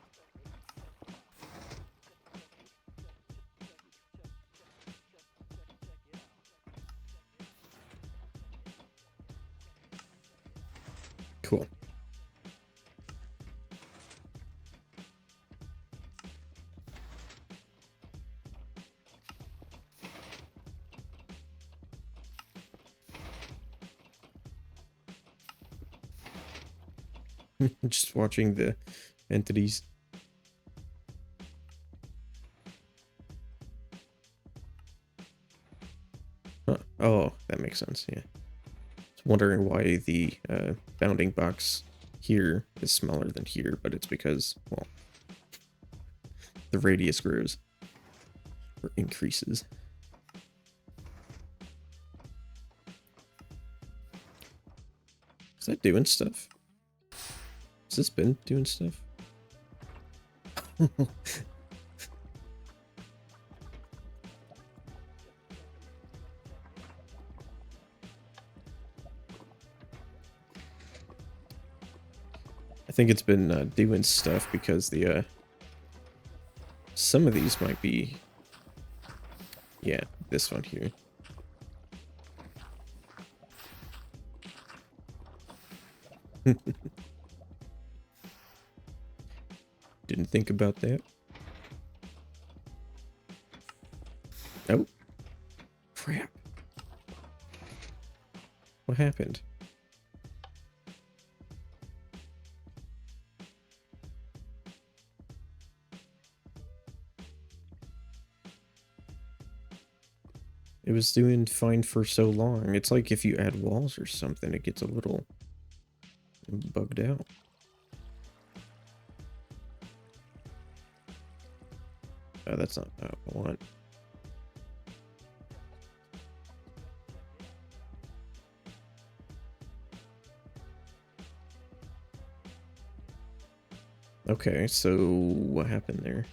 Cool. Just watching the entities. Huh. Oh, that makes sense, yeah. I was wondering why the bounding box here is smaller than here, but it's because, well, the radius grows or increases. Is that doing stuff? Has this been doing stuff? I think it's been doing stuff because the some of these might be, yeah, this one here. Didn't think about that. Oh, crap. What happened? It was doing fine for so long. It's like if you add walls or something, it gets a little bugged out. Oh, that's not what I want. Okay, so what happened there?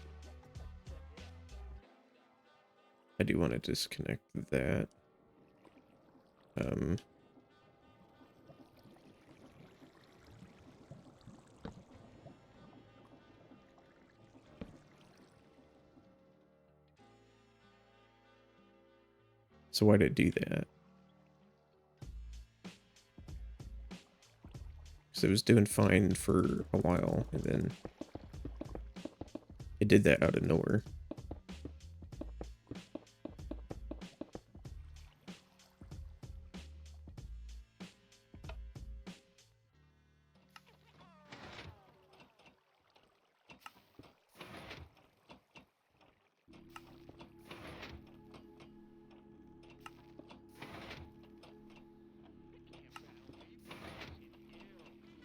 I do want to disconnect that. So why did it do that? Because it was doing fine for a while, and then it did that out of nowhere.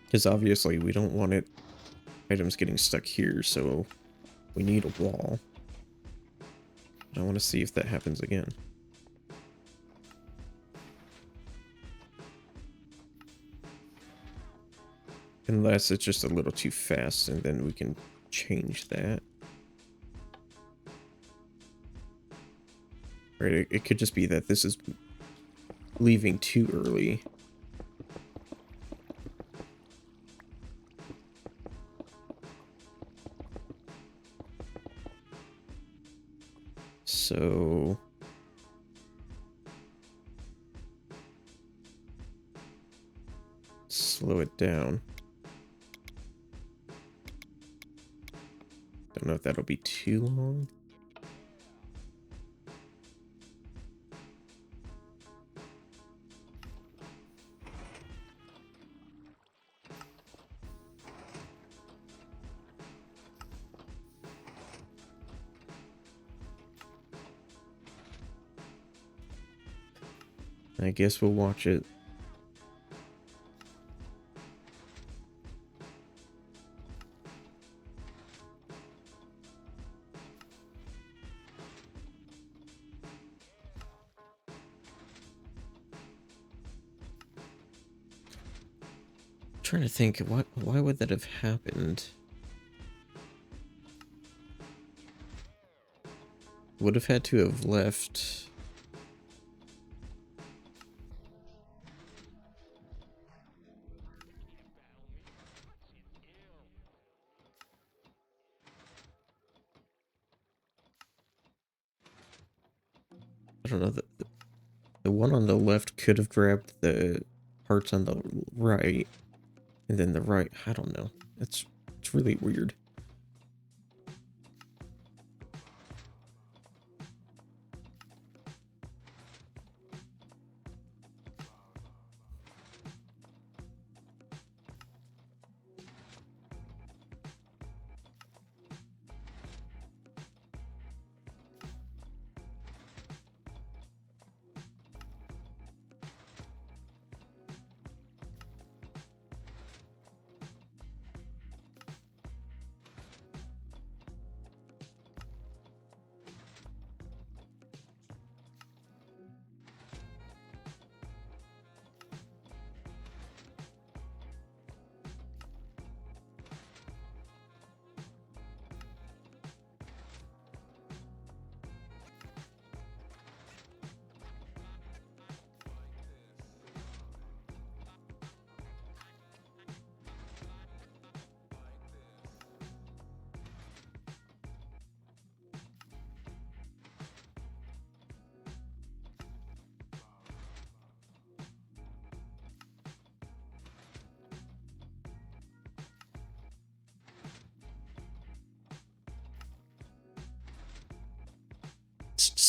Because obviously we don't want items getting stuck here, so we need a wall. I want to see if that happens again. Unless it's just a little too fast, and then we can change that. Right, it could just be that this is leaving too early. So slow it down. Don't know if that'll be too long. I guess we'll watch it. I'm trying to think, why would that have happened? Would have had to have left. I don't know, the one on the left could have grabbed the parts on the right, and then the right, I don't know. It's really weird.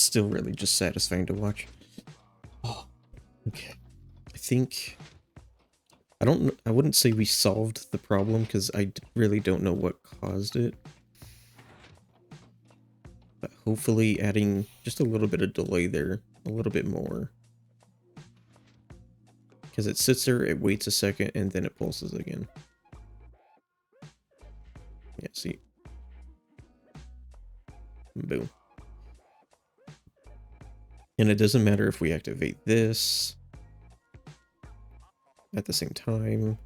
still really just satisfying to watch. Oh, okay. I think... I wouldn't say we solved the problem, because I really don't know what caused it. But hopefully adding just a little bit of delay there, a little bit more. Because it sits there, it waits a second, and then it pulses again. Yeah, see? Boom. And it doesn't matter if we activate this at the same time.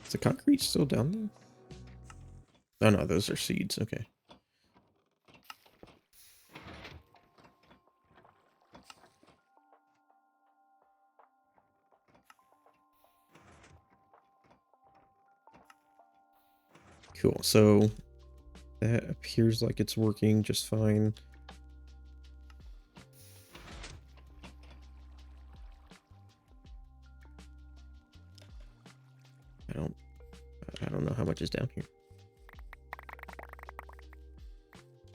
Is the concrete still down there? Oh no, those are seeds, okay. Cool, so that appears like it's working just fine. I don't know how much is down here.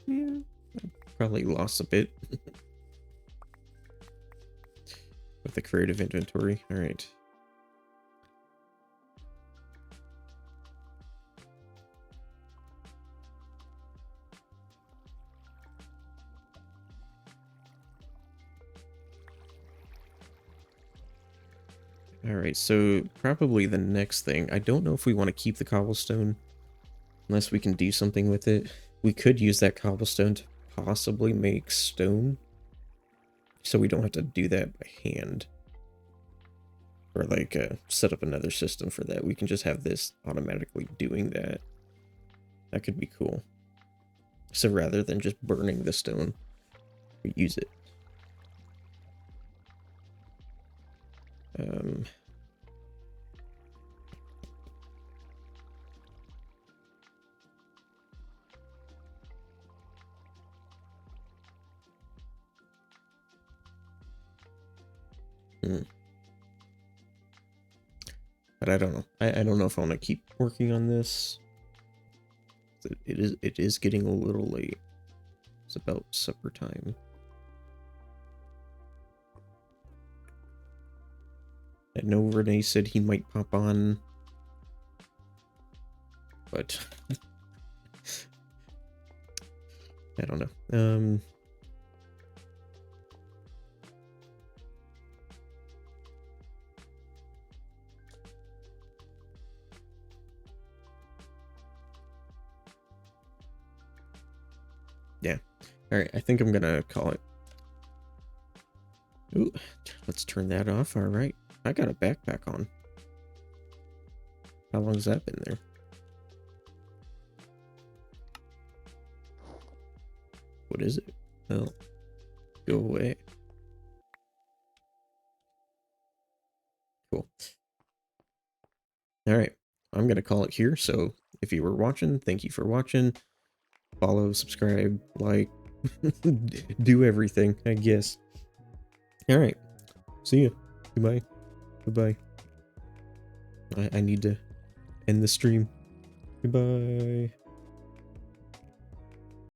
Yeah, I probably lost a bit with the creative inventory. All right. All right, so probably the next thing, I don't know if we want to keep the cobblestone unless we can do something with it. We could use that cobblestone to possibly make stone, so we don't have to do that by hand. Or like set up another system for that. We can just have this automatically doing that. That could be cool. So rather than just burning the stone, we use it. But I don't know. I don't know if I want to keep working on this. It is getting a little late. It's about supper time. I know Renee said he might pop on, but I don't know. Yeah. All right, I think I'm gonna call it. Ooh, let's turn that off. All right, I got a backpack on. How long has that been there? What is it? Oh, go away. Cool. All right, I'm gonna call it here. So if you were watching, thank you for watching. Follow, subscribe, like, do everything, I guess. All right, see you. Goodbye. Goodbye. I need to end the stream. Goodbye.